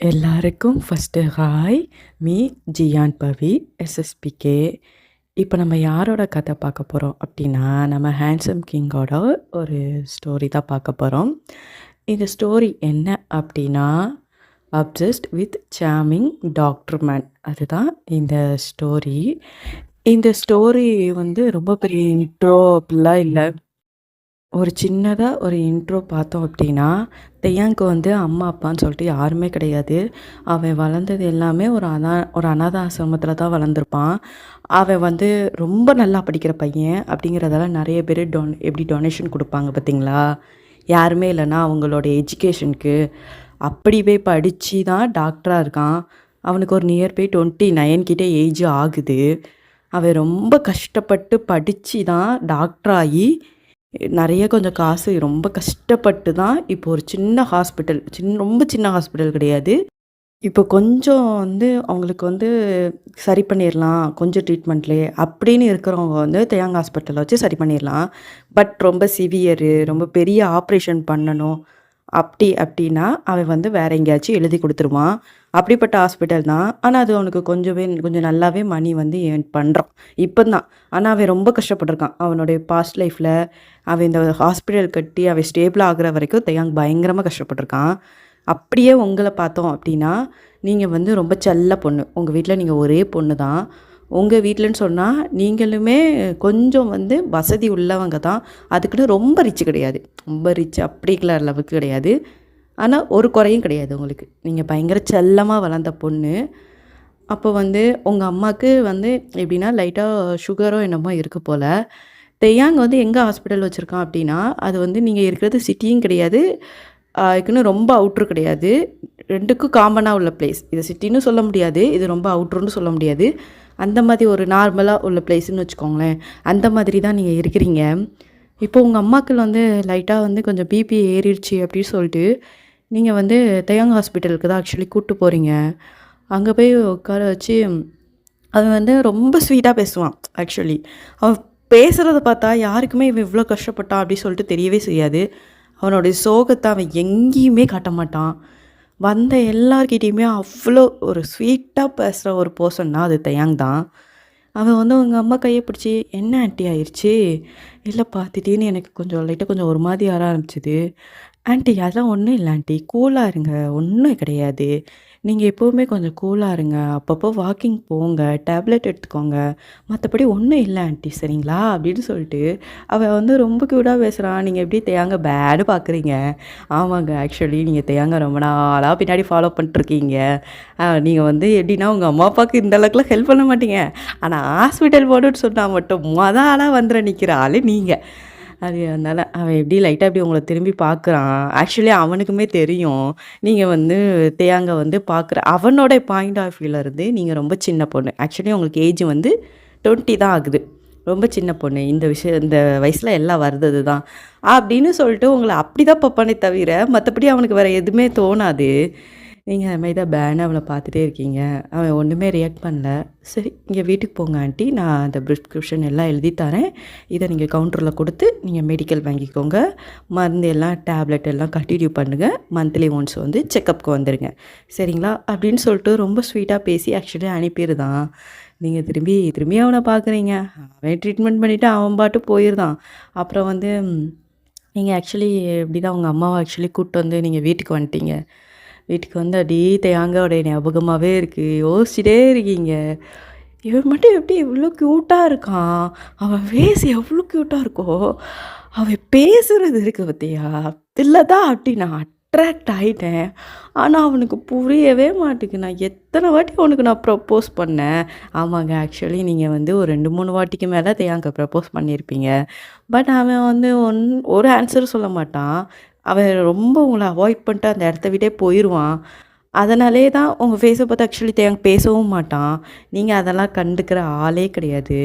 எல்லாருக்கும் first hi. Me Ziyan பவி, எஸ்எஸ்பிகே. இப்போ நம்ம யாரோட கதை பார்க்க போகிறோம் அப்படின்னா, நம்ம ஹேண்ட்ஸம் கிங்கோட ஒரு ஸ்டோரி தான் பார்க்க போகிறோம். இந்த ஸ்டோரி என்ன அப்படின்னா, obsessed with charming doctor man. அதுதான் இந்த ஸ்டோரி. இந்த ஸ்டோரி வந்து ரொம்ப பெரிய இன்ட்ரோ அப்படிலாம் இல்லை. ஒரு சின்னதா ஒரு இன்ட்ரோ பார்த்தோம் அப்படின்னா, தெய்யாங்க்கு வந்து அம்மா, அப்பான்னு சொல்லிட்டு யாருமே கிடையாது. அவன் வளர்ந்தது எல்லாமே ஒரு அனாத ஆசிரமத்தில தான் வளர்ந்துருப்பான். அவன் வந்து ரொம்ப நல்லா படிக்கிற பையன் அப்படிங்கிறதால நெறைய பேரு எப்படி டொனேஷன் குடுப்பாங்க பார்த்தீங்களா? யாருமே இல்லன்னா அவங்களோட எஜுகேஷனுக்கு. அப்படி போய் படிச்சு தான் டாக்டரா இருக்கான். அவனுக்கு ஒரு நியர் பை 29 கிட்ட ஏஜ் ஆகுது. அவன் ரொம்ப கஷ்டப்பட்டு படிச்சு தான் டாக்டர் ஆகி நெறைய கொஞ்சம் காசு ரொம்ப கஷ்டப்பட்டு தான் இப்போ ஒரு சின்ன ஹாஸ்பிட்டல் ரொம்ப சின்ன ஹாஸ்பிட்டல் கிடையாது. இப்போ கொஞ்சம் வந்து அவங்களுக்கு வந்து சரி பண்ணிரலாம், கொஞ்சம் ட்ரீட்மெண்ட்லயே அப்படின்னு இருக்கிறவங்க வந்து தேயாங் ஹாஸ்பிட்டல்ல வச்சு சரி பண்ணிரலாம். பட் ரொம்ப சிவியரு, ரொம்ப பெரிய ஆப்ரேஷன் பண்ணணும். அப்படின்னா, அவன் வந்து வேற எங்கேயாச்சும் எழுதி குடுத்துருவான். அப்படிப்பட்ட ஹாஸ்பிட்டல் தான். ஆனா, அது அவனுக்கு கொஞ்சம் நல்லாவே மணி வந்து ஏர்ன் பண்றான். இப்பந்தான். ஆனா, அவன் ரொம்ப கஷ்டப்பட்டுருக்கான். அவனுடைய பாஸ்ட் லைஃப்ல அவன் இந்த ஹாஸ்பிட்டல் கட்டி அவன் ஸ்டேபிள் ஆகுற வரைக்கும் தேயாங் பயங்கரமா கஷ்டப்பட்டுருக்கான். அப்படியே உங்கள பார்த்தோம் அப்படின்னா, நீங்க வந்து ரொம்ப செல்ல பொண்ணு. உங்க வீட்ல நீங்க ஒரே பொண்ணு தான். உங்க வீட்லன்னு சொன்னா, நீங்களுமே கொஞ்சம் வந்து வசதி உள்ளவங்க தான். அதுக்குன்னு ரொம்ப ரிச் கிடையாது. ரொம்ப ரிச் அப்படிங்கிற அளவுக்கு கிடையாது. ஆனா, ஒரு குறையும் கிடையாது உங்களுக்கு. நீங்க பயங்கர செல்லமா வளர்ந்த பொண்ணு. அப்போ வந்து உங்க அம்மாக்கு வந்து எப்படின்னா, லைட்டா சுகரோ என்னமோ இருக்கு போல. தெய்யாங் வந்து எங்க ஹாஸ்பிட்டல் வச்சிருக்கான் அப்படின்னா, அது வந்து நீங்க இருக்கிறது சிட்டியும் கிடையாது. இதுக்குன்னு ரொம்ப அவுட்ரு கிடையாது. 2க்கும் காமனா உள்ள பிளேஸ். இத சிட்டின்னு சொல்ல முடியாது. இது ரொம்ப அவுட்ருன்னு சொல்ல முடியாது. அந்த மாதிரி ஒரு நார்மலா உள்ள பிளேஸ்ன்னு வச்சுக்கோங்களேன். அந்த மாதிரி தான் நீங்க இருக்கிறீங்க. இப்போ உங்க அம்மாக்கு வந்து லைட்டா வந்து கொஞ்சம் பிபி ஏறிடுச்சு அப்படின்னு சொல்லிட்டு, நீங்க வந்து தேயாங் ஹாஸ்பிட்டலுக்கு தான் ஆக்சுவலி கூட்டு போறீங்க. அங்க போய் உட்கார வச்சு அவன் வந்து ரொம்ப ஸ்வீட்டா பேசுவான் ஆக்சுவலி. அவன் பேசுறத பார்த்தா யாருக்குமே இவன் இவ்ளோ கஷ்டப்பட்டான் அப்படின்னு சொல்லிட்டு தெரியவே செய்யாது. அவனுடைய சோகத்த அவன் எங்கேயுமே காட்ட மாட்டான். வந்த எல்லார்கிட்டயுமே அவ்வளோ ஒரு ஸ்வீட்டா பேசுகிற ஒரு பெர்சன்னா அது தெயாங் தான். அவன் வந்து அவங்க அம்மா கைய பிடிச்சு, "என்ன ஆன்ட்டி ஆயிருச்சு?" "இல்லப்பா, திடீர்னு எனக்கு கொஞ்சம் லைட்டா கொஞ்சம் ஒரு மாதிரி ஆற ஆரம்பிச்சுது." "ஆன்ட்டி அதெல்லாம் ஒன்றும் இல்லை ஆன்ட்டி. கூலா இருங்க. ஒன்றும் கிடையாது. நீங்க எப்பவுமே கொஞ்சம் கூலா இருங்க. அப்பப்போ வாக்கிங் போங்க. டேப்லெட் எடுத்துக்கோங்க. மத்தபடி ஒன்றும் இல்லை ஆன்ட்டி சரிங்களா?" அப்படின்னு சொல்லிட்டு அவன் வந்து ரொம்ப க்யூட்டா பேசுறான். நீங்க எப்படி தேயாங்க பேன்னு பார்க்குறீங்க. ஆமாங்க. ஆக்சுவலி நீங்க தேயாங்க ரொம்ப நாளா பின்னாடி ஃபாலோ பண்ணிட்டுருக்கீங்க. நீங்க வந்து எப்படின்னா, உங்க அம்மா, அப்பாவுக்கு இந்த அளவுக்குலாம் ஹெல்ப் பண்ண மாட்டீங்க. ஆனா ஹாஸ்பிட்டல் போணுன்னு சொன்னா மட்டும் ஆளா வந்துர நிக்கிற ஆளு நீங்க. அதனால அவன் எப்படி லைட்டா இப்படி உங்கள திரும்பி பார்க்குறான். ஆக்சுவலி அவனுக்குமே தெரியும். நீங்க வந்து தேயாங்க வந்து அவனோட பாயிண்ட் ஆஃப் வியூல இருந்து நீங்க ரொம்ப சின்ன பொண்ணு. ஆக்சுவலி உங்களுக்கு ஏஜ் வந்து 20 தான் ஆகுது. ரொம்ப சின்ன பொண்ணு. இந்த வயசுல எல்லாம் வருது தான். அப்படின்னு சொல்லிட்டு உங்கள அப்படிதான் பார்ப்பானே தவிர, மத்தபடி அவனுக்கு வேற எதுவுமே தோணாது. நீங்க அது மாரி தான் பேன்னு அவன பார்த்துட்டே இருக்கீங்க. அவன் ஒண்ணுமே ரியாக்ட் பண்ணல. சரி, இங்க வீட்டுக்கு போங்க ஆன்ட்டி. நான் அந்த பிரிஸ்கிரிப்ஷன் எல்லாம் எழுதி தரேன். இத நீங்க கவுண்டர்ல குடுத்து நீங்க மெடிக்கல் வாங்கிக்கோங்க. மருந்து எல்லாம் டேப்லெட் எல்லாம் கன்டின்யூ பண்ணுங்க. மந்த்லி ஒன்ஸ் வந்து செக்கப்க்கு வந்துருங்க. சரிங்களா? அப்படின்னு சொல்லிட்டு ரொம்ப ஸ்வீட்டா பேசி ஆக்சுவலி அனுப்பிருதான். நீங்க திரும்பி அவன பார்க்குறீங்க. அவன் ட்ரீட்மெண்ட் பண்ணிட்டு அவன் பாட்டு போயிருதான். அப்புறம் வந்து நீங்க ஆக்சுவலி இப்படிதான் உங்க அம்மாவ ஆக்சுவலி கூட்டு வந்து நீங்க வீட்டுக்கு வந்துட்டீங்க. வீட்டுக்கு வந்து அப்படியே தேங்காயோடைய ஞாபகமாவே இருக்கு. யோசிச்சுட்டே இருக்கீங்க. இவன் மட்டும் எப்படி இவ்ளோ க்யூட்டா இருக்கான்? அவன் ஃபேஸ் எவ்ளோ க்யூட்டா இருக்கோ, அவன் பேசுறது இருக்கு பார்த்தியா? அதில தான் அப்படி நான் அட்ராக்ட் ஆயிட்டேன். ஆனா அவனுக்கு புரியவே மாட்டேங்குது. நான் எத்தன வாட்டி அவனுக்கு நான் ப்ரப்போஸ் பண்ணேன். ஆமாங்க. ஆக்சுவலி நீங்க வந்து ஒரு 2, 3 வாட்டிக்கு மேல தேயாங்க ப்ரப்போஸ் பண்ணியிருப்பீங்க. பட் அவன் வந்து ஒரு ஆன்சரும் சொல்ல மாட்டான். அவன் ரொம்ப உங்கள அவாய்ட் பண்ணிட்டு அந்த இடத்த விட்டே போயிருவான். அதனாலேயே தான் உங்க ஃபேஸ பார்த்து ஆக்சுவலி தேயாங் பேசவும் மாட்டான். நீங்க அதெல்லாம் கண்டுக்கிற ஆளே கிடையாது.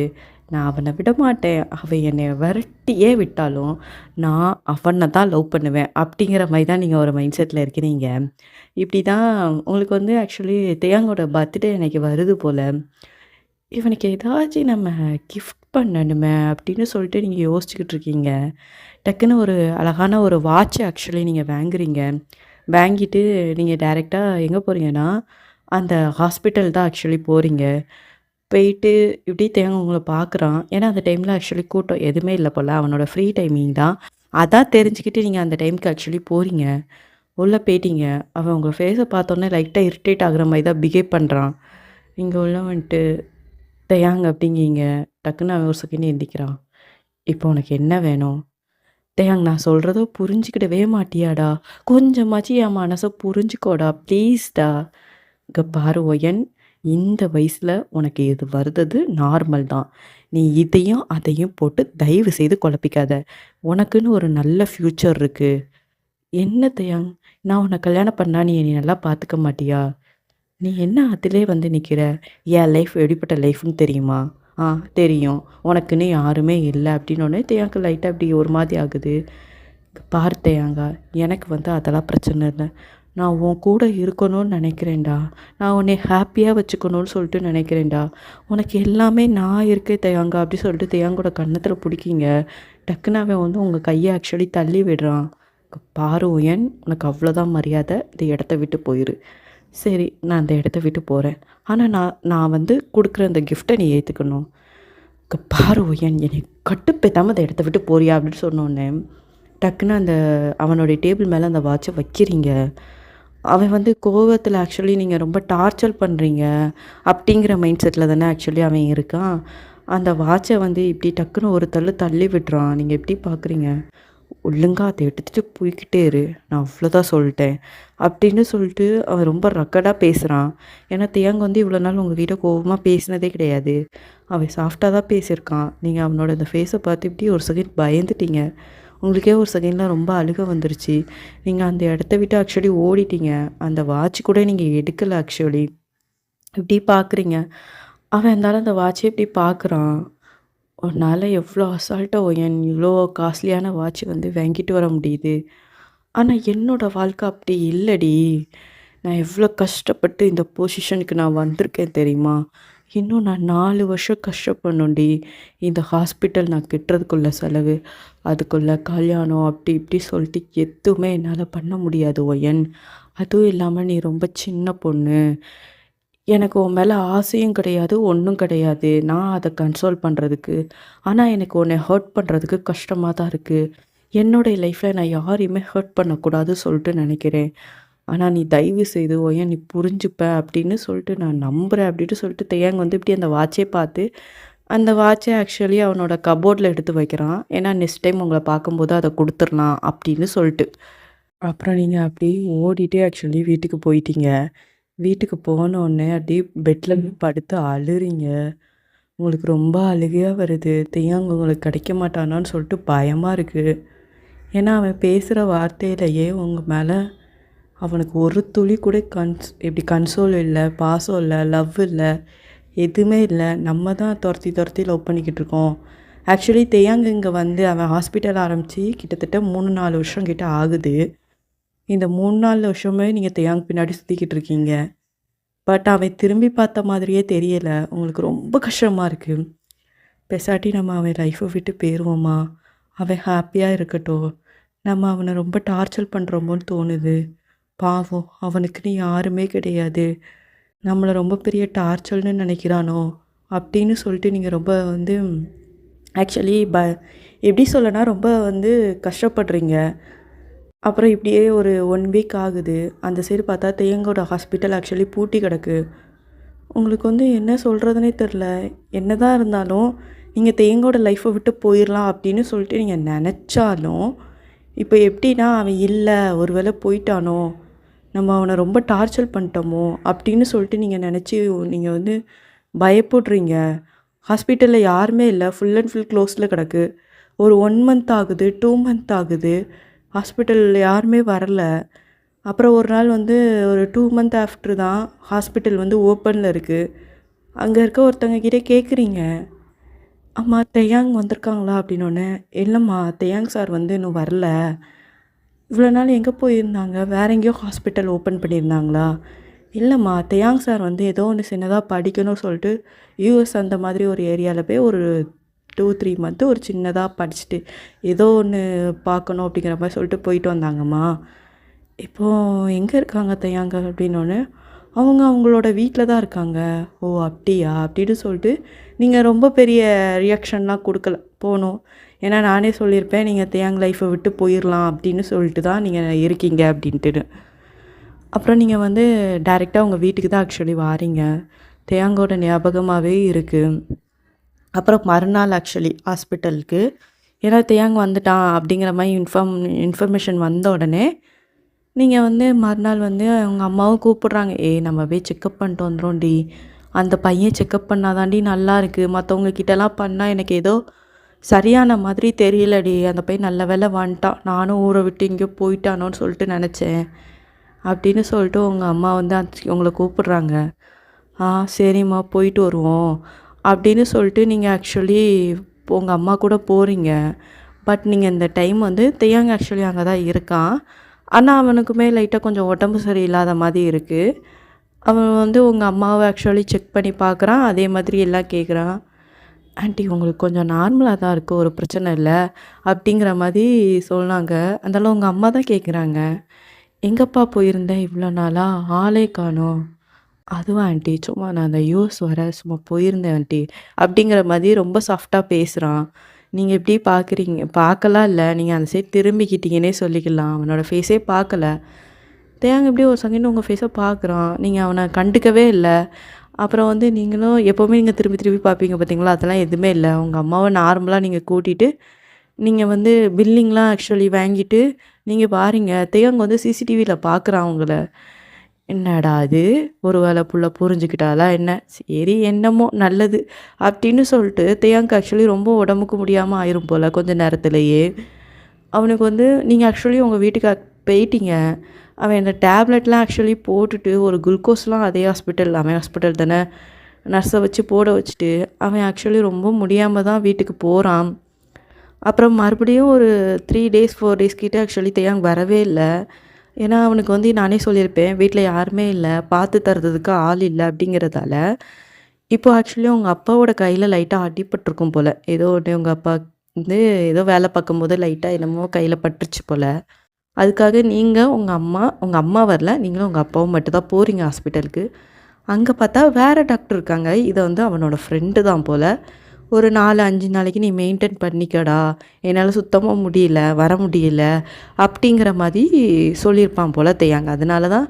நான் அவன விடமாட்டேன். அவன் என்னைய விரட்டியே விட்டாலும், நான் அவன தான் லவ் பண்ணுவேன். அப்படிங்கிற மாரி தான் நீங்க ஒரு மைண்ட் செட்ல இருக்கிறீங்க. இப்படி தான் உங்களுக்கு வந்து ஆக்சுவலி தேயாங்கோட பர்த்டே அன்னைக்கு வருது போல. இவனுக்கு ஏதாச்சும் நம்ம கிஃப்ட் பண்ணணுமே அப்படின்னு சொல்லிட்டு நீங்க யோசிச்சுக்கிட்டு இருக்கீங்க. டக்குன்னு ஒரு அழகான ஒரு வாட்ச் ஆக்சுவலி நீங்க வாங்குறீங்க. வாங்கிட்டு நீங்க டைரக்ட்டா எங்க போறீங்கன்னா, அந்த ஹாஸ்பிட்டல் தான் ஆக்சுவலி போறீங்க. போயிட்டு இப்படி தேங்க உங்கள பார்க்குறான். ஏன்னா அந்த டைம்ல ஆக்சுவலி கூட்டம் எதுவுமே இல்ல போல. அவனோட ஃப்ரீ டைமிங் தான். அதான் தெரிஞ்சுக்கிட்டு நீங்க அந்த டைம்க்கு ஆக்சுவலி போறீங்க. உள்ள போயிட்டீங்க. அவன் உங்க ஃபேஸ பார்த்தோனே லைட்டா இரிட்டேட் ஆகுற மாரி தான் பிஹேவ் பண்றான். நீங்க உள்ள வந்துட்டு "தயாங்" அப்படிங்கீங்க. டக்குன்னு அவன் ஒரு செகண்ட் எந்திக்கிறான். "இப்போ உனக்கு என்ன வேணும்?" "தயாங் நான் சொல்றத புரிஞ்சுக்கிடவே மாட்டியாடா? கொஞ்சமாச்சும் என் மனச புரிஞ்சுக்கோடா ப்ளீஸ்டா." "இங்க பாரு ஒயன், இந்த வயசுல உனக்கு இது வருது நார்மல் தான். நீ இதையும் அதையும் போட்டு தயவு செய்து குழப்பிக்காத. உனக்குன்னு ஒரு நல்ல ஃப்யூச்சர் இருக்கு." "என்ன தயாங்? நான் உன்ன கல்யாணம் பண்ணா நீ என்னைய நல்லா பார்த்துக்க மாட்டியா? நீ என்ன அதிலே வந்து நிக்கிற? என் லைஃப் எப்படிப்பட்ட லைஃப்ன்னு தெரியுமா?" "ஆ தெரியும். உனக்குன்னு யாருமே இல்ல." அப்படின்னோனே தேயாங்க்கு லைட்டா இப்படி ஒரு மாதிரி ஆகுது. "பாரு தேயாங்கா, எனக்கு வந்து அதெல்லாம் பிரச்சனை இல்ல. நான் உன் கூட இருக்கணும்னு நினைக்கிறேன்டா. நான் உன்னைய ஹாப்பியா வச்சுக்கணும்னு சொல்லிட்டு நினைக்கிறேன்டா. உனக்கு எல்லாமே நான் இருக்கேன் தேயாங்கா." அப்படி சொல்லிட்டு தேயாங்கோட கன்னத்துல புடிக்கிங்க. டக்குன்னு அவன் வந்து உங்க கைய ஆக்சுவலி தள்ளி விடுறான். "பாரு உயன், உனக்கு அவ்வளோதான் மரியாதை. இந்த இடத்த விட்டு போயிரு." "சரி, நான் அந்த இடத்த விட்டு போறேன். ஆனா நான் வந்து குடுக்குற அந்த கிஃப்ட்ட நீ ஏத்துக்கணும்." பாரு உயன், என்னைய கடுப்பேத்தாம அந்த இடத்த விட்டு போறியா?" அப்படின்னு சொன்னோனே, டக்குன்னு அந்த அவனுடைய டேபிள் மேல அந்த வாட்ச வைக்கிறீங்க. அவன் வந்து கோவத்துல ஆக்சுவலி நீங்க ரொம்ப டார்ச்சர் பண்றீங்க அப்படிங்கிற மைண்ட் செட்ல தானே ஆக்சுவலி அவன் இருக்கான். அந்த வாட்ச வந்து இப்படி டக்குன்னு ஒரு தள்ளு தள்ளி விடுறான். நீங்க எப்படி பார்க்குறீங்க? "ஒழுங்கா அத எடுத்துட்டு போய்க்கிட்டே இரு. நான் அவ்வளோதான் சொல்லிட்டேன்." அப்படின்னு சொல்லிட்டு அவன் ரொம்ப ரக்கடா பேசுறான். ஏன்னா தியாங் வந்து இவ்வளோ நாள் உங்ககிட்ட கோவமா பேசினதே கிடையாது. அவன் சாஃப்ட்டா தான் பேசியிருக்கான். நீங்க அவனோட அந்த ஃபேஸ பார்த்து இப்படி ஒரு செகண்ட் பயந்துட்டீங்க. உங்களுக்கே ஒரு செகண்ட்ல ரொம்ப அழுக வந்துருச்சு. நீங்க அந்த இடத்த விட்டு ஆக்சுவலி ஓடிட்டீங்க. அந்த வாட்ச் கூட நீங்க எடுக்கல ஆக்சுவலி. இப்படி பார்க்குறீங்க. அவன் இருந்தாலும் அந்த வாட்சே இப்படி பார்க்குறான். உன்னால எவ்வளோ அசால்ட்டா என் இவ்வளோ காஸ்ட்லியான வாட்ச் வந்து வாங்கிட்டு வர முடியுது. ஆனா என்னோட வாழ்க்கை அப்படி இல்லடி. நான் எவ்வளோ கஷ்டப்பட்டு இந்த பொசிஷனுக்கு நான் வந்திருக்கேன் தெரியுமா? இன்னும் நான் 4 வருஷம் கஷ்டப்படணும்டி. இந்த ஹாஸ்பிட்டல் நான் கட்டுறதுக்குள்ள செலவு, அதுக்குள்ள கல்யாணம் அப்படி இப்படி சொல்லிட்டு எதுவுமே என்னால பண்ண முடியாது ஒயன். அதுவும் இல்லாம நீ ரொம்ப சின்ன பொண்ணு. எனக்கு உன் மேல ஆசையும் கிடையாது, ஒண்ணும் கிடையாது. நான் அத கன்சோல் பண்றதுக்கு. ஆனா எனக்கு உன்ன ஹர்ட் பண்றதுக்கு கஷ்டமா தான் இருக்கு. என்னுடைய லைஃப்ல நான் யாரையுமே ஹர்ட் பண்ணக்கூடாது சொல்லிட்டு நினைக்கிறேன். ஆனா நீ தயவு செய்து ஓயேன் நீ புரிஞ்சுப்ப அப்படின்னு சொல்லிட்டு நான் நம்புறேன் அப்படின்னு சொல்லிட்டு தேயாங் வந்து இப்படி அந்த வாட்சே பார்த்து, அந்த வாட்ச ஆக்சுவலி அவனோட கப்போர்ட்ல எடுத்து வைக்கிறான். ஏன்னா நெக்ஸ்ட் டைம் உங்கள பார்க்கும்போது அத குடுத்துறலாம் அப்படின்னு சொல்லிட்டு. அப்புறம் நீங்க அப்படியே ஓடிட்டே ஆக்சுவலி வீட்டுக்கு போயிட்டீங்க. வீட்டுக்கு போனோனே அப்படியே பெட்ல படுத்து அழுறீங்க. உங்களுக்கு ரொம்ப அழுகையா வருது. தேயாங் உங்களுக்கு கிடைக்க மாட்டானான்னு சொல்லிட்டு பயமா இருக்கு. ஏன்னா அவன் பேசுற வார்த்தையிலேயே உங்க மேல அவனுக்கு ஒரு துளி கூட எப்படி கன்சோல் இல்ல, பாசம் இல்ல, லவ் இல்ல, எதுவுமே இல்ல. நம்ம தான் தொரத்தி தொரத்தி லவ் பண்ணிக்கிட்டு இருக்கோம். ஆக்சுவலி தேயாங் இங்க வந்து அவன் ஹாஸ்பிட்டல் ஆரம்பிச்சு கிட்டத்தட்ட 3, 4 வருஷம் கிட்ட ஆகுது. இந்த 3, 4 வருஷமே நீங்க தேயாங் பின்னாடி சுத்திக்கிட்டு இருக்கீங்க. பட் அவன் திரும்பி பார்த்த மாதிரியே தெரியல. உங்களுக்கு ரொம்ப கஷ்டமா இருக்கு. பெசாட்டி நம்ம அவன் லைஃப்ப விட்டு போயிருவோமா? அவன் ஹாப்பியா இருக்கட்டும். நம்ம அவன ரொம்ப டார்ச்சர் பண்றோமோன்னு தோணுது. பாவம் அவனுக்குன்னு யாருமே கிடையாது. நம்மள ரொம்ப பெரிய டார்ச்சர்ன்னு நினைக்கிறானோ! அப்படின்னு சொல்லிட்டு நீங்க ரொம்ப வந்து ஆக்சுவலி எப்படி சொல்லனா ரொம்ப வந்து கஷ்டப்படுறீங்க. அப்புறம் இப்படியே ஒரு 1 வீக் ஆகுது. அந்த சைடு பார்த்தா தேயங்கோட ஹாஸ்பிட்டல் ஆக்சுவலி பூட்டி கிடக்கு. உங்களுக்கு வந்து என்ன சொல்கிறதுனே தெரில. என்னதான் இருந்தாலும், நீங்க தேயங்கோட லைஃப்ப விட்டு போயிரலாம் அப்படின்னு சொல்லிட்டு நீங்க நெனச்சாலும், இப்போ எப்படின்னா அவன் இல்ல, ஒரு வேள போயிட்டானோ! நம்ம அவன ரொம்ப டார்ச்சர் பண்ணிட்டோமோ! அப்படின்னு சொல்லிட்டு நீங்க நெனச்சு நீங்க வந்து பயப்படுறீங்க. ஹாஸ்பிட்டல்ல யாருமே இல்ல. ஃபுல் அண்ட் ஃபுல் க்ளோஸ்ல கிடக்கு. ஒரு 1 மந்த் ஆகுது, 2 மந்த் ஆகுது. ஹாஸ்பிட்டல்ல யாருமே வரல. அப்புறம் ஒரு நாள் வந்து ஒரு 2 மந்த் ஆஃப்டர் தான் ஹாஸ்பிட்டல் வந்து ஓப்பன்ல இருக்கு. அங்க இருக்க ஒருத்தவங்க கிட்ட கேட்குறீங்க, "அம்மா தெயாங் வந்திருக்காங்களா?" அப்படின்னோனே, "இல்லம்மா தெயாங் சார் வந்து இன்னும் வரல. இவ்வளோ நாள் எங்கே போயிருந்தாங்க? வேற எங்கேயோ ஹாஸ்பிட்டல் ஓப்பன் பண்ணியிருந்தாங்களா?" "இல்லம்மா தெயாங் சார் வந்து ஏதோ ஒன்று சின்னதா படிக்கணும்னு சொல்லிட்டு யுஎஸ் அந்த மாதிரி ஒரு ஏரியால போய் ஒரு 2, 3 மந்த்து ஒரு சின்னதா படிச்சுட்டு, ஏதோ ஒன்று பார்க்கணும் அப்படிங்கிற மாரி சொல்லிட்டு போயிட்டு வந்தாங்கம்மா. இப்போது எங்கே இருக்காங்க தேயாங்க அப்படின்னோடனே, அவங்க அவங்களோட வீட்டில் தான் இருக்காங்க. ஓ அப்படியா அப்படின்னு சொல்லிட்டு நீங்கள் ரொம்ப பெரிய ரியாக்ஷன்லாம் கொடுக்கல போனோம். ஏன்னா நானே சொல்லியிருப்பேன், நீங்கள் தேயாங் லைஃப்பை விட்டு போயிடலாம் அப்படின்னு சொல்லிட்டு தான் நீங்கள் இருக்கீங்க அப்படின்ட்டுன்னு. அப்புறம் நீங்கள் வந்து டைரெக்டாக உங்கள் வீட்டுக்கு தான் ஆக்சுவலி வாரீங்க. தேயாங்கோட ஞாபகமாகவே இருக்குது. அப்புறம் மறுநாள் ஆக்சுவலி ஹாஸ்பிட்டலுக்கு, ஏன்னா தேயாங் வந்துட்டான் அப்படிங்கிற மாதிரி இன்ஃபர்மேஷன் வந்த உடனே நீங்கள் வந்து மறுநாள் வந்து அவங்க அம்மாவும் கூப்பிட்றாங்க, ஏய் நம்ம போய் செக்கப் பண்ணிட்டு வந்துடும்டி, அந்த பையன் செக்கப் பண்ணாதாண்டி நல்லா இருக்குது, மற்றவங்க கிட்டலாம் பண்ணால் எனக்கு ஏதோ சரியான மாதிரி தெரியலடி, அந்த பையன் நல்ல வேலை வந்துட்டான், நானும் ஊரை விட்டு எங்கேயோ போயிட்டானோன்னு சொல்லிட்டு நினச்சேன் அப்படின்னு சொல்லிட்டு உங்கள் அம்மா வந்து உங்களை கூப்பிட்றாங்க. ஆ சரிம்மா போயிட்டு வருவோம் அப்படின்னு சொல்லிட்டு நீங்கள் ஆக்சுவலி உங்கள் அம்மா கூட போகிறீங்க. பட் நீங்கள் இந்த டைம் வந்து தேயாங் ஆக்சுவலி அங்கே தான் இருக்கான். ஆனால் அவனுக்குமே லைட்டாக கொஞ்சம் உடம்பு சரியில்லாத மாதிரி இருக்குது. அவன் வந்து உங்கள் அம்மாவை ஆக்சுவலி செக் பண்ணி பார்க்குறான். அதே மாதிரி எல்லாம் கேட்குறான். ஆன்ட்டி உங்களுக்கு கொஞ்சம் நார்மலாக தான் இருக்குது, ஒரு பிரச்சனை இல்லை அப்படிங்கிற மாதிரி சொன்னாங்க. அதனால உங்கள் அம்மா தான் கேட்குறாங்க, எங்கப்பா போயிருந்தேன் இவ்வளோ நாளாக, ஆளே காணோம். அதுவா ஆன்ட்டி, சும்மா நான் அந்த யூஎஸ் சும்மா போயிருந்தேன் ஆன்ட்டி அப்படிங்கிற மாதிரி ரொம்ப சாஃப்டாக பேசுகிறான். நீங்கள் எப்படி பார்க்குறீங்க, பார்க்கலாம் இல்லை, நீங்கள் அந்த சைடு திரும்பிக்கிட்டீங்கன்னே சொல்லிக்கலாம். அவனோட ஃபேஸே பார்க்கல. தேங்க எப்படி ஒரு செகண்ட் உங்கள் ஃபேஸை பார்க்குறான், நீங்கள் அவனை கண்டுக்கவே இல்லை. அப்புறம் வந்து நீங்களும் எப்போவுமே நீங்கள் திரும்பி திரும்பி பார்ப்பீங்க பார்த்தீங்களா, அதெல்லாம் எதுவுமே இல்லை. உங்கள் அம்மாவை நார்மலாக நீங்கள் கூட்டிகிட்டு நீங்கள் வந்து பில்லிங்லாம் ஆக்சுவலி வாங்கிட்டு நீங்கள் பாருங்க. தேங்க வந்து சிசிடிவியில் பார்க்குறான் உங்களை. என்னடா அது, ஒரு வேளை புள்ள புரிஞ்சுக்கிட்டாளா என்ன, சரி என்னமோ நல்லது அப்படின்னு சொல்லிட்டு தேயாங்க்கு ஆக்சுவலி ரொம்ப உடம்புக்கு முடியாமல் ஆயிரும் போல் கொஞ்சம் நேரத்துலையே. அவனுக்கு வந்து நீங்கள் ஆக்சுவலி உங்கள் வீட்டுக்கு போயிட்டீங்க. அவன் இந்த டேப்லெட்லாம் ஆக்சுவலி போட்டுட்டு ஒரு குளுக்கோஸ்லாம் அதே ஹாஸ்பிட்டல், அவன் ஹாஸ்பிட்டல் தானே, நர்ஸை வச்சு போட வச்சுட்டு அவன் ஆக்சுவலி ரொம்ப முடியாமல் தான் வீட்டுக்கு போகிறான். அப்புறம் மறுபடியும் ஒரு 3 days 4 days கிட்டே ஆக்சுவலி தேயாங் வரவே இல்லை. ஏன்னா அவனுக்கு வந்து நானே சொல்லியிருப்பேன், வீட்டில் யாருமே இல்லை, பார்த்து தரதுக்கு ஆள் இல்லை அப்படிங்கிறதால. இப்போ ஆக்சுவலி உங்கள் அப்பாவோட கையில் லைட்டாக அடிபட்டிருக்கும் போல், ஏதோ ஒன்று உங்கள் அப்பா வந்து ஏதோ வேலை பார்க்கும்போது லைட்டாக என்னமோ கையில் பட்டுருச்சு போல். அதுக்காக நீங்கள் உங்கள் அம்மா வரல, நீங்களும் உங்கள் அப்பாவும் மட்டும் தான் போகிறீங்க ஹாஸ்பிட்டலுக்கு. அங்கே பார்த்தா வேறு டாக்டர் இருக்காங்க. இதை வந்து அவனோட ஃப்ரெண்டு தான் போல். ஒரு 4-5 நாளைக்கு நீ மெயின்டைன் பண்ணிக்கடா, என்னால் சுத்தமாக முடியல, வர முடியல அப்படிங்கிற மாதிரி சொல்லியிருப்பான் போல் தேயாங்க. அதனால தான்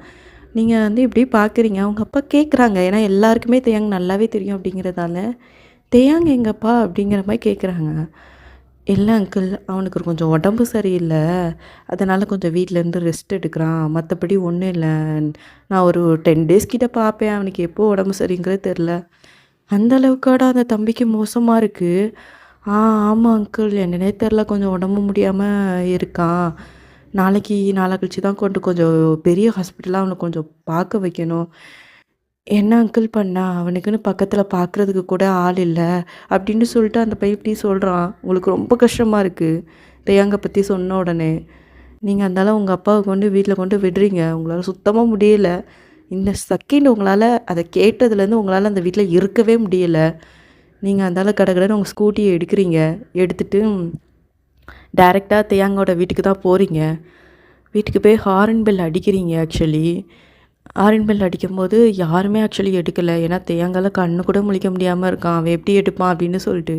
நீங்கள் வந்து இப்படி பார்க்குறீங்க. அவங்க அப்பா கேட்குறாங்க, ஏன்னா எல்லாருக்குமே தேயாங்க நல்லாவே தெரியும் அப்படிங்கிறதால, தேயாங்க எங்கப்பா அப்படிங்கிற மாதிரி கேட்குறாங்க. இல்லை அங்கிள், அவனுக்கு கொஞ்சம் உடம்பு சரியில்லை, அதனால் கொஞ்சம் வீட்டிலேருந்து ரெஸ்ட் எடுக்கிறான், மற்றபடி ஒன்றும் இல்லை. நான் ஒரு 10 days கிட்ட பார்ப்பேன், அவனுக்கு எப்போ உடம்பு சரிங்கிறது தெரில. அந்த அளவுக்காடா அந்த தம்பிக்கு மோசமாக இருக்குது? ஆமாம் அங்கிள், என்னன்னே தெரில, கொஞ்சம் உடம்பு முடியாமல் இருக்கான். நாளைக்கு நாளை கழிச்சு தான் கொஞ்சம் பெரிய ஹாஸ்பிட்டலாக அவனை கொஞ்சம் பார்க்க வைக்கணும். என்ன அங்கிள் பண்ணா, அவனுக்குன்னு பக்கத்தில் பார்க்குறதுக்கு கூட ஆள் இல்லை அப்படின்னு சொல்லிட்டு அந்த பையன் இப்படி சொல்கிறான். உங்களுக்கு ரொம்ப கஷ்டமாக இருக்குது தேயாங்க பற்றி சொன்ன உடனே. நீங்கள் அந்தால உங்கள் அப்பாவை கொண்டு வீட்டில் கொண்டு விடுறீங்க, உங்களால் சுத்தமாக முடியல. இந்த செகண்ட் உங்களால் அதை கேட்டதுலேருந்து உங்களால் அந்த வீட்டில் இருக்கவே முடியல. நீங்கள் அந்தால கடகடன்னு உங்கள் ஸ்கூட்டியை எடுக்கிறீங்க, எடுத்துகிட்டு டைரெக்டாக தேயாங்கோட வீட்டுக்கு தான் போகிறீங்க. வீட்டுக்கு போய் ஹாரன் பெல் அடிக்கிறீங்க. ஆக்சுவலி ஹாரன் பெல் அடிக்கும்போது யாருமே ஆக்சுவலி எடுக்கலை. ஏன்னா தேயாங்கால கண்ணு கூட முழிக்க முடியாமல் இருக்கான், அவன் எப்படி எடுப்பான் அப்படின்னு சொல்லிட்டு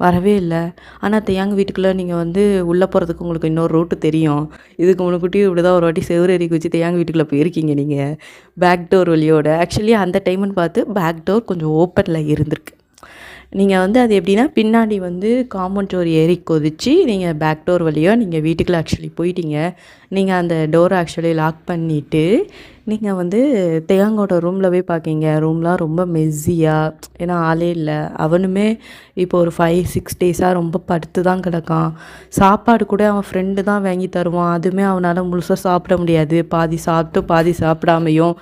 வரவே இல்லை. ஆனால் தேயாங்க வீட்டுக்குள்ளே நீங்கள் வந்து உள்ளே போகிறதுக்கு உங்களுக்கு இன்னொரு ரூட்டு தெரியும். இதுக்கு முன்னுக்கூட்டி இப்படி தான் ஒரு வாட்டி செவ்வறு எறிக்கி வச்சு தேயாங்க வீட்டுக்குள்ளே போயிருக்கீங்க நீங்கள், பேக் டோர் வழியோட. ஆக்சுவலி அந்த டைம்னு பார்த்து பேக் டோர் கொஞ்சம் ஓப்பனில் இருந்திருக்கு. நீங்கள் வந்து அது எப்படின்னா, பின்னாடி வந்து காம்பவுண்ட் டோர் ஏறி குதிச்சு நீங்கள் பேக் டோர் வழியாக நீங்கள் வீட்டுக்குள்ளே ஆக்சுவலி போயிட்டீங்க. நீங்கள் அந்த டோரை ஆக்சுவலி லாக் பண்ணிவிட்டு நீங்கள் வந்து தேயாங்கோட ரூமில் போய் பார்க்கிங்க. ரூம்லாம் ரொம்ப மெஸ்ஸியாக, ஏன்னா ஆளே இல்லை. அவனுமே இப்போ ஒரு 5-6 டேஸாக ரொம்ப படுத்து தான் கிடக்கான். சாப்பாடு கூட அவன் ஃப்ரெண்டு தான் வாங்கி தருவான், அதுவுமே அவனால் முழுசாக சாப்பிட முடியாது, பாதி சாப்பிட்டு பாதி சாப்பிடாமையும்.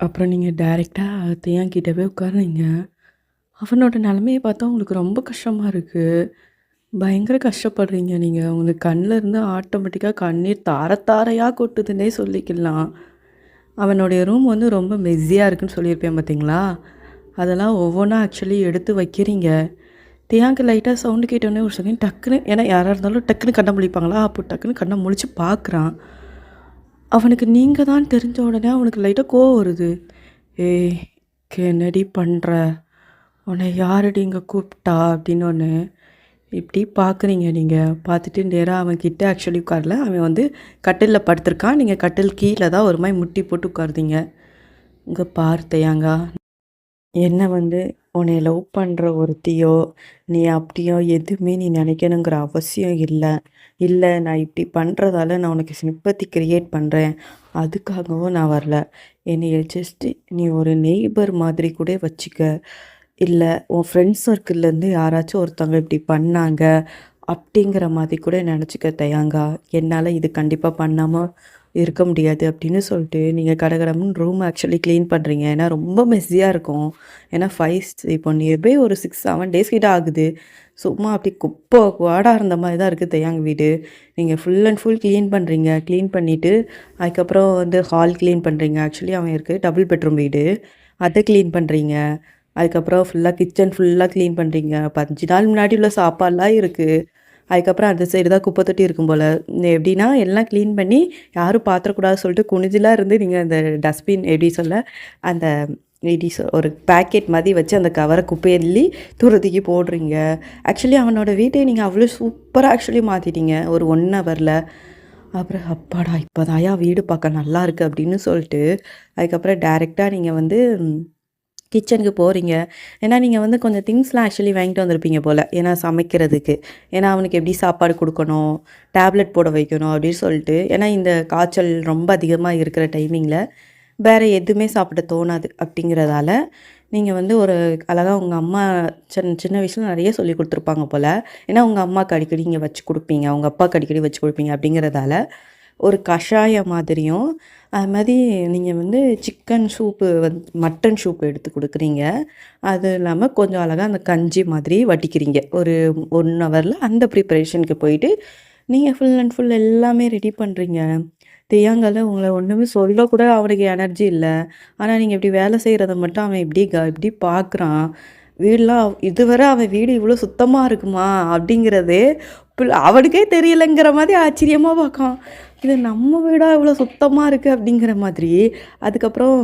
அப்புறம் நீங்கள் டைரெக்டாக தேயாங்கிட்ட போய் உட்காருங்க. அவனோட நிலமையை பார்த்தா உங்களுக்கு ரொம்ப கஷ்டமாக இருக்குது, பயங்கர கஷ்டப்படுறீங்க நீங்கள். உங்களுக்கு கண்ணில் இருந்து ஆட்டோமேட்டிக்காக கண்ணீர் தார தாரையாக கொட்டுதுன்னே சொல்லிக்கலாம். அவனுடைய ரூம் வந்து ரொம்ப மெஸ்ஸியாக இருக்குன்னு சொல்லியிருப்பேன் பார்த்தீங்களா, அதெல்லாம் ஒவ்வொன்றா ஆக்சுவலி எடுத்து வைக்கிறீங்க. தேயாங்க லைட்டாக சவுண்டு கேட்டோடனே ஒரு செகண்ட் டக்குன்னு, ஏன்னா யாராக இருந்தாலும் டக்குன்னு கண்ணை முழிப்பாங்களா, அப்போ டக்குன்னு கண்ணை முழிச்சு பார்க்குறான். அவனுக்கு நீங்க தான் தெரிஞ்ச உடனே அவனுக்கு லைட்டா கோவம் வருது. "ஏய் என்னடி பண்ற? உன்னை யாருடி இங்க கூப்பிட்டா?" அப்படின்னோன்னே, இப்படி பார்க்குறீங்க நீங்க. பார்த்துட்டு நேரா அவன் கிட்ட ஆக்சுவலி உட்காரல. அவன் வந்து கட்டில்ல படுத்திருக்கான். நீங்க கட்டில் கீழ தான் ஒரு மாரி முட்டி போட்டு உட்காருதீங்க. "இங்க பாரு தயங்கா, என்ன வந்து உன்னைய லவ் பண்ற ஒருத்தியோ, நீ அப்படியோ எதுவுமே நீ நினைக்கணுங்கிற அவசியம் இல்ல. இல்ல நான் இப்படி பண்றதால நான் உனக்கு சிம்பத்தி கிரியேட் பண்றேன். அதுக்காகவும் நான் வரல. என்னைய ஜஸ்ட் நீ ஒரு நெய்பர் மாதிரி கூட வச்சுக்க. இல்ல உன் ஃப்ரெண்ட்ஸ் சர்க்கிள்லேருந்து யாராச்சும் ஒருத்தவங்க இப்படி பண்ணாங்க, அப்படிங்கிற மாதிரி கூட நினச்சிக்க தயங்கா. என்னால இது கண்டிப்பா பண்ணாம இருக்க முடியாது." அப்படின்னு சொல்லிட்டு நீங்க கடகடன்னு ரூம் ஆக்சுவலி கிளீன் பண்றீங்க. ஏன்னா ரொம்ப மெஸ்ஸியா இருக்கும். ஏன்னா இப்போ நியர்பை ஒரு 6, 7 டேஸ் கிட்ட ஆகுது. சும்மா அப்படியே குப்பை குவாடா இருந்த மாரி தான் இருக்கு தயாங் வீடு. நீங்க ஃபுல் அண்ட் ஃபுல் கிளீன் பண்றீங்க. கிளீன் பண்ணிட்டு, அதுக்கப்புறம் வந்து ஹால் கிளீன் பண்றீங்க. ஆக்சுவலி அவன் இருக்கு டபுள் பெட்ரூம் வீடு. அத கிளீன் பண்றீங்க. அதுக்கப்புறம் கிச்சன் ஃபுல்லா கிளீன் பண்றீங்க. 5 நாள் முன்னாடி உள்ள சாப்பாடுலாம் இருக்கு. அதுக்கப்புறம் அந்த சைடு தான் குப்பை தொட்டி இருக்கும் போல. எப்படின்னா எல்லாம் கிளீன் பண்ணி யாரும் பாத்திரக்கூடாதுன்னு சொல்லிட்டு குனிஞ்சலா இருந்து நீங்க அந்த டஸ்ட்பின் எப்படி சொல்ல, அந்த ஒரு பேக்கெட் மாதிரி வச்சு அந்த கவரை குப்பைய அள்ளி தூர தூக்கி போடுறீங்க. ஆக்சுவலி அவனோட வீட்டையே நீங்க அவ்வளோ சூப்பரா ஆக்சுவலி மாத்திட்டீங்க ஒரு 1 ஹவர்ல. அப்புறம் அப்பாடா! இப்போதான்யா வீடு பார்க்க நல்லா இருக்கு அப்படின்னு சொல்லிட்டு, அதுக்கப்புறம் டைரக்ட்டா நீங்க வந்து கிச்சனுக்கு போறீங்க. ஏன்னா, நீங்க வந்து கொஞ்சம் திங்ஸ்லாம் ஆக்சுவலி வாங்கிட்டு வந்திருப்பீங்க போல. ஏன்னா சமைக்கிறதுக்கு. ஏன்னா, அவனுக்கு எப்படி சாப்பாடு குடுக்கணும், டேப்லெட் போட வைக்கணும் அப்படின்னு சொல்லிட்டு. ஏன்னா, இந்த காய்ச்சல் ரொம்ப அதிகமா இருக்கிற டைமிங்கில, வேற எதுவுமே சாப்பிட தோணாது அப்படிங்கிறதால, நீங்க வந்து ஒரு அழகா உங்க அம்மா சின்ன வயசுல நெறைய சொல்லிக் குடுத்துருப்பாங்க போல. ஏன்னா, உங்க அம்மாக்கு அடிக்கடி நீங்க வச்சு குடுப்பீங்க. உங்க அப்பாவுக்கு அடிக்கடி வச்சு குடுப்பீங்க அப்படிங்கிறதால, ஒரு கஷாயம் மாதிரியும், அது மாரி நீங்க வந்து சிக்கன் சூப்பு மட்டன் சூப் எடுத்து குடுக்குறீங்க. அது இல்லாம கொஞ்சம் அழகா அந்த கஞ்சி மாதிரி வடிக்கிறீங்க. ஒரு 1 ஹவர்ல அந்த ப்ரிப்பரேஷனுக்கு போயிட்டு, நீங்க ஃபுல் அண்ட் ஃபுல் எல்லாமே ரெடி பண்றீங்க. தியாங்கால உங்கள ஒண்ணுமே சொல்லக்கூட அவனுக்கு எனர்ஜி இல்ல. ஆனா, நீங்க இப்படி வேலை செய்றத மட்டும் அவன் இப்படி பார்க்குறான். வீடுலாம் இதுவரை அவன் வீடு இவ்வளோ சுத்தமா இருக்குமா? அப்படிங்கிறதே அவனுக்கே தெரியலங்கிற மாதிரி ஆச்சரியமா பார்க்கான். இது நம்ம வீடா இவ்வளோ சுத்தமா இருக்கு அப்படிங்கிற மாதிரி. அதுக்கப்புறம்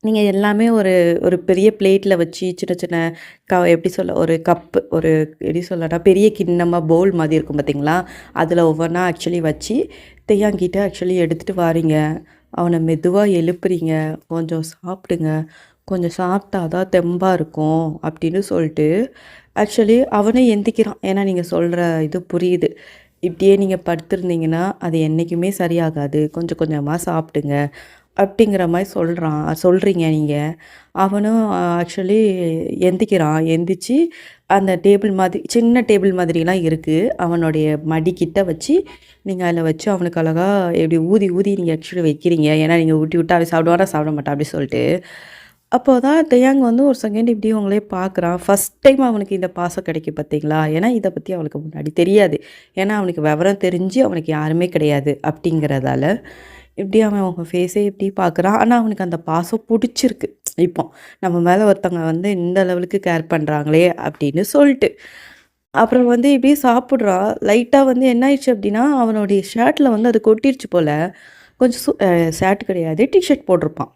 நீங்க எல்லாமே ஒரு ஒரு பெரிய பிளேட்ல வச்சு சின்ன சின்ன எப்படி சொல்ல ஒரு கப்பு ஒரு எப்படி சொல்லனா பெரிய கிண்ணமா பவுல் மாதிரி இருக்கும் பார்த்தீங்களா? அதில ஒவ்வொன்னா ஆக்சுவலி வச்சு தேயாங்கிட்ட ஆக்சுவலி எடுத்துட்டு வாரீங்க. அவன மெதுவா எழுப்புறீங்க. "கொஞ்சம் சாப்பிடுங்க. கொஞ்சம் சாப்பிட்டா தான் தெம்பா இருக்கும்." அப்படின்னு சொல்லிட்டு ஆக்சுவலி அவனே எந்திக்கிறான். ஏன்னா நீங்க சொல்ற இது புரியுது. இப்படியே நீங்க படுத்திருந்தீங்கன்னா, அது என்னைக்குமே சரியாகாது. கொஞ்சம் கொஞ்சமா சாப்பிடுங்க. அப்படிங்கிற மாரி சொல்றீங்க நீங்க. அவனும் ஆக்சுவலி எந்திக்கிறான். எந்திரிச்சு அந்த டேபிள் மாதிரி சின்ன டேபிள் மாதிரிலாம் இருக்கு. அவனுடைய மடிக்கிட்ட வச்சு, நீங்க அதில வச்சு அவனுக்கு அழகா இப்படி ஊதி ஊதி நீங்க ஆக்சுவலி வைக்கிறீங்க. ஏன்னா நீங்க ஊட்டி விட்டா அவன் சாப்பிடுவானா, சாப்பிட மாட்டான் அப்படி சொல்லிட்டு. அப்போ தான் தியாங் வந்து ஒரு செகண்ட் இப்படி உங்களே பார்க்குறான். ஃபர்ஸ்ட் டைம் அவனுக்கு இந்த பாசம் கிடைக்கும் பார்த்தீங்களா? ஏன்னா இத பத்தி அவனுக்கு முன்னாடி தெரியாது. ஏன்னா அவனுக்கு விவரம் தெரிஞ்சு அவனுக்கு யாருமே கிடையாது அப்படிங்கிறதால. இப்படி அவன் உங்க ஃபேஸே இப்படி பார்க்குறான். ஆனா அவனுக்கு அந்த பாசம் புடிச்சிருக்கு. இப்போ நம்ம மேல ஒருத்தவங்க வந்து இந்த லெவலுக்கு கேர் பண்றாங்களே அப்படின்னு சொல்ட்டு. அப்புறம் வந்து இப்படியே சாப்பிடுறான். லைட்டா வந்து என்ன ஆயிடுச்சு அப்படின்னா, அவனுடைய ஷர்ட்ல வந்து அது கொட்டிருச்சு போல. கொஞ்சம் ஷர்ட் கிடையாது. டீ ஷர்ட் போட்டிருப்பான்.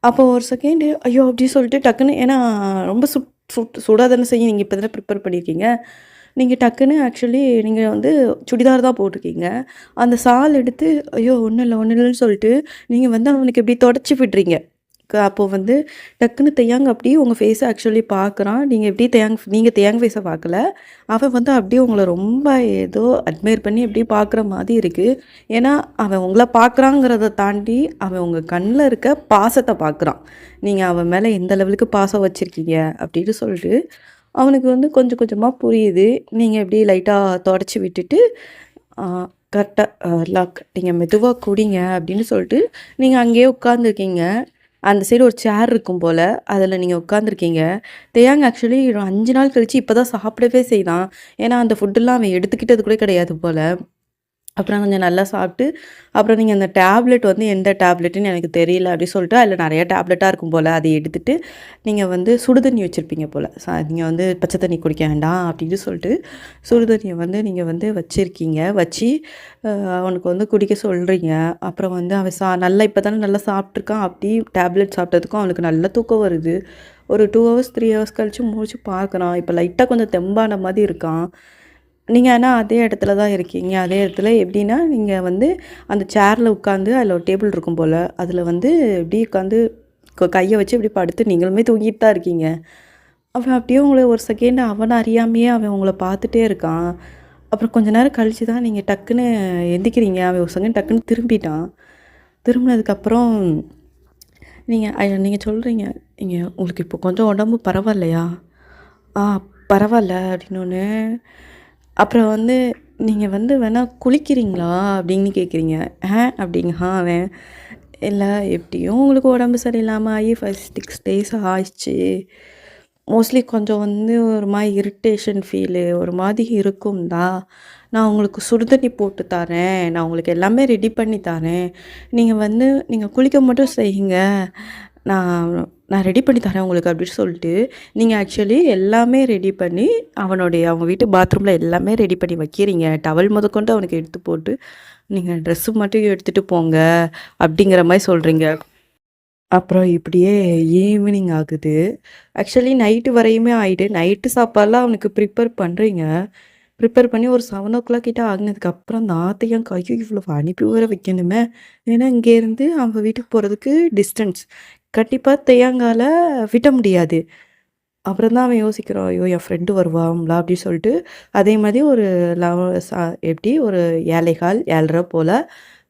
அப்போ ஒரு செகண்டு, ஐயோ! அப்டி சொல்லிட்டு டக்குன்னு ஏன்னா ரொம்ப சுட தானே செய்யும். நீங்க இப்ப தானே ப்ரிப்பேர் பண்ணியிருக்கீங்க. நீங்க டக்குன்னு ஆக்சுவலி நீங்க வந்து சுடிதார் தான் போட்டிருக்கீங்க. அந்த ஷால் எடுத்து, ஐயோ! ஒண்ணும் இல்ல, ஒண்ணும் இல்லன்னு சொல்லிட்டு, நீங்க வந்து அவனுக்கு இப்டி தொடச்சு விட்றீங்க. அப்போ வந்து டக்குன்னு தெயாங் அப்படியே உங்க ஃபேஸ ஆக்சுவலி பார்க்குறான். நீங்க தெயாங் ஃபேஸ பார்க்கல. அவன் வந்து அப்படியே உங்கள ரொம்ப ஏதோ அட்மையர் பண்ணி அப்படியே பார்க்குற மாதிரி இருக்கு. ஏன்னா, அவன் உங்கள பார்க்குறாங்கிறத தாண்டி, அவன் உங்க கண்ல இருக்க பாசத்த பார்க்குறான். நீங்க அவன் மேல எந்த லெவலுக்கு பாசம் வச்சிருக்கீங்க அப்படின்னு சொல்லிட்டு, அவனுக்கு வந்து கொஞ்சம் கொஞ்சமா புரியுது. நீங்க இப்படியே லைட்டா தொடச்சு விட்டுட்டு, ஆ கரெக்ட்டா நீங்க மெதுவா குடிங்க அப்படின்னு சொல்லிட்டு, நீங்க அங்கேயே உட்காந்துருக்கீங்க. அந்த சைடு ஒரு சேர் இருக்கும் போல. அதில நீங்க உட்காந்துருக்கீங்க. தேயாங் ஆக்சுவலி ஒரு 5 நாள் கழிச்சு இப்ப தான் சாப்பிடவே செய்தான். ஏன்னா, அந்த ஃபுட்டெல்லாம் அவன் எடுத்துக்கிட்டது கூட கிடையாது போல. அப்புறம் கொஞ்சம் நல்லா சாப்பிட்டு, அப்புறம் நீங்க அந்த டேப்லெட் வந்து எந்த டேப்லெட்டுன்னு எனக்கு தெரியல அப்படி சொல்லிட்டு, அதில நெறைய டேப்லெட்டா இருக்கும் போல. அத எடுத்துட்டு, நீங்க வந்து சுடு தண்ணி வச்சிருப்பீங்க போல. நீங்க வந்து பச்சை தண்ணி குடிக்க வேண்டாம் அப்படின்னு சொல்லிட்டு, சுடு தண்ணிய வந்து நீங்க வந்து வச்சிருக்கீங்க. வச்சு அவனுக்கு வந்து குடிக்க சொல்றீங்க. அப்புறம் வந்து அவன் நல்லா இப்ப தானே நல்லா சாப்பிட்டுருக்கான். அப்படி டேப்லெட் சாப்பிட்டதுக்கும் அவனுக்கு நல்ல தூக்கம் வருது. ஒரு 2 ஹவர்ஸ், 3 ஹவர்ஸ் கழிச்சு முழிச்சு பார்க்குறான். இப்ப லைட்டா கொஞ்சம் தெம்பான மாரி இருக்கான். நீங்க ஆனா அதே இடத்துல தான் இருக்கீங்க. அதே இடத்துல எப்படின்னா, நீங்க வந்து அந்த சேர்ல உட்காந்து அதில ஒரு டேபிள் இருக்கும் போல. அதில வந்து இப்படி உட்காந்து கைய வச்சு இப்படி படுத்து நீங்களுமே தூங்கிட்டு தான் இருக்கீங்க. அவன் அப்படியே உங்கள ஒரு செகண்ட் அவன அறியாமயே அவன் உங்கள பார்த்துட்டே இருக்கான். அப்புறம் கொஞ்ச நேரம் கழிச்சு தான் நீங்க டக்குன்னு எந்திக்கிறீங்க. அவன் ஒரு செகண்ட் டக்குன்னு திரும்பிட்டான். திரும்பினதுக்கப்புறம் நீங்க சொல்றீங்க, உங்களுக்கு இப்போ கொஞ்சம் உடம்பு பரவாயில்லையா?" "ஆ பரவால்ல" அப்படின்னோனே அப்புறம் வந்து, "நீங்க வந்து வேணா குளிக்கிறீங்களா?" அப்படின்னு கேட்குறீங்க. அப்படிங்கான் அவன். "இல்ல எப்படியும் உங்களுக்கு உடம்பு சரியில்லாம ஆகி 5, 6 டேஸ் ஆயிடுச்சு. மோஸ்ட்லி கொஞ்சம் வந்து ஒரு மாரி இரிட்டேஷன் ஃபீலு ஒரு மாதிரி இருக்கும் தான். நான் உங்களுக்கு சுடு தண்ணி போட்டு தரேன். நான் உங்களுக்கு எல்லாமே ரெடி பண்ணி தரேன். நீங்க குளிக்க மட்டும் செய்யுங்க. நான் நான் ரெடி பண்ணி தரேன் உங்களுக்கு" அப்படின்னு சொல்லிட்டு, நீங்க ஆக்சுவலி எல்லாமே ரெடி பண்ணி அவங்க வீட்டு பாத்ரூம்ல எல்லாமே ரெடி பண்ணி வைக்கிறீங்க. டவல் முதற்கொண்டு அவனுக்கு எடுத்து போட்டு, "நீங்க ட்ரெஸ்ஸு மட்டும் எடுத்துட்டு போங்க" அப்படிங்கிற மாரி சொல்றீங்க. அப்புறம் இப்படியே ஈவினிங் ஆகுது. ஆக்சுவலி நைட்டு வரையுமே ஆயிட்டு, நைட்டு சாப்பாடுலாம் அவனுக்கு ப்ரிப்பேர் பண்றீங்க. ப்ரிப்பேர் பண்ணி ஒரு 7:00 கிட்ட ஆகுனதுக்கப்புறம் தான் அத்தையும் ஐயோ! இவ்வளோ அனுப்பி வேற வைக்கணுமே! ஏன்னா இங்கேருந்து அவங்க வீட்டுக்கு போறதுக்கு டிஸ்டன்ஸ். கண்டிப்பா தேயாங்கால விட முடியாது. அப்புறம் தான் அவன் யோசிக்கிறான், ஐயோ! என் ஃப்ரெண்டு வருவாங்களா? அப்படின்னு சொல்லிட்டு, அதே மாரி ஒரு லவ ச எப்படி ஒரு 7:15, 7:30 போல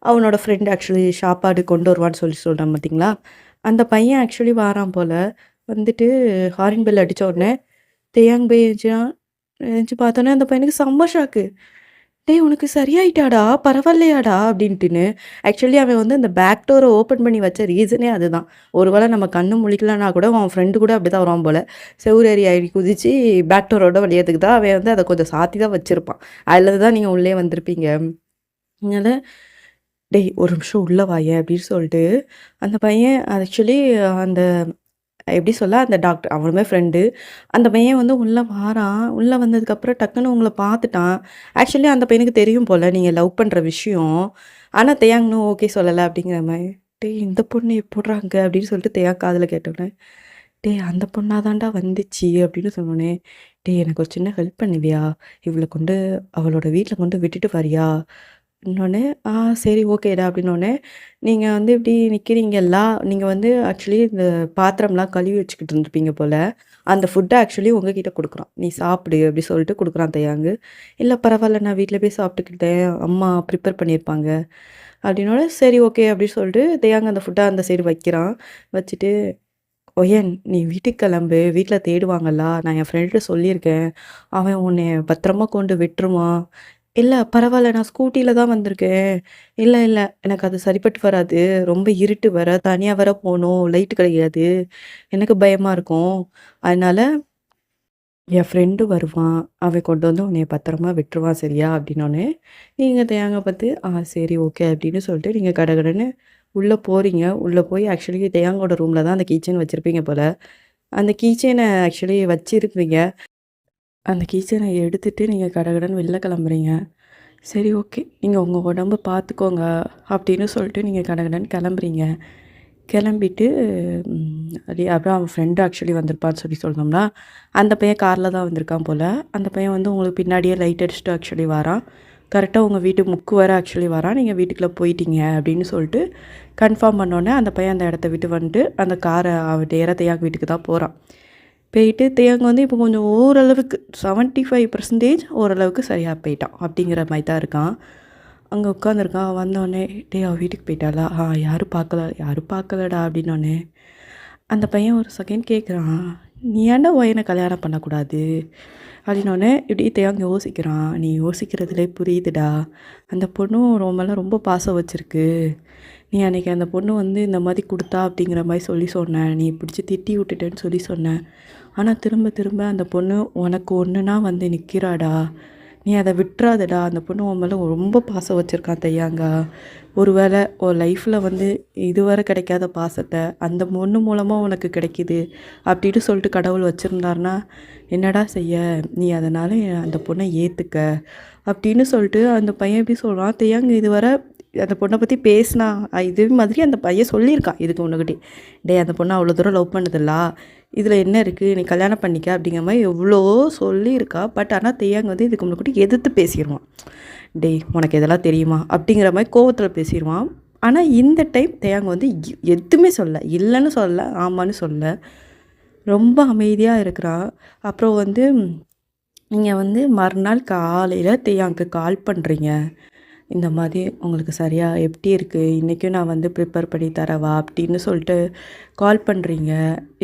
அவனோட ஃப்ரெண்ட் ஆக்சுவலி சாப்பாடு கொண்டு வருவான்னு சொல்றேன் பார்த்தீங்களா? அந்த பையன் ஆக்சுவலி வாரான் போல. வந்துட்டு ஹாரன் பெல் அடிச்ச உடனே தேயாங் போய் எந்திச்சான். எந்திச்சு பார்த்தோனே அந்த பையனுக்கு செம்ம ஷாக்கு. "டேய் உனக்கு சரியாயிட்டாடா? பரவாயில்லையாடா?" அப்படின்ட்டுன்னு. ஆக்சுவலி அவன் வந்து அந்த பேக் டோர ஓப்பன் பண்ணி வச்ச ரீசனே அதுதான். ஒரு வேள நம்ம கண்ணு முழிக்கலனா கூட அவன் ஃப்ரெண்டு கூட அப்படிதான் வருவான் போல. செவுரு ஏறி குதிச்சு பேக் டோரோட வெளியேத்துக்கு தான் அவன் வந்து அத கொஞ்சம் சாத்தி தான் வச்சிருப்பான். அதுல தான் நீங்க உள்ளே வந்திருப்பீங்க. அதனால "டேய் ஒரு நிமிஷம் உள்ள வாயேன்" அப்படின்னு சொல்லிட்டு, அந்த பையன் ஆக்சுவலி அந்த எப்படி சொல்ல, அந்த டாக்டர் அவனுமே ஃப்ரெண்டு. அந்த பையன் வந்து உள்ள வாரான். உள்ள வந்ததுக்கப்புறம் டக்குனு உங்கள பார்த்துட்டான். ஆக்சுவலி அந்த பையனுக்கு தெரியும் போல, நீங்க லவ் பண்ற விஷயம். ஆனா தேயாங் இன்னும் ஓகே சொல்லல அப்படிங்கிற மாரி. "டேய் இந்த பொண்ணு எப்புட்றா அங்க?" அப்படின்னு சொல்லிட்டு தேயாங் காதுல கேட்டோனே, "டேய் அந்த பொண்ணா தான்டா வந்துச்சு" அப்படின்னு சொன்னோனே, "டேய் எனக்கு ஒரு சின்ன ஹெல்ப் பண்ணுவியா? இவள கொண்டு அவளோட வீட்ல கொண்டு விட்டுட்டு வரியா?" இன்னொன்னே, "ஆ சரி ஓகேடா" அப்படின்னோனே, "நீங்க வந்து இப்படி நிக்கிறீங்கல்ல, நீங்க வந்து ஆக்சுவலி இந்த பாத்திரம்லாம் கழுவி வச்சுக்கிட்டு இருந்திருப்பீங்க போல. அந்த ஃபுட்ட ஆக்சுவலி உங்ககிட்ட குடுக்குறான். நீ சாப்பிடு" அப்படி சொல்லிட்டு குடுக்குறான் தேயாங்கு. "இல்ல பரவால்ல நான் வீட்ல போய் சாப்பிட்டுக்கிட்டேன். அம்மா ப்ரிப்பேர் பண்ணியிருப்பாங்க" அப்படின்னோனே, "சரி ஓகே" அப்படின்னு சொல்லிட்டு தேயாங்கு அந்த ஃபுட்ட அந்த சைடு வைக்கிறான். வச்சுட்டு, "ஒயன் நீ வீட்டுக்கு கிளம்பு. வீட்ல தேடுவாங்கல்ல. நான் என் ஃப்ரெண்ட்ட சொல்லியிருக்கேன். அவன் உன்னைய பத்திரமா கொண்டு விட்டுருவான்." "இல்ல பரவால்ல. நான் ஸ்கூட்டில தான் வந்திருக்கேன்." "இல்ல, இல்ல. எனக்கு அது சரிப்பட்டு வராது. ரொம்ப இருட்டு வேற. தனியா வேற போணும். லைட் கிடையாது. எனக்கு பயமா இருக்கும். அதனால என் ஃப்ரெண்டு வருவான். அவன் கொண்டு வந்து உன்னைய பத்திரமா விட்டுருவான் சரியா?" அப்படின்னோனே, நீங்க தேங்காய் பார்த்து, சரி ஓகே" அப்படின்னு சொல்லிட்டு நீங்க கடகடன்னு உள்ள போறீங்க. உள்ள போய் ஆக்சுவலி தேயாங்கோட ரூம்ல தான் அந்த கீ செயின் வச்சிருப்பீங்க போல. அந்த கீ செயின ஆக்சுவலி வச்சிருக்கிறீங்க. அந்த கீ செயின எடுத்துட்டு நீங்க கடகடன்னு வெளில கிளம்புறீங்க. சரி ஓகே. நீங்க உங்க உடம்ப பார்த்துக்கோங்க அப்படின்னு சொல்லிட்டு நீங்க கடகடன்னு கிளம்புறீங்க. கிளம்பிட்டு அப்புறம் அவன் ஃப்ரெண்டு ஆக்சுவலி வந்திருப்பான்னு சொல்லி சொன்னோம்னா, அந்த பையன் கார்ல தான் வந்திருக்கான் போல. அந்த பையன் வந்து உங்களுக்கு பின்னாடியே லைட் அடிச்சுட்டு ஆக்சுவலி வாரான். கரெக்ட்டா உங்க வீட்டு முக்கு வர ஆக்சுவலி வரான். நீங்க வீட்டுக்குள்ள போயிட்டீங்க அப்படின்னு சொல்லிட்டு கன்ஃபார்ம் பண்ணோனே, அந்த பையன் அந்த இடத்த விட்டு வந்துட்டு அந்த கார அவன் நேரா தேயாங் வீட்டுக்கு தான் போறான். போயிட்டு தேயாங் வந்து இப்போ கொஞ்சம் ஓரளவுக்கு 75% ஓரளவுக்கு சரியா போயிட்டான். அப்படிங்கிற மாரி தான் இருக்கான். அங்க உட்காந்துருக்கான். வந்தோனே, "டேய் அவ வீட்டுக்கு போயிட்டாளா? யாரும் பார்க்கல, யாரும் பார்க்கலடா" அப்படின்னோனே, அந்த பையன் ஒரு செகண்ட் கேட்குறான், "நீ ஏன்டா ஒயன கல்யாணம் பண்ணக்கூடாது?" அப்படின்னோனே, இப்படி தேயாங் யோசிக்கிறான். "நீ யோசிக்கிறதுலே புரியுதுடா. அந்த பொண்ணும் உன் மேல ரொம்ப பாசம் வச்சிருக்கு. நீ அன்னைக்கு அந்த பொண்ணு வந்து இந்த மாரி குடுத்தா அப்படிங்கிற மாரி சொல்லி சொன்ன. நீ பிடிச்சு திட்டி விட்டுட்டேன்னு சொல்லி சொன்ன. ஆனா திரும்ப திரும்ப அந்த பொண்ணு உனக்கு ஒண்ணுனா வந்து நிற்கிறாடா. நீ அதை விட்டுறாதடா, அந்த பொண்ணு உன் மேலே ரொம்ப பாசம் வச்சுருக்கான் தையாங்கா. ஒரு வேளை உன் லைஃப்பில் வந்து இதுவரை கிடைக்காத பாசத்தை அந்த பொண்ணு மூலமாக உனக்கு கிடைக்கிது அப்படின்னு சொல்லிட்டு கடவுள் வச்சுருந்தாருனா என்னடா செய்ய, நீ அதனால் அந்த பொண்ணை ஏற்றுக்க அப்படின்னு சொல்லிட்டு அந்த பையன் எப்படி சொல்கிறான், தையாங்க இதுவரை அந்த பொண்ணை பற்றி பேசினா இதே மாதிரி அந்த பையன் சொல்லியிருக்கான் இதுக்கு முன்னாடி, டே அந்த பொண்ணை அவ்வளோ தூரம் லவ் பண்ணதில்லா, இதில் என்ன இருக்குது, நீ கல்யாணம் பண்ணிக்க அப்படிங்கிற மாதிரி எவ்வளோ சொல்லியிருக்கா. பட் ஆனால் தையாங்க வந்து இதுக்கு முன்னாடி எதிர்த்து பேசிடுவான், டேய் உனக்கு இதெல்லாம் தெரியுமா அப்படிங்கிற மாதிரி கோவத்தில் பேசிடுவான். ஆனால் இந்த டைம் தையாங்க வந்து எதுவுமே சொல்ல, இல்லைன்னு சொல்ல, ஆமான்னு சொல்ல, ரொம்ப அமைதியாக இருக்கிறா. அப்புறம் வந்து நீங்கள் வந்து மறுநாள் காலையில் தையாங்க்கு கால் பண்ணுறீங்க, இந்த மாதிரி உங்களுக்கு சரியாக எப்படி இருக்குது, இன்றைக்கும் நான் வந்து ப்ரிப்பேர் பண்ணி தரவா அப்படின்னு சொல்லிட்டு கால் பண்ணுறீங்க.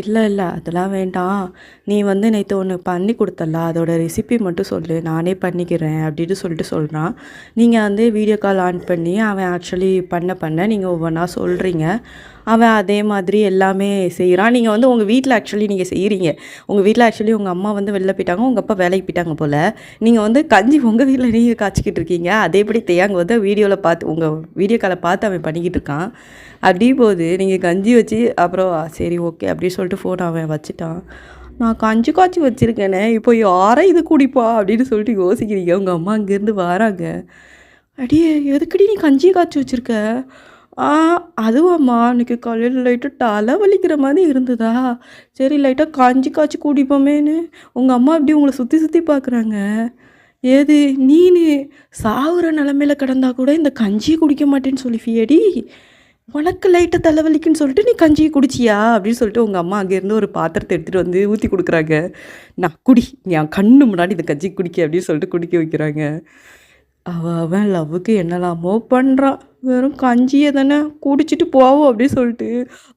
இல்லை இல்லை அதெல்லாம் வேண்டாம், நீ வந்து நேற்று ஒன்று பண்ணி கொடுத்தல அதோட ரெசிபி மட்டும் சொல்லு, நானே பண்ணிக்கிறேன் அப்படின்னு சொல்லிட்டு சொல்கிறான். நீங்கள் வந்து வீடியோ கால் ஆன் பண்ணி அவன் ஆக்சுவலி பண்ண நீங்கள் ஒவ்வொன்றா சொல்கிறீங்க. அவன் அதே மாதிரி எல்லாமே செய்கிறான். நீங்கள் வந்து உங்கள் வீட்டில் ஆக்சுவலி நீங்கள் செய்கிறீங்க. உங்கள் வீட்டில் ஆக்சுவலி உங்கள் அம்மா வந்து வெளில போயிட்டாங்க, உங்கள் அப்பா வேலைக்கு போயிட்டாங்க போல். நீங்கள் வந்து கஞ்சி உங்கள் வீட்டில் நீங்கள் காய்ச்சிக்கிட்டு இருக்கீங்க. அதேபடி தையாங்க வந்து வீடியோவில் பார்த்து உங்கள் வீடியோ காலை பார்த்து அவன் பண்ணிக்கிட்டு இருக்கான். அப்படி போது நீங்கள் கஞ்சி வச்சு அப்புறம் சரி ஓகே அப்படின்னு சொல்லிட்டு ஃபோன் அவன் வச்சுட்டான். நான் கஞ்சி காய்ச்சி வச்சுருக்கேனே, இப்போ யாரை இது குடிப்பா அப்படின்னு சொல்லிட்டு யோசிக்கிறீங்க. உங்கள் அம்மா அங்கேருந்து வராங்க. அடியே எதுக்குடி நீ கஞ்சி காய்ச்சி வச்சுருக்க? அதுவாம்மா அன்றைக்கி காலையில் லைட்டாக தலை வலிக்கிற மாதிரி இருந்ததா, சரி லைட்டாக கஞ்சி காய்ச்சி குடிப்போமேன்னு உங்கள் அம்மா இப்படி உங்களை சுற்றி சுற்றி பார்க்குறாங்க. ஏது நீனு சாகுற நிலமையில கிடந்தா கூட இந்த கஞ்சியை குடிக்க மாட்டேன்னு சொல்லிஃபியடி, உனக்கு லைட்டாக தலைவலிக்குன்னு சொல்லிட்டு நீ கஞ்சியை குடிச்சியா அப்படின்னு சொல்லிட்டு உங்கள் அம்மா அங்கேருந்து ஒரு பாத்திரத்தை எடுத்துகிட்டு வந்து ஊற்றி கொடுக்குறாங்க. நான் குடி, என் கண்ணு முன்னாடி இந்த கஞ்சி குடிக்க அப்படின்னு சொல்லிட்டு குடிக்க வைக்கிறாங்க. அவன் லவ்வுக்கு என்னலாமோ பண்ணுறான், வெறும் கஞ்சியை தானே குடிச்சிட்டு போவோம் அப்படின்னு சொல்லிட்டு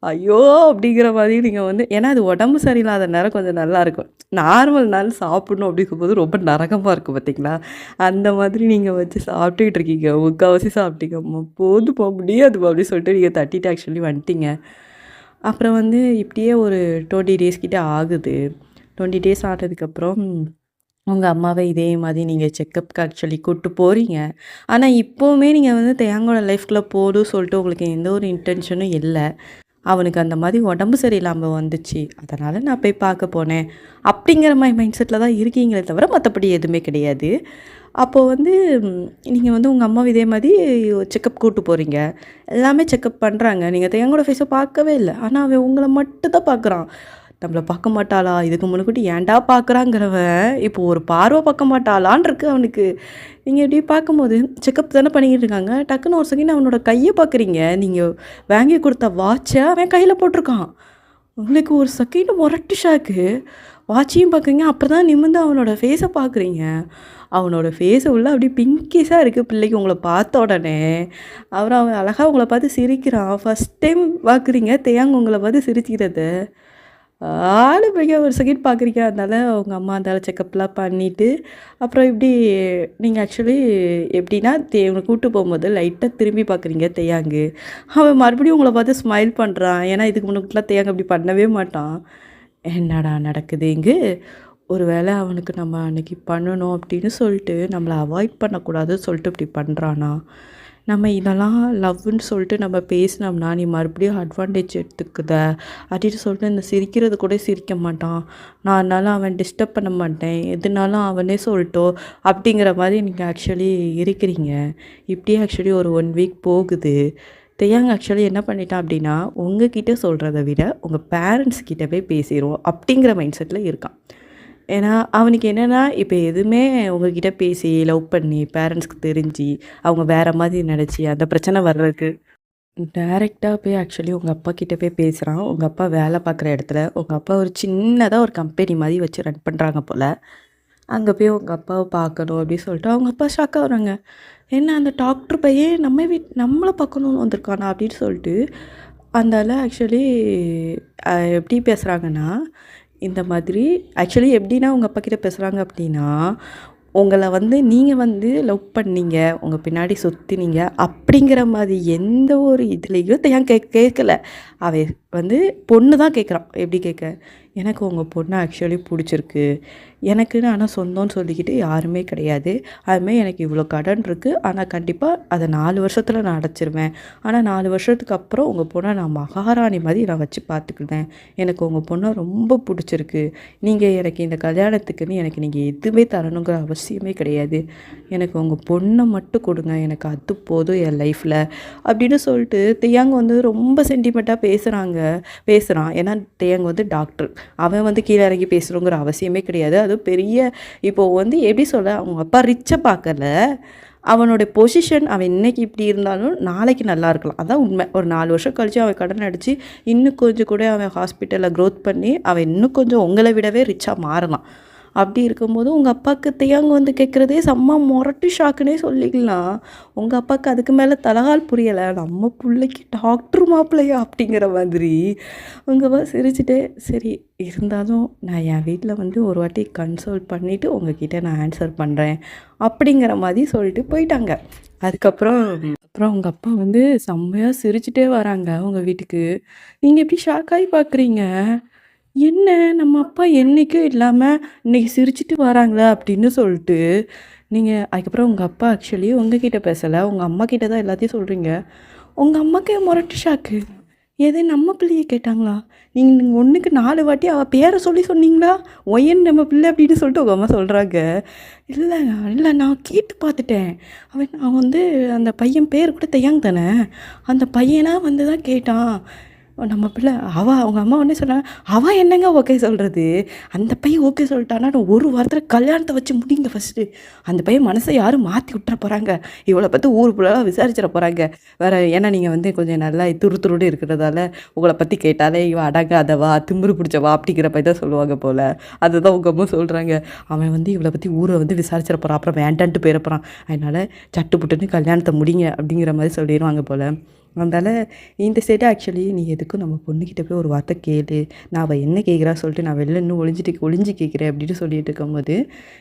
ஐயோ அப்படிங்கிற மாதிரி நீங்கள் வந்து, ஏன்னா அது உடம்பு சரியில்லாத நேரம் கொஞ்சம் நல்லாயிருக்கும், நார்மல் நாள் சாப்பிட்ணும் அப்படிங்கும்போது ரொம்ப நரகமாக இருக்கும் பார்த்தீங்களா, அந்த மாதிரி நீங்கள் வச்சு சாப்பிட்டுக்கிட்டு இருக்கீங்க, முக்கால்வாசி சாப்பிட்டீங்கம்மா, போது போக முடியாது அப்படின்னு சொல்லிட்டு நீங்கள் தட்டிட்டு ஆக்சுவலி வந்துட்டீங்க. அப்புறம் வந்து இப்படியே ஒரு 20 டேஸ் கிட்டே ஆகுது. 20 டேஸ் ஆனதுக்கப்புறம் உங்கள் அம்மாவை இதே மாதிரி நீங்கள் செக்கப்க்கு ஆக்சுவலி கூப்பிட்டு போகிறீங்க. ஆனால் இப்போவுமே நீங்கள் வந்து தையாங்கோட லைஃப்குள்ளே போதும் சொல்லிட்டு உங்களுக்கு எந்த ஒரு இன்டென்ஷனும் இல்லை. அவனுக்கு அந்த மாதிரி உடம்பு சரியில்லாமல் வந்துச்சு, அதனால் நான் போய் பார்க்க போனேன் அப்படிங்கிற மாதிரி மைண்ட் செட்டில் தான் இருக்கீங்களே தவிர மற்றபடி எதுவுமே கிடையாது. அப்போது வந்து நீங்கள் வந்து உங்கள் அம்மாவை இதே மாதிரி செக்கப் கூப்பிட்டு போகிறீங்க, எல்லாமே செக்கப் பண்ணுறாங்க. நீங்கள் தையாங்கோட ஃபேஸை பார்க்கவே இல்லை, ஆனால் அவன் உங்களை மட்டும் தான் பார்க்குறான். நம்மளை பார்க்க மாட்டாளா, இதுக்கு முன்னாடி ஏன்டா பார்க்குறாங்கிறவன் இப்போ ஒரு பார்வை பார்க்க மாட்டாளான் இருக்கு அவனுக்கு. நீங்கள் இப்படி பார்க்கும்போது செக்கப் தானே பண்ணிக்கிட்டு இருக்காங்க, டக்குன்னு ஒரு செகண்ட் அவனோட கையை பார்க்குறீங்க, நீங்கள் வாங்கி கொடுத்த வாட்சை அவன் கையில் போட்டிருக்கான். உங்களுக்கு ஒரு செகண்ட் முரட்டு ஷாக்கு, வாட்சையும் பார்க்குறீங்க, அப்புறம் தான் நிமிர்ந்து அவனோட ஃபேஸை பார்க்குறீங்க. அவனோட ஃபேஸை உள்ள அப்படியே பிங்கிஸாக இருக்குது பிள்ளைக்கு உங்களை பார்த்த உடனே. அப்புறம் அவன் அழகாக உங்களை பார்த்து சிரிக்கிறான். ஃபஸ்ட் டைம் பார்க்குறீங்க தையாங்க உங்களை பார்த்து சிரிச்சிக்கிறது. ஆளு பையன் ஒரு செகண்ட் பார்க்குறீங்க, அதனால் உங்கள் அம்மா அதனால் செக்கப்லாம் பண்ணிவிட்டு அப்புறம் இப்படி நீங்கள் ஆக்சுவலி எப்படின்னா இவனை கூப்பிட்டு போகும்போது லைட்டாக திரும்பி பார்க்குறீங்க தையாங்கு. அவன் மறுபடியும் உங்களை பார்த்து ஸ்மைல் பண்ணுறான், ஏன்னா இதுக்கு முன்னாடிலாம் தையாங்க அப்படி பண்ணவே மாட்டான். என்னடா நடக்குது இங்கு, ஒரு வேளை அவனுக்கு நம்ம அன்றைக்கி பண்ணணும் அப்படின்னு சொல்லிட்டு நம்மளை அவாய்ட் பண்ணக்கூடாதுன்னு சொல்லிட்டு இப்படி பண்ணுறானா, நம்ம இதெல்லாம் லவ்வுன்னு சொல்லிட்டு நம்ம பேசினோம்னா நீ மறுபடியும் அட்வான்டேஜ் எடுத்துக்குத அப்படின்னு சொல்லிட்டு இந்த சிரிக்கிறது கூட சிரிக்க மாட்டான், நான் அதனால அவன் டிஸ்டர்ப் பண்ண மாட்டேன், எதுனாலும் அவனே சொல்லிட்டோம் அப்படிங்கிற மாதிரி நீங்கள் ஆக்சுவலி இருக்கிறீங்க. இப்படியே ஆக்சுவலி ஒரு 1 வீக் போகுது. தையாங்க ஆக்சுவலி என்ன பண்ணிட்டான் அப்படின்னா, உங்ககிட்ட சொல்கிறத விட உங்கள் பேரண்ட்ஸ் கிட்ட போய் பேசிடுவோம் அப்படிங்கிற மைண்ட் செட்டில் இருக்கான். ஏன்னா அவனுக்கு என்னென்னா இப்போ எதுவுமே உங்ககிட்ட பேசி லவ் பண்ணி பேரண்ட்ஸ்க்கு தெரிஞ்சு அவங்க வேறு மாதிரி நினச்சி அந்த பிரச்சனை வர்றதுக்கு டைரெக்டாக போய் ஆக்சுவலி உங்கள் அப்பா கிட்டே போய் பேசுகிறான். உங்கள் அப்பா வேலை பார்க்குற இடத்துல உங்கள் அப்பா ஒரு சின்னதாக ஒரு கம்பெனி மாதிரி வச்சு ரன் பண்ணுறாங்க போல். அங்கே போய் உங்கள் அப்பாவை பார்க்கணும் அப்படின்னு சொல்லிட்டு அவங்க அப்பா ஷாக்காக வராங்க. என்ன அந்த டாக்டர் பையன் நம்மளை பார்க்கணுன்னு வந்திருக்கானா அப்படின்னு சொல்லிட்டு அந்தால ஆக்சுவலி எப்படி பேசுகிறாங்கன்னா, இந்த மாதிரி ஆக்சுவலி எப்படின்னா உங்கள் அப்பா கிட்ட பேசுகிறாங்க அப்படின்னா, உங்களை வந்து நீங்கள் வந்து லவ் பண்ணீங்க, உங்கள் பின்னாடி சுற்றினீங்க அப்படிங்கிற மாதிரி எந்த ஒரு இதுலேயும் ஏன் கேட்கல. அவன் வந்து பொண்ணு தான் கேட்குறான். எப்படி கேட்க, எனக்கு உங்கள் பொண்ணு ஆக்சுவலி பிடிச்சிருக்கு. எனக்குன்னு ஆனால் சொந்தம்னு சொல்லிக்கிட்டு யாருமே கிடையாது. அதுமாரி எனக்கு இவ்வளோ கடன் இருக்குது. ஆனால் கண்டிப்பாக அதை 4 வருஷத்தில் நான் அடைச்சிருவேன். ஆனால் 4 வருஷத்துக்கு அப்புறம் உங்கள் பொண்ணை நான் மகாராணி மாதிரி நான் வச்சு பார்த்துக்குவேன். எனக்கு உங்கள் பொண்ணை ரொம்ப பிடிச்சிருக்கு. நீங்கள் எனக்கு இந்த கல்யாணத்துக்குன்னு எனக்கு நீங்கள் எதுவுமே தரணுங்கிற அவசியமே கிடையாது. எனக்கு உங்கள் பொண்ணை மட்டும் கொடுங்க. எனக்கு அது போதும் என் லைஃப்பில் அப்படின்னு சொல்லிட்டு தியாங் வந்து ரொம்ப சென்டிமெண்ட்டாக பேசுகிறான். ஏன்னா தியாங் வந்து டாக்டர். அவன் வந்து கீழே இறங்கி பேசுகிறோங்கிற அவசியமே கிடையாது. அது பெரிய இப்போது வந்து எப்படி சொல்ல, அவங்க அப்பா ரிச்சை பார்க்கல. அவனோட பொசிஷன் அவன் இன்றைக்கி இப்படி இருந்தாலும் நாளைக்கு நல்லா இருக்கலாம். அதான் உண்மை. ஒரு 4 வருஷம் கழித்து அவன் கடன் அடித்து இன்னும் கொஞ்சம் கூட அவன் ஹாஸ்பிட்டலில் க்ரோத் பண்ணி அவன் இன்னும் கொஞ்சம் உங்களை விடவே ரிச்சாக மாறலாம். அப்படி இருக்கும்போது உங்கள் அப்பாவுக்கு தியாங் வந்து கேட்குறதே செம்ம மொரட்டு ஷாக்குன்னே சொல்லிக்கலாம். உங்கள் அப்பாவுக்கு அதுக்கு மேலே தலகால் புரியலை. நம்ம பிள்ளைக்கு டாக்டர் மாப்பிள்ளையா அப்படிங்கிற மாதிரி உங்கள் அப்பா சிரிச்சுட்டே, சரி இருந்தாலும் நான் என் வீட்டில் வந்து ஒரு வாட்டி கன்சல்ட் பண்ணிவிட்டு உங்ககிட்ட நான் ஆன்சர் பண்ணுறேன் அப்படிங்கிற மாதிரி சொல்லிட்டு போயிட்டாங்க. அதுக்கப்புறம் உங்கள் அப்பா வந்து செம்மையாக சிரிச்சுட்டே வராங்க உங்கள் வீட்டுக்கு. நீங்கள் எப்படி ஷாக்காகி பார்க்குறீங்க? என்ன நம்ம அப்பா என்னைக்கும் இல்லாமல் இன்னைக்கு சிரிச்சிட்டு வராங்களா அப்படின்னு சொல்லிட்டு நீங்கள் அதுக்கப்புறம் உங்கள் அப்பா ஆக்சுவலி உங்ககிட்ட பேசலை, உங்கள் அம்மா கிட்ட தான் எல்லாத்தையும் சொல்கிறீங்க. உங்கள் அம்மாக்கே முரட்டு ஷாக்கு. எது நம்ம பிள்ளையை கேட்டாங்களா? நீங்கள் ஒன்றுக்கு 4 வாட்டி அவள் பேரை சொன்னீங்களா? ஒயன் நம்ம பிள்ளை அப்படின்னு சொல்லிட்டு உங்கள் அம்மா சொல்கிறாங்க. இல்லை இல்லை நான் கேட்டு பார்த்துட்டேன். அவன் வந்து அந்த பையன் பேர் கூட தியாங் தானே, அந்த பையனாக வந்து தான் கேட்டான். நம்ம பிள்ளை அவங்க அம்மா ஒன்றே சொன்னாங்க, அவள் என்னங்க ஓகே சொல்கிறது? அந்த பையன் ஓகே சொல்லிட்டானா நான் ஒரு வாரத்தில் கல்யாணத்தை வச்சு முடிங்க ஃபஸ்ட்டு. அந்த பையன் மனசை யாரும் மாற்றி விட்டுற போகிறாங்க. இவளை பற்றி ஊர் ஃபுல்லாக விசாரிச்சிட போகிறாங்க வேறு. ஏன்னா நீங்கள் வந்து கொஞ்சம் நல்லா துருதுருன்னு இருக்கிறதால உங்களை பற்றி கேட்டாலே இவன் அடங்காதவா திமிரு பிடிச்சவா அப்படிங்கிற பற்றி தான் சொல்லுவாங்க போல். அதுதான் உங்கள் அம்மா சொல்கிறாங்க. அவன் வந்து இவளை பற்றி ஊரை வந்து விசாரிச்சிட போகிறான், அப்புறம் வேண்டான்ட்டு போயிட போகிறான். அதனால் சட்டு புட்டுன்னு கல்யாணத்தை முடிங்க அப்படிங்கிற மாதிரி சொல்லிடுவாங்க போல். அதனால் இந்த சைடு ஆக்சுவலி நீ எதுக்கும் நம்ம பொண்ணுக்கிட்ட போய் ஒரு வார்த்தை கேளு, நான் அவள் என்ன கேட்குறா சொல்லிட்டு நான் வெளில இன்னும் ஒளிஞ்சு கேட்குறேன் அப்படின்னு சொல்லிட்டு இருக்கும்போது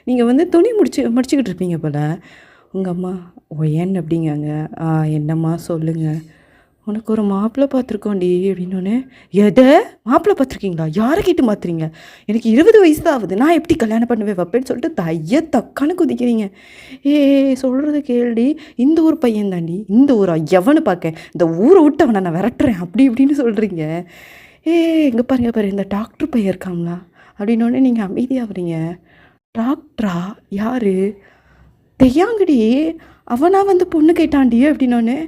நீங்கள் வந்து துணி முடிச்சுக்கிட்டு இருப்பீங்க போல். உங்கள் அம்மா ஏன் அப்படிங்காங்க. என்னம்மா சொல்லுங்கள், உனக்கு ஒரு மாப்பிள்ளை பார்த்துருக்கோண்டி அப்படின்னோடனே, எதை மாப்பிள்ளை பார்த்துருக்கீங்களா? யாரை கேட்டு மாற்றுறீங்க? எனக்கு 20 வயசு தான் ஆகுது, நான் எப்படி கல்யாணம் பண்ணுவேன் வைப்பேன்னு சொல்லிட்டு தக்கான்னு குதிக்கிறீங்க. சொல்கிறது கேள்வி, இந்த ஊர் பையன் தாண்டி, இந்த ஊரா எவனு பார்க்க, இந்த ஊரை விட்டு அவனை நான் விரட்டுறேன் அப்படி இப்படின்னு சொல்கிறீங்க. இங்கே பாரு இந்த டாக்டர் பையன் இருக்காங்களா அப்படின்னோடனே நீங்கள் அமைதியாகிறீங்க. டாக்டரா? யார்? தெய்யாங்கடி, அவனா வந்து பொண்ணு கேட்டாண்டி அப்படின்னோடனே,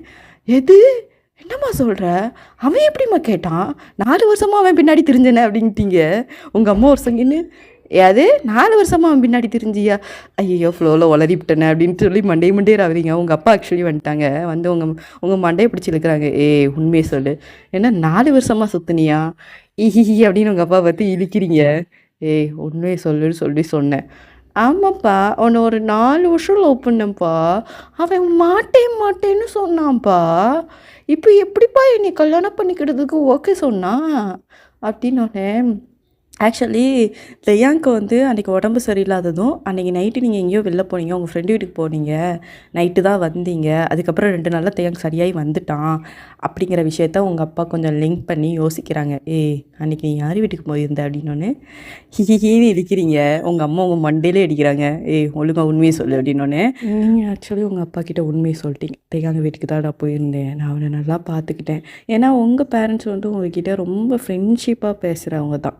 எது என்னம்மா சொல்கிற? அவன் எப்படிம்மா கேட்டான்? 4 வருஷமாக அவன் பின்னாடி திரிஞ்சனே அப்படின்ட்டீங்க. உங்கள் அம்மா ஒரு சங்கின்னு, அது 4 வருஷமாக அவன் பின்னாடி திரிஞ்சியா? ஐயோ ஃப்ளோவில் உளறிவிட்டனே அப்படின்னு சொல்லி மண்டையை ஆகுறீங்க. உங்கள் அப்பா ஆக்சுவலி வந்துட்டாங்க. வந்து உங்கள் மண்டையை பிடிச்சி இழுக்கிறாங்க. உண்மையை சொல்லு, என்ன 4 வருஷமாக சுற்றுனியா? இஹிஹி அப்படின்னு உங்கள் அப்பா பார்த்து இழுக்கிறீங்க. உண்மையை சொல்லுன்னு சொல்லி சொன்னேன். ஆமாப்பா, அவனை ஒரு 4 வருஷம் லவ் பண்ணேன்ப்பா. அவன் மாட்டேன்னு சொன்னான்ப்பா. இப்போ எப்படிப்பா என்னை கல்யாணம் பண்ணிக்கிறதுக்கு ஓகே சொன்னான் அப்படின்னோடனே, ஆக்சுவலி தியாங்க்கு வந்து அன்றைக்கி உடம்பு சரியில்லாததும், அன்றைக்கி நைட்டு நீங்கள் எங்கேயோ வெளில போனீங்க, உங்கள் ஃப்ரெண்டு வீட்டுக்கு போனீங்க, நைட்டு தான் வந்தீங்க. அதுக்கப்புறம் 2 நாளில் தியாங் சரியாகி வந்துட்டான் அப்படிங்கிற விஷயத்த உங்கள் அப்பா கொஞ்சம் லிங்க் பண்ணி யோசிக்கிறாங்க. அன்றைக்கி நீ யார் வீட்டுக்கு போயிருந்த அப்படின்னோடனே ஹிஹின்னு இருக்கிறீங்க. உங்கள் அம்மா உங்கள் மண்டையிலே அடிக்கிறாங்க. ஒழுங்காக உண்மையை சொல்லு அப்படின்னோடனே, நீங்கள் ஆக்சுவலி உங்கள் அப்பா கிட்ட உண்மையை சொல்லிட்டீங்க. தியாங் வீட்டுக்கு தான் நான் போயிருந்தேன், நான் அவனை நல்லா பார்த்துக்கிட்டேன். ஏன்னா உங்கள் பேரண்ட்ஸ் வந்து உங்ககிட்ட ரொம்ப ஃப்ரெண்ட்ஷிப்பாக பேசுகிறவங்க தான்.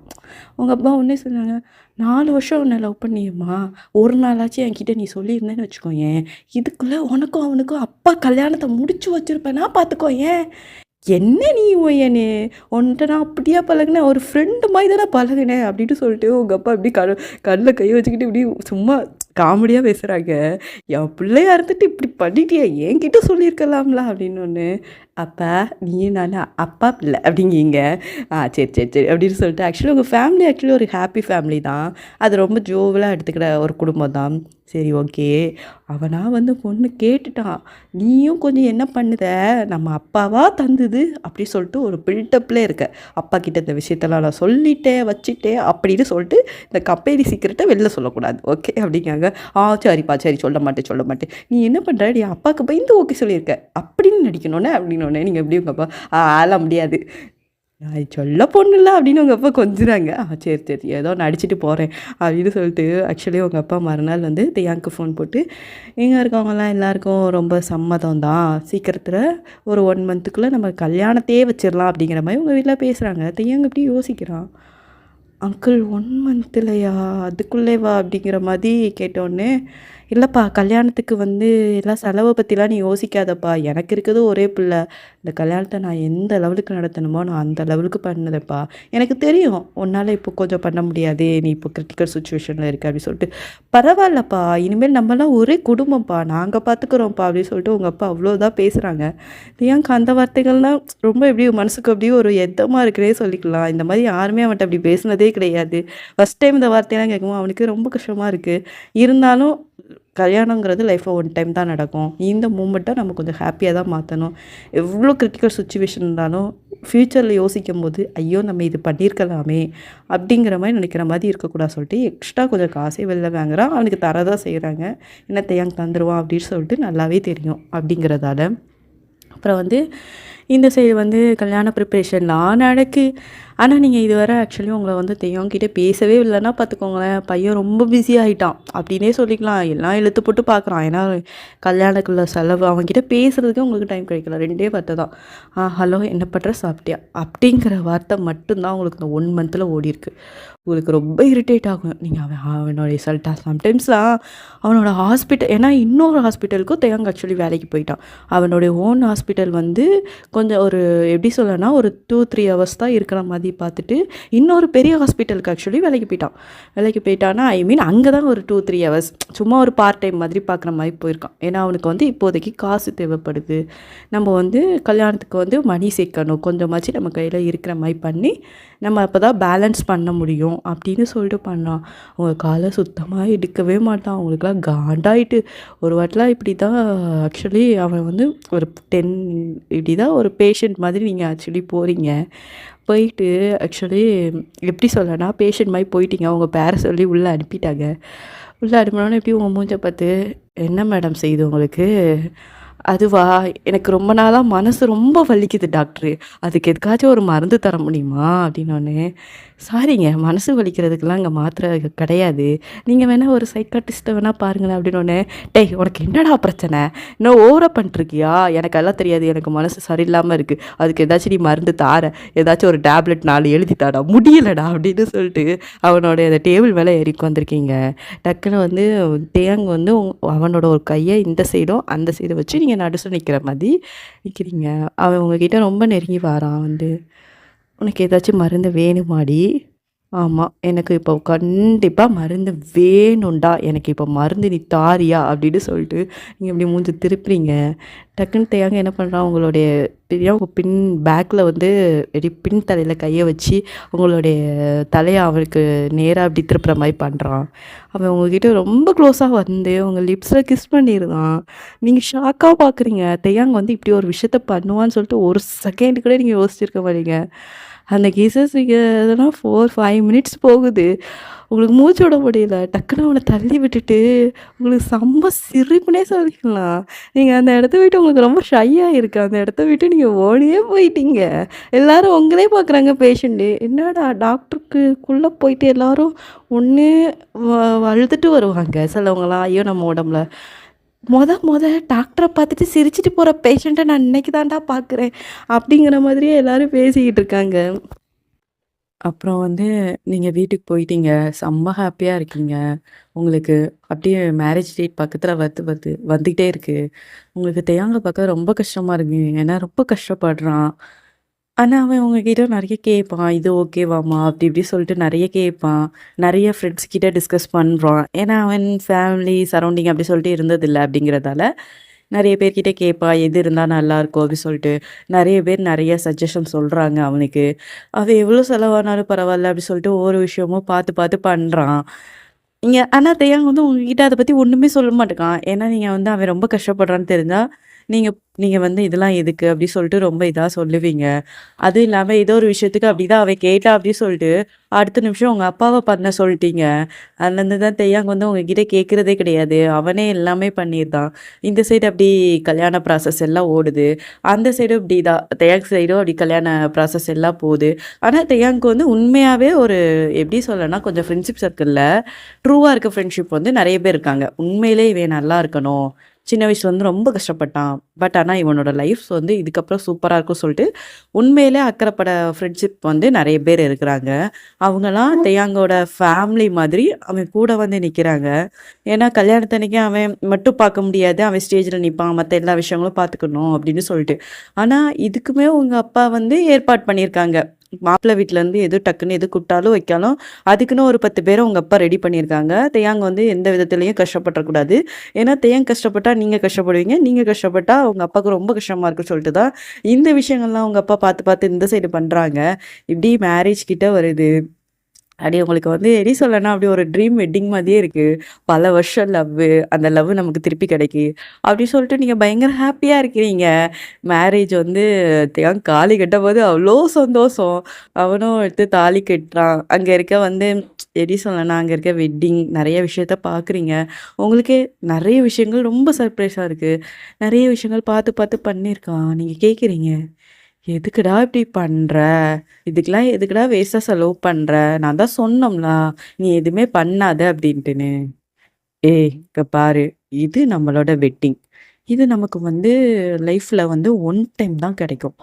உங்கள் அப்பா ஒன்றே சொன்னாங்க, 4 வருஷம் உன்னை லவ் பண்ணியுமா, ஒரு நாளாச்சும் என்கிட்ட நீ சொல்லியிருந்தேன்னு வச்சுக்கோயேன், இதுக்குள்ளே உனக்கும் அவனுக்கும் அப்பா கல்யாணத்தை முடிச்சு வச்சுருப்பேன்னா பார்த்துக்கோயேன். என்ன நீ ஒய்யனே, உன்கிட்ட நான் அப்படியா பழகினேன், ஒரு ஃப்ரெண்டு மாதிரி தானே பழகினேன் அப்படின்னு சொல்லிட்டு உங்கள் அப்பா இப்படி கண்ணில் கை வச்சுக்கிட்டு இப்படி சும்மா காமெடியாக பேசுகிறாங்க. என் பிள்ளையா இருந்துட்டு இப்படி பண்ணிட்டியா, என்கிட்ட சொல்லியிருக்கலாம்ல அப்படின்னு ஒன்று. அப்பா நீ நான் அப்பா பிள்ளை அப்படிங்கிங்க. சரி அப்படின்னு சொல்லிட்டு ஆக்சுவலி உங்கள் ஃபேமிலி ஆக்சுவலி ஒரு ஹாப்பி ஃபேமிலி தான். அது ரொம்ப ஜோவலாக எடுத்துக்கிற ஒரு குடும்பம் தான். சரி ஓகே, அவனா வந்து பொண்ணு கேட்டுட்டான், நீயும் கொஞ்சம் என்ன பண்ணுத, நம்ம அப்பாவா தந்தது அப்படி சொல்லிட்டு ஒரு பில்டப்பில் இருக்க. அப்பா கிட்ட இந்த விஷயத்தெல்லாம் நான் சொல்லிட்டேன் வச்சுட்டேன் அப்படின்னு சொல்லிட்டு இந்த கம்பெனி சீக்கிரட்டை வெளில சொல்லக்கூடாது ஓகே அப்படிங்காங்க. சரிப்பா சரி சொல்ல மாட்டேன். நீ என்ன பண்ணுற, நீ அப்பாவுக்கு பயந்து ஓகே சொல்லியிருக்க அப்படின்னு நடிக்கணுன்னே அப்படின்னோடனே நீங்கள் எப்படி உங்கள் அப்பா அதெல்லாம் முடியாது, நான் சொல்ல பொண்ணுல்ல அப்படின்னு உங்கள் அப்பா கொஞ்சுறாங்க. சரி சரி ஏதோ நடிச்சுட்டு போகிறேன் அப்படின்னு சொல்லிட்டு ஆக்சுவலி உங்கள் அப்பா மறுநாள் வந்து தியாங்க்கு ஃபோன் போட்டு இங்கே இருக்கவங்கலாம் எல்லாருக்கும் ரொம்ப சம்மதம் தான், சீக்கிரத்தில் ஒரு 1 மந்த்துக்குள்ளே நம்ம கல்யாணத்தையே வச்சிடலாம் அப்படிங்கிற மாதிரி உங்கள் வீட்டில் பேசுகிறாங்க. தியாங் எப்படி யோசிக்கிறான், அங்கிள் 1 மந்த்லையா அதுக்குள்ளேவா அப்படிங்கிற மாதிரி கேட்டோடனே, இல்லைப்பா கல்யாணத்துக்கு வந்து எல்லாம் செலவை பற்றிலாம் நீ யோசிக்காதப்பா, எனக்கு இருக்கிறது ஒரே பிள்ளை, இந்த கல்யாணத்தை நான் எந்த லெவலுக்கு நடத்தணுமோ நான் அந்த லெவலுக்கு பண்ணுதேப்பா, எனக்கு தெரியும் உன்னால் இப்போ கொஞ்சம் பண்ண முடியாது, நீ இப்போ கிரிட்டிக்கல் சுச்சுவேஷனில் இருக்க அப்படின்னு சொல்லிட்டு, பரவாயில்லப்பா இனிமேல் நம்மலாம் ஒரே குடும்பம்ப்பா நாங்கள் பார்த்துக்குறோம்ப்பா அப்படின்னு சொல்லிட்டு உங்கள் அப்பா அவ்வளோதான் பேசுகிறாங்க. ஏன் அந்த வார்த்தைகள்லாம் ரொம்ப எப்படி மனசுக்கு அப்படியே ஒரு எதமாக இருக்கிறே சொல்லிக்கலாம். இந்த மாதிரி யாருமே அவன்கிட்ட அப்படி பேசினதே கிடையாது. ஃபஸ்ட் டைம் இந்த வார்த்தையெல்லாம் கேட்கும்போது அவனுக்கு ரொம்ப கஷ்டமாக இருக்குது. இருந்தாலும் கல்யாணங்கிறது லைஃப்பில் 1 டைம் தான் நடக்கும். இந்த மூமெண்ட்டை நம்ம கொஞ்சம் ஹாப்பியாக தான் மாற்றணும். எவ்வளோ கிரிட்டிக்கல் சுச்சுவேஷன் இருந்தாலும் ஃப்யூச்சரில் யோசிக்கும்போது ஐயோ நம்ம இது பண்ணியிருக்கலாமே அப்படிங்கிற மாதிரி நினைக்கிற மாதிரி இருக்கக்கூடாது சொல்லிட்டு எக்ஸ்ட்ரா கொஞ்சம் காசே வெளில வாங்குறான். அவனுக்கு தரதான் செய்கிறாங்க. என்ன தேயாங்க தந்துடுவான் அப்படின்னு சொல்லிட்டு நல்லாவே தெரியும் அப்படிங்கிறதால. அப்புறம் வந்து இந்த சைடு வந்து கல்யாண ப்ரிப்ரேஷன்லாம் நடக்கு. ஆனால் நீங்கள் இதுவரை ஆக்சுவலி உங்களை வந்து தெய்வங்கிட்ட பேசவே இல்லைன்னா பார்த்துக்கோங்களேன், பையன் ரொம்ப பிஸி ஆகிட்டான் அப்படின்னே சொல்லிக்கலாம். எல்லாம் இழுத்து போட்டு பார்க்குறான். ஏன்னா கல்யாணக்குள்ள செலவு அவங்ககிட்ட பேசுகிறதுக்கே உங்களுக்கு டைம் கிடைக்கல. 2 வார்த்தை தான், ஹலோ என்ன பண்ணுற சாப்பிட்டியா அப்படிங்கிற வார்த்தை மட்டும்தான் உங்களுக்கு இந்த 1 மந்தில் ஓடிருக்கு. உங்களுக்கு ரொம்ப இரிட்டேட் ஆகும். நீங்கள் அவனோடைய ரிசல்ட்டாக சம்டைம்ஸ்லாம் அவனோட ஹாஸ்பிட்டல், ஏன்னா இன்னொரு ஹாஸ்பிட்டலுக்கும் தேங்க ஆக்சுவலி வேலைக்கு போயிட்டான். அவனுடைய ஓன் ஹாஸ்பிட்டல் வந்து கொஞ்சம் ஒரு எப்படி சொல்லனா ஒரு 2-3 ஹவர்ஸ் தான் இருக்கிற மாதிரி பார்த்துட்டு இன்னொரு பெரிய ஹாஸ்பிட்டலுக்கு ஆக்சுவலி வேலைக்கு போயிட்டான்னா ஐ மீன் அங்கே தான் ஒரு 2-3 ஹவர்ஸ் சும்மா ஒரு பார்ட் டைம் மாதிரி பார்க்குற மாதிரி போயிருக்கான். ஏன்னா அவனுக்கு வந்து இப்போதைக்கு காசு தேவைப்படுது, நம்ம வந்து கல்யாணத்துக்கு வந்து மணி சேர்க்கணும், கொஞ்சமாச்சு நம்ம கையில் இருக்கிற மாதிரி பண்ணி நம்ம அப்போ தான் பேலன்ஸ் பண்ண முடியும் அப்படின்னு சொல்லிட்டு பண்ணான். அவங்க காலை சுத்தமாக எடுக்கவே மாட்டான். அவங்களுக்குலாம் காண்டாயிட்டு ஒரு வாட்டிலாம் இப்படி தான் ஆக்சுவலி அவன் வந்து ஒரு 10 இப்படி தான் ஒரு பேஷண்ட் மாதிரி நீங்கள் ஆக்சுவலி போகிறீங்க. போயிட்டு ஆக்சுவலி எப்படி சொல்லனா பேஷண்ட் மாதிரி போயிட்டீங்க, அவங்க பேரை சொல்லி உள்ளே அனுப்பிட்டாங்க. உள்ளே அனுப்பினோன்னே எப்படி உங்கள் மூஞ்சை பார்த்து, என்ன மேடம் செய்யுது உங்களுக்கு? அதுவா, எனக்கு ரொம்ப நாளாக மனசு ரொம்ப வலிக்குது டாக்டரு, அதுக்கு எதுக்காச்சும் ஒரு மருந்து தர முடியுமா அப்படின்னோடனே, சாரிங்க மனசு வலிக்கிறதுக்கெலாம் இங்கே மாத்திரை கிடையாது, நீங்கள் வேணால் ஒரு சைக்காட்டிஸ்ட்டை வேணால் பாருங்களேன் அப்படின்னோடனே, டேய் உனக்கு என்னடா பிரச்சனை, இன்னும் ஓவராக பண்ணிருக்கியா, எனக்கு எல்லாம் தெரியாது, எனக்கு மனசு சரியில்லாமல் இருக்குது, அதுக்கு ஏதாச்சும் நீ மருந்து தார, ஏதாச்சும் ஒரு டேப்லெட் 4 எழுதி தாடா, முடியலடா அப்படின்னு சொல்லிட்டு அவனோட அந்த டேபிள் மேலே ஏறி உட்காந்துருக்கீங்க. டக்குன்னு வந்து தேங்க வந்து அவனோட ஒரு கையை இந்த சைடும் அந்த சைடை வச்சு நீங்கள் நடுசு நிற்கிற மாதிரி நிற்கிறீங்க. அவன் உங்ககிட்ட ரொம்ப நெருங்கி வாரான். வந்து உனக்கு ஏதாச்சும் மருந்து வேணுமாடி? ஆமாம் எனக்கு இப்போ கண்டிப்பாக மருந்து வேணும்டா, எனக்கு இப்போ மருந்து நீ தாரியா அப்படின்னு சொல்லிட்டு நீங்கள் இப்படி மூஞ்சி திருப்புறீங்க. டக்குன்னு தேங்க என்ன பண்ணுறான், உங்களுடைய பெரிய உங்கள் பின் பேக்கில் வந்து வெடி பின் தலையில் கையை வச்சு உங்களுடைய தலையை அவனுக்கு நேராக அப்படி திருப்புற மாதிரி பண்ணுறான். அவன் உங்ககிட்ட ரொம்ப க்ளோஸாக வந்து உங்கள் லிப்ஸில் கிஸ் பண்ணிடுறான். நீங்கள் ஷாக்காக பார்க்குறீங்க, தேயாங்க வந்து இப்படி ஒரு விஷயத்த பண்ணுவான்னு சொல்லிட்டு ஒரு செகண்ட் கூட நீங்கள் யோசிச்சிருக்க மாட்டீங்க. அந்த கிசஸ் இதெல்லாம் 4-5 மினிட்ஸ் போகுது. உங்களுக்கு மூச்சு விட முடியல. டக்குன்னு அவனை தள்ளி விட்டுட்டு உங்களுக்கு செம்ம சிரிப்புனே சொல்லிக்கலாம். நீங்கள் அந்த இடத்த விட்டு உங்களுக்கு ரொம்ப ஷையாக இருக்குது, அந்த இடத்த விட்டு நீங்கள் ஓடியே போயிட்டீங்க. எல்லோரும் உங்களே பார்க்குறாங்க பேஷண்ட்டு. என்னடா டாக்டருக்குள்ளே போயிட்டு எல்லோரும் ஒன்று அழுதுட்டு வருவாங்க சிலவங்களாம், ஐயோ நம்ம உடம்புல டாக்டரை பார்த்துட்டு சிரிச்சிட்டு போகிற பேஷண்ட்டை நான் இன்னைக்கு தான்டா பார்க்குறேன் அப்படிங்கிற மாதிரியே எல்லோரும் பேசிக்கிட்டு இருக்காங்க. அப்புறம் வந்து நீங்கள் வீட்டுக்கு போயிட்டீங்க, செம்ம ஹாப்பியாக இருக்கீங்க. உங்களுக்கு அப்படியே மேரேஜ் டேட் பக்கத்தில் வந்துக்கிட்டே இருக்குது. உங்களுக்கு தேயாங்க பார்க்க ரொம்ப கஷ்டமாக இருக்கு, ஏன்னா ரொம்ப கஷ்டப்படுறான். ஆனா, அவன் உங்ககிட்ட நெறைய கேட்பான். இது ஓகேவாம்மா? அப்படி இப்படி சொல்லிட்டு நெறைய கேட்பான். நெறைய ஃப்ரெண்ட்ஸ் கிட்ட டிஸ்கஸ் பண்றான். ஏன்னா, அவன் ஃபேமிலி சரவுண்டிங் அப்படி சொல்லிட்டு இருந்ததில்ல அப்படிங்கிறதால, நெறைய பேர்கிட்ட கேட்பான். எது இருந்தா நல்லாயிருக்கும் அப்படி சொல்லிட்டு. நெறைய பேர் நெறைய சஜஷன் சொல்றாங்க அவனுக்கு. அவன் எவ்வளோ செலவானாலும் பரவாயில்ல அப்படி சொல்லிட்டு ஒவ்வொரு விஷயமும் பார்த்து பார்த்து பண்றான். ஆனா தேயாங் வந்து உங்ககிட்ட அத பத்தி ஒண்ணுமே சொல்ல மாட்டேங்கான். ஏன்னா, நீங்க வந்து அவன் ரொம்ப கஷ்டப்படுறான்னு தெரிஞ்சா, நீங்க நீங்க வந்து இதெல்லாம் எதுக்கு அப்படி சொல்லிட்டு ரொம்ப இதா சொல்லுவீங்க. அதுவும் இல்லாம ஏதோ ஒரு விஷயத்துக்கு அப்படிதான் அவ கேட்டா அப்படின்னு சொல்லிட்டு, அடுத்த நிமிஷம் உங்க அப்பாவ பண்ண சொல்ட்டீங்க. அதுலேருந்து தான் தேயாங்க வந்து உங்ககிட்ட கேட்கிறதே கிடையாது. அவனே எல்லாமே பண்ணியிருந்தான். இந்த சைடு அப்படி கல்யாண ப்ராசஸ் எல்லாம் ஓடுது. அந்த சைடும் இப்படிதான். தேயாங் சைடும் அப்படி கல்யாண ப்ராசஸ் எல்லாம் போகுது. ஆனா தேயாங்க்கு வந்து உண்மையாவே ஒரு எப்படி சொல்லனா, கொஞ்சம் ஃப்ரெண்ட்ஷிப் சர்க்கிள்ல ட்ரூவா இருக்க ஃப்ரெண்ட்ஷிப் வந்து நெறைய பேர் இருக்காங்க. உண்மையிலே இவன் நல்லா இருக்கணும். சின்ன வயசுல வந்து ரொம்ப கஷ்டப்பட்டான். பட் ஆனா இவனோட லைஃப் வந்து இதுக்கப்புறம் சூப்பரா இருக்கும்னு சொல்லிட்டு, உண்மையிலே அக்கறைப்பட ஃப்ரெண்ட்ஷிப் வந்து நெறைய பேர் இருக்கிறாங்க. அவங்கலாம் தேயாங்கோட ஃபேமிலி மாதிரி அவன் கூட வந்து நிக்கிறாங்க. ஏன்னா கல்யாணத்தன்னைக்கு அவன் மட்டும் பார்க்க முடியாது. அவன் ஸ்டேஜ்ல நிப்பான். மத்த எல்லா விஷயங்களும் பார்த்துக்கணும் அப்படின்னு சொல்லிட்டு. ஆனா இதுக்குமே உங்க அப்பா வந்து ஏற்பாடு பண்ணியிருக்காங்க. மாப்பிள வீட்லருந்து எது டக்குன்னு எது கூப்பிட்டாலும் வைக்காலும், அதுக்குன்னு ஒரு 10 பேர உங்க அப்பா ரெடி பண்ணியிருக்காங்க. தேயாங் வந்து எந்த விதத்திலயும் கஷ்டப்பட்டுறக்கூடாது. ஏன்னா தேயாங் கஷ்டப்பட்டா நீங்க கஷ்டப்படுவீங்க. நீங்க கஷ்டப்பட்டா உங்க அப்பாவுக்கு ரொம்ப கஷ்டமா இருக்குன்னு சொல்லிட்டு தான், இந்த விஷயங்கள்லாம் உங்க அப்பா பார்த்து பார்த்து இந்த சைடு பண்றாங்க. இப்படி மேரேஜ் கிட்ட வருது. அப்படியே உங்களுக்கு வந்து எப்படி சொல்லனா, அப்படியே ஒரு ட்ரீம் வெட்டிங் மாதிரியே இருக்கு. பல வருஷம் லவ்வு. அந்த லவ் நமக்கு திருப்பி கிடைக்கி. அப்படி சொல்லிட்டு நீங்க பயங்கர ஹாப்பியா இருக்கிறீங்க. மேரேஜ் வந்து தாலி கட்டும்போது அவ்ளோ சந்தோஷம். அவனும் எடுத்து தாலி கட்டுறான். அங்க இருக்க வந்து எப்படி சொல்லனா, அங்க இருக்க வெட்டிங் நெறைய விஷயத்த பார்க்குறீங்க. உங்களுக்கே நெறைய விஷயங்கள் ரொம்ப சர்ப்ரைஸா இருக்கு. நெறைய விஷயங்கள் பார்த்து பார்த்து பண்ணியிருக்கான். நீங்க கேட்குறீங்க. எதுக்குடா இப்படி பண்ற? இதுக்கெல்லாம் எதுக்குடா வேஸ்ட்டா செலவு பண்ற? நான் தான் சொன்னோம்ல, நீ எதுவுமே பண்ணாத அப்படின்ட்டுன்னு. ஏய்! இங்க பாரு. இது நம்மளோட வெட்டிங். இது நமக்கு வந்து லைஃப்ல வந்து ஒன் டைம் தான் கிடைக்கும்.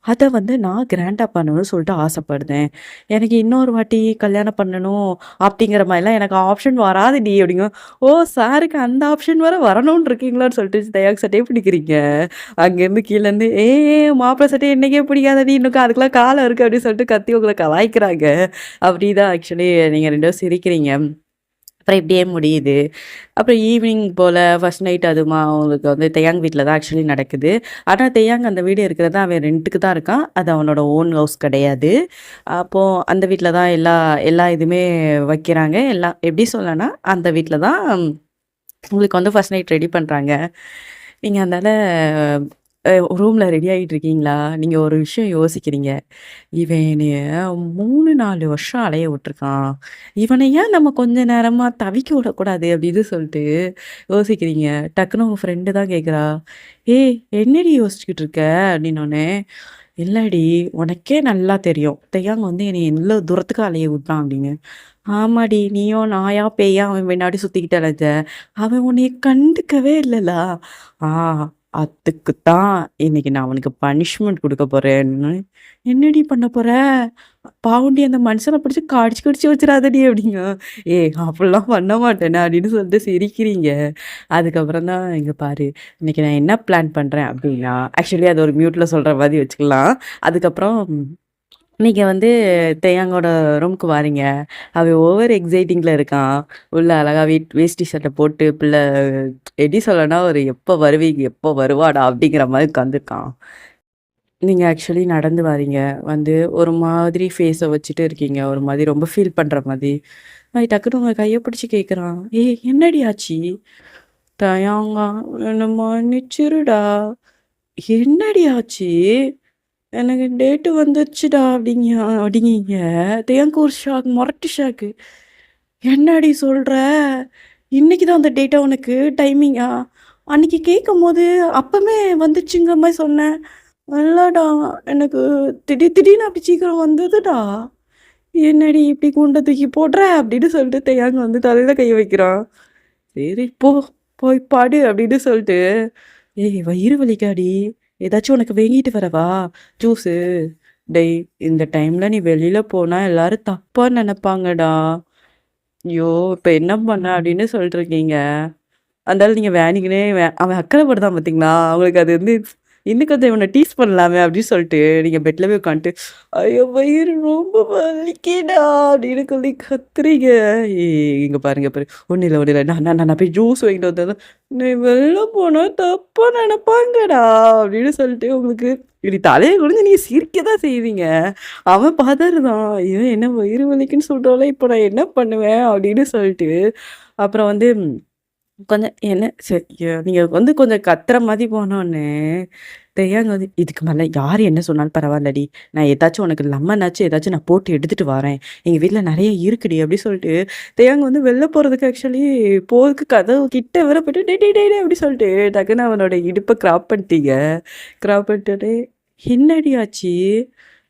அத வந்து நான் கிராண்டா பண்ணணும்னு சொல்லிட்டு ஆசைப்படுறேன். எனக்கு இன்னொரு வாட்டி கல்யாணம் பண்ணணும் அப்படிங்கிற மாரிலாம் எனக்கு ஆப்ஷன் வராதுடி அப்படிங்கும். ஓ! சாருக்கு அந்த ஆப்ஷன் வேற வரணும்னு இருக்கீங்களான்னு சொல்லிட்டு தயாக்கு சட்டைய பிடிக்கிறீங்க. அங்கேருந்து கீழேருந்து மாப்பிள சட்டை என்னைக்கே பிடிக்காதடி இன்னும் அதுக்கெல்லாம் காலம் இருக்கு அப்படின்னு சொல்லிட்டு கத்தி உங்கள கலாய்க்கிறாங்க. அப்படிதான் ஆக்சுவலி நீங்க 2 பேரும் சிரிக்கிறீங்க. அப்புறம் இப்படியே முடியுது. அப்புறம் ஈவினிங் போல ஃபர்ஸ்ட் நைட் அதுவுமா அவங்களுக்கு வந்து தெயாங் வீட்ல தான் ஆக்சுவலி நடக்குது. ஆனா தெயாங் அந்த வீடு இருக்கிறது அவன் ரென்ட்டுக்கு தான் இருக்கான். அது அவனோட ஓன் ஹவுஸ் கிடையாது. அப்போ அந்த வீட்ல தான் எல்லா எல்லா இதுவுமே வைக்கிறாங்க. எல்லாம் எப்படி சொல்லனா, அந்த வீட்ல தான் உங்களுக்கு வந்து ஃபர்ஸ்ட் நைட் ரெடி பண்றாங்க. நீங்க அதனால ரூம்ல ரெடி ஆயிட்டு இருக்கீங்களா? நீங்க ஒரு விஷயம் யோசிக்கிறீங்க. இவன் என்னைய 3, 4 வருஷம் அலைய விட்டுருக்கான். இவன ஏன் நம்ம கொஞ்ச நேரமா தவிக்க விடக்கூடாது அப்படின்னு சொல்லிட்டு யோசிக்கிறீங்க. டக்குனு உங்க ஃப்ரெண்டு தான் கேட்குறா, "ஏய் என்னடி யோசிச்சுக்கிட்டு இருக்க?" அப்படின்னோனே, "இல்லடி உனக்கே நல்லா தெரியும். தெய்யாங்க வந்து என்னைய எவ்ளோ தூரத்துக்கு அலைய விட்டான்" அப்படின்னு. "ஆமாடி நீயும் நாயா பேயா அவன் பின்னாடி சுத்திக்கிட்டு அலைஞ்ச. அவன் உன்னைய கண்டுக்கவே இல்லலா. ஆ அதுக்கு தான் இன்னைக்கு நான் அவனுக்கு பனிஷ்மென்ட் குடுக்க போறேன்னு." "என்னடி பண்ண போற? பாவம்டி அந்த மனுஷன பிடிச்சு கடிச்சு கடிச்சு வச்சுறாதடி" அப்படிங்க. "ஏய் அப்படிலாம் பண்ண மாட்டேனே" அப்படின்னு சொல்லிட்டு சிரிக்கிறீங்க. அதுக்கப்புறம் தான் இங்க பாரு, இன்னைக்கு நான் என்ன பிளான் பண்றேன் அப்படின்னா, ஆக்சுவலி அது ஒரு மியூட்ல சொல்ற மாரி வச்சுக்கலாம். அதுக்கப்புறம் நீங்க வந்து தேயாங்கோட ரூமுக்கு வாரீங்க. அவன் ஓவர் எக்ஸைட்டிங்ல இருக்கான். உள்ள அழகா வேஷ்டி சட்டை போட்டு எப்படி சொல்லனா, ஒரு "எப்போ வருவீங்க? எப்போ வருவாடா?" அப்படிங்கிற மாரி உட்காந்துருக்கான். நீங்க ஆக்சுவலி நடந்து வாரீங்க. வந்து ஒரு மாதிரி ஃபேஸ வச்சுட்டு இருக்கீங்க. ஒரு மாதிரி ரொம்ப ஃபீல் பண்ற மாதிரி. டக்குனு உங்க கைய பிடிச்சு கேட்குறான். "ஏய் என்னடி ஆச்சு?" "தயங்கா என்ன மன்னிச்சிருடா." "என்னடி ஆச்சு?" "எனக்கு டேட்டு வந்துருச்சுடா" அப்படிங்கீங்க. தியாக்கு ஒரு ஷாக், மொரட்டு ஷாக்கு. "என்னடி சொல்ற? இன்னைக்கு தான் அந்த டேட்டா உனக்கு? டைமிங்கா? அன்னைக்கு கேட்கும்போது அப்பமே வந்துருச்சுங்கிற மாரி சொன்ன." "இல்லடா, எனக்கு திடீர் திடீர்னு அப்படி சீக்கிரம் வந்ததுடா." "என்னடி இப்படி குண்ட தூக்கி போடுற?" அப்படின்னு சொல்லிட்டு தேயாங்க வந்து தலையில கை வைக்கிறான். "சரி போ, போய் படு" அப்படின்னு சொல்லிட்டு, "ஏய் வயிறு வலிக்காடி, ஏதாச்சும் உனக்கு வாங்கிட்டு வரவா? ஜூஸு?" "டேய் இந்த டைம்ல நீ வெளியில போனா எல்லாரும் தப்பா நெனைப்பாங்கடா." "ஐயோ! இப்ப என்ன பண்ண?" அப்படின்னு சொல்லிட்டுருக்கீங்க. அதனால நீங்க வேணுக்குனே அவன் அக்கறைப்படுறான் பார்த்தீங்களா? அவங்களுக்கு அது வந்து இன்னும் கொஞ்சம் இவன டீஸ் பண்ணலாமே அப்படின்னு சொல்லிட்டு, நீங்க பெட்ல போய் உட்காந்துட்டு, "ஐயோ! வயிறு ரொம்ப வலிக்குதுடா" அப்படின்னு சொல்லி கத்துறீங்க. இங்க பாருங்க பாரு. ஒண்ணும் இல்ல, ஒண்ணும் இல்ல. நான் நான் நான் போய் ஜூஸ் வாங்கிட்டு வந்தேன். "நீ வெளில போனா தப்பா நெனைப்பாங்கடா" அப்படின்னு சொல்லிட்டு உங்களுக்கு இப்டி தலைய குனிஞ்சு நீங்க சிரிக்க தான் செய்வீங்க. அவன் பதறுதான். "ஐயோ! என்ன வயிறு வலிக்குன்னு சொல்றாளே, இப்ப நான் என்ன பண்ணுவேன்?" அப்படின்னு சொல்லிட்டு. அப்புறம் வந்து கொஞ்சம் என்ன சரி நீங்க கொஞ்சம் கத்துற மாரி போனோனே, தெரியாங்க "இதுக்கு மேல யாரு என்ன சொன்னாலும் பரவாயில்லடி. நான் ஏதாச்சும் உனக்கு லெமனாச்சும் ஏதாச்சும் நான் போட்டு எடுத்துட்டு வரேன். எங்க வீட்ல நெறைய இருக்குடி" அப்டி சொல்லிட்டு தெரியாங்க வெளில போறதுக்கு ஆக்சுவலி போறதுக்கு கதவு கிட்ட வர போயிட்டு டேய் டேய் டேய் டேய் அப்டி சொல்லிட்டு டக்குன்னு அவனோட இடுப்ப கிராப் பண்ணிட்டீங்க. கிராப் பண்ணிட்டு "என்னடி ஆச்சு?"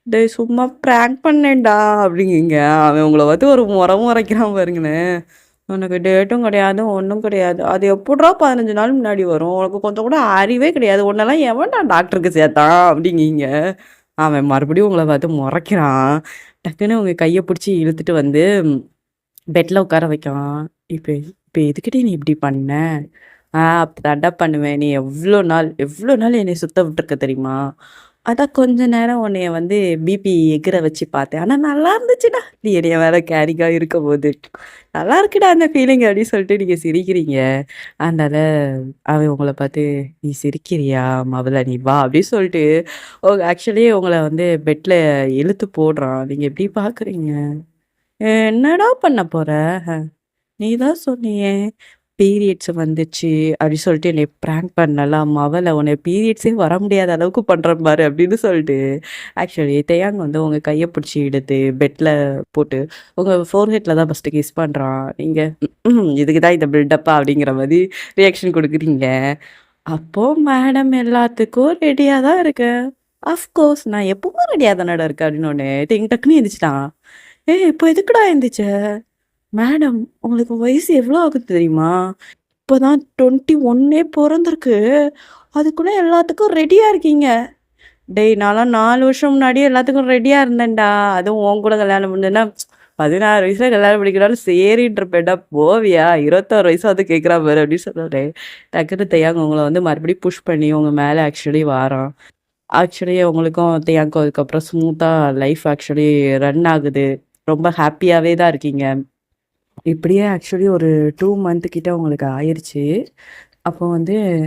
"டேய் சும்மா பிராங்க் பண்ணேன்டா" அப்டிங்கீங்க. அவன் உங்கள ஒரு மொறைக்கிறான் பாருங்களேன். உனக்கு டேட்டும் கிடையாது, ஒண்ணும் கிடையாது. அது எப்புட்றா 15 நாள் முன்னாடி வரும்? உனக்கு கொஞ்சம் கூட அறிவே கிடையாது. உன்னலாம் எவன்டா டாக்டருக்கு சேர்த்தான்? அப்டிங்கீங்க. அவன் மறுபடியும் உங்கள பார்த்து மொறைக்கிறான். டக்குன்னு உங்க கைய புடிச்சு இழுத்துட்டு பெட்ல உட்கார வைக்கிறான். "இப்ப இப்ப எதுக்குடி நீ இப்டி பண்ண?" அப்படிதான்டா பண்ணுவேன். நீ எவ்ளோ நாள் என்னைய சுத்த விட்டுருக்க தெரியுமா? அதான் கொஞ்ச நேரம் உன்னைய பிபி எகிற வச்சு பார்த்தேன். ஆனா நல்லா இருந்துச்சுடா. நீ என்னைய வேற கேரிங்கா இருக்கும்போது. நல்லா இருக்குடா அந்த ஃபீலிங் அப்டின்னு சொல்லிட்டு நீங்க சிரிக்கிறீங்க. அதனால அவன் உங்கள பார்த்து, "நீ சிரிக்கிறியா? மொதல்ல நீ வா" அப்டின்னு சொல்லிட்டு ஆக்சுவலி உங்கள பெட்ல இழுத்து போடுறான். நீங்க எப்டி பார்க்குறீங்க? "என்னடா பண்ண போற? நீ தான் சொன்னியே, பீரியட்ஸ் வந்துச்சு" அப்டி சொல்லிட்டு என்னைய பிராங்க் பண்ணலாம். "மவள உன்னைய பீரியட்ஸே வர முடியாத அளவுக்கு பண்றேன் பாரு" அப்டின்னு சொல்லிட்டு ஆக்சுவலி தேயாங் உங்க கைய பிடிச்சு இழுத்து பெட்ல போட்டு உங்க ஃபோர்ஹெட்ல தான் ஃபர்ஸ்ட்டு கிஸ் பண்றான். நீங்க இதுக்கு தான் இந்த பில்டப்பா அப்படிங்கிற மாரி ரியாக்ஷன் குடுக்குறீங்க. அப்போ மேடம் எல்லாத்துக்கும் ரெடியா தான் இருக்கேன். அஃப்கோர்ஸ் நான் எப்பவும் ரெடியா தானடா இருக்கேன் அப்படின்னோனே, டக்குன்னு எந்திரிச்சுட்டான். "ஏய்! இப்போ எதுக்குடா எந்திரிச்ச? மேடம் உங்களுக்கு வயசு எவ்வளோ ஆகுது தெரியுமா? இப்பதான் 21 பொறந்திருக்கு. அதுக்குள்ள எல்லாத்துக்கும் ரெடியா இருக்கீங்க." டேய்! நான்லாம் 4 வருஷம் முன்னாடியே எல்லாத்துக்கும் ரெடியா இருந்தேன்டா. அதுவும் உன் கூட கல்யாணம் முடிஞ்சதுன்னா 16 வயசுல கல்யாணம் பண்ணிக்கிறாலும் சரின்னு இருப்பேன்டா. போவியா? 21 வயசாவது கேட்குறான் பாரு அப்படின்னு சொன்னோனே, டக்குனு தேயாங்க உங்கள மறுபடியும் புஷ் பண்ணி உங்க மேல ஆக்சுவலி வாரான். ஆக்சுவலி உங்களுக்கும் தேயாங்க்கும் அதுக்கப்புறம் ஸ்மூத்தா லைஃப் ஆக்சுவலி ரன் ஆகுது. ரொம்ப ஹாப்பியாவே தான் இருக்கீங்க. இப்படியே ஆக்சுவலி ஒரு 2 மந்த் கிட்ட உங்களுக்கு ஆயிருச்சு. அப்போ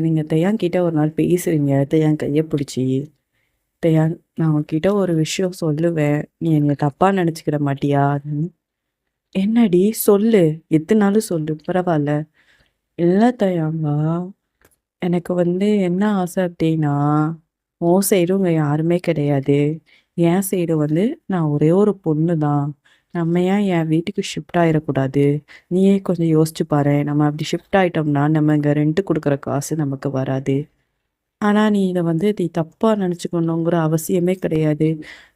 நீங்க தேயாங் கிட்ட ஒரு நாள் பேசுறீங்க. தேயாங் கைய பிடிச்சு. "தேயான், நான் உன்கிட்ட ஒரு விஷயம் சொல்லுவேன். நீ என்ன தப்பா நெனச்சுக்கிட மாட்டியா?" "என்னடி? சொல்லு. எதுனாலும் சொல்லு. பரவால்ல." "இல்ல தயங்கா. எனக்கு என்ன ஆசை அப்டின்னா, உன் சைடும் இங்க யாருமே கிடையாது. என் சைடு நான் ஒரே ஒரு பொண்ணு தான். நம்ம ஏன் என் வீட்டுக்கு ஷிஃப்ட் ஆயிறக்கூடாது? நீயே கொஞ்சம் யோசிச்சு பாரேன். நம்ம அப்டி ஷிஃப்ட் ஆயிட்டோம்னா, நம்ம இங்க ரெண்ட் குடுக்குற காசு நமக்கு வராது. ஆனா, நீ இத நீ தப்பா நெனச்சுக்கணுங்கிற அவசியமே கிடையாது.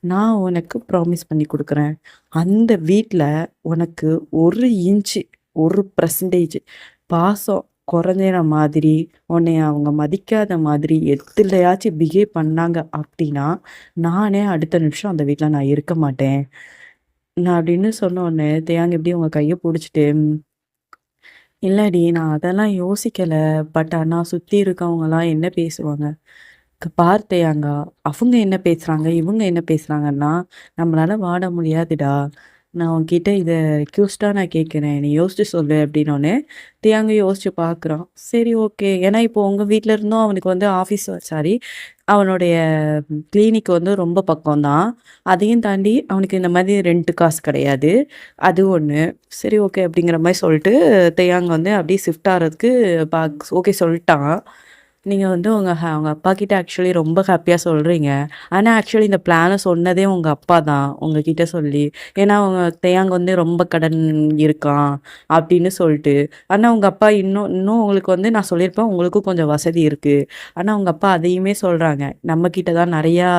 நான் உனக்கு ப்ராமிஸ் பண்ணி குடுக்குறேன். அந்த வீட்ல உனக்கு 1 இன்ச்சு, 1% பாசம் கொறைஞ்சற மாதிரி, உன்னைய அவங்க மதிக்காத மாதிரி எதுலயாச்சும் பிஹேவ் பண்ணாங்க அப்டின்னா, நானே அடுத்த நிமிஷம் அந்த வீட்ல நான் இருக்க மாட்டேன். நான் அப்டின்னு சொன்ன உடனே, தேயாங்க இப்டி உங்க கைய புடிச்சுட்டு இல்லடி. நான் அதெல்லாம் யோசிக்கல. பட் ஆனா சுத்தி இருக்கவங்கலாம் என்ன பேசுவாங்க? பார்த்தையாங்க. அவங்க என்ன பேசுறாங்க? இவங்க என்ன பேசுறாங்கன்னா, நம்மளால வாழ முடியாதுடா. நான் உன்கிட்ட இத ரிக்வெஸ்ட்டா நான் கேட்கிறேன். நீ யோசிச்சு சொல்லு அப்டின்னோனே, தியாங்க யோசிச்சு பார்க்குறான். சரி ஓகே. ஏன்னா இப்போ உங்க வீட்ல இருந்தும் அவனுக்கு ஆஃபீஸ் சாரி அவனுடைய கிளினிக் ரொம்ப பக்கம் தான். அதையும் தாண்டி அவனுக்கு இந்த மாதிரி ரெண்ட் காசு கிடையாது. அது ஒண்ணு. சரி ஓகே அப்படிங்கிற மாரி சொல்லிட்டு தேயாங் அப்படியே ஷிஃப்ட் ஆறதுக்கு ஓகே சொல்ட்டான். நீங்க உங்க அப்பாகிட்ட ஆக்சுவலி ரொம்ப ஹேப்பியா சொல்றீங்க. ஆனா ஆக்சுவலி இந்த பிளான சொன்னதே உங்க அப்பா தான், உங்ககிட்ட சொல்லி. ஏன்னா அவங்க தேயாங் ரொம்ப கடன் இருக்கான் அப்படின்னு சொல்ட்டு. ஆனா உங்க அப்பா இன்னும் இன்னும் உங்களுக்கு நான் சொல்லியிருப்பேன், உங்களுக்கும் கொஞ்சம் வசதி இருக்கு. ஆனா உங்க அப்பா அதையுமே சொல்றாங்க. நம்ம கிட்ட தான் நெறையா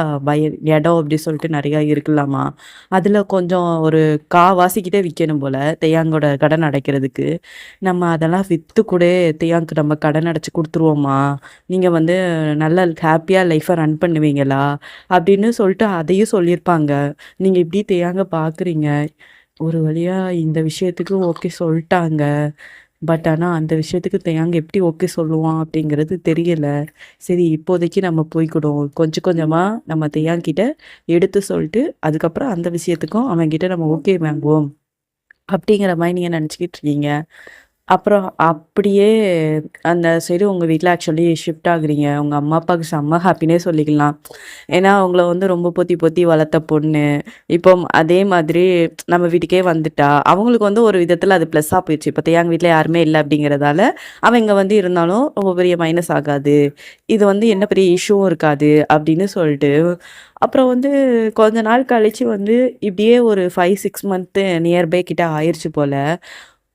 இடம் அப்படி சொல்லிட்டு நெறையா இருக்குலாமா. அதுல கொஞ்சம் ஒரு காவாசி கிட்ட விக்கணும் போல, தேயாங்கோட கடன் அடைக்கிறதுக்கு. நம்ம அதெல்லாம் வித்து கூட தேயாங்க்கு நம்ம கடன் அடைச்சு குடுத்துருவோமா? நீங்க நல்ல ஹேப்பியா லைஃப்ப ரன் பண்ணுவீங்களா? அப்படின்னு சொல்லிட்டு அதையும் சொல்லியிருப்பாங்க. நீங்க இப்படி தேயாங்க பார்க்குறீங்க. ஒரு வழியா இந்த விஷயத்துக்கு ஓகே சொல்ட்டாங்க. பட் ஆனா அந்த விஷயத்துக்கு தேயாங்க எப்படி ஓகே சொல்லுவான் அப்படிங்கிறது தெரியல. சரி இப்போதைக்கு நம்ம போய்க்கிடுவோம். கொஞ்சம் கொஞ்சமா நம்ம தேயாங்கிட்ட எடுத்து சொல்ட்டு, அதுக்கப்புறம் அந்த விஷயத்துக்கும் அவன்கிட்ட நம்ம ஓகே வாங்குவோம். அப்படிங்கிற மாரி நீங்க நெனச்சுக்கிட்டு இருக்கீங்க. அப்புறம் அப்படியே அந்த சைடு உங்க வீட்ல ஆக்சுவலி ஷிஃப்ட் ஆகுறீங்க. உங்க அம்மா, அப்பாவுக்கு செம்ம ஹாப்பின்னே சொல்லிக்கலாம். ஏன்னா, அவங்கள வந்து ரொம்ப பொத்தி பொத்தி வளர்த்த பொண்ணு. இப்போ அதே மாதிரி நம்ம வீட்டுக்கே வந்துட்டா, அவங்களுக்கு வந்து ஒரு விதத்தில அது ப்ளஸ்ஸா போயிருச்சு. இப்ப எங்க வீட்ல யாருமே இல்ல அப்படிங்கிறதால, அவ இங்க வந்து இருந்தாலும் ரொம்ப பெரிய மைனஸ் ஆகாது. இது வந்து என்ன பெரிய இஷ்யூவும் இருக்காது அப்படின்னு சொல்லிட்டு, அப்புறம் வந்து கொஞ்ச நாள் கழிச்சு வந்து இப்படியே ஒரு 5, 6 மந்த்து நியர் பை கிட்ட ஆயிருச்சு போல.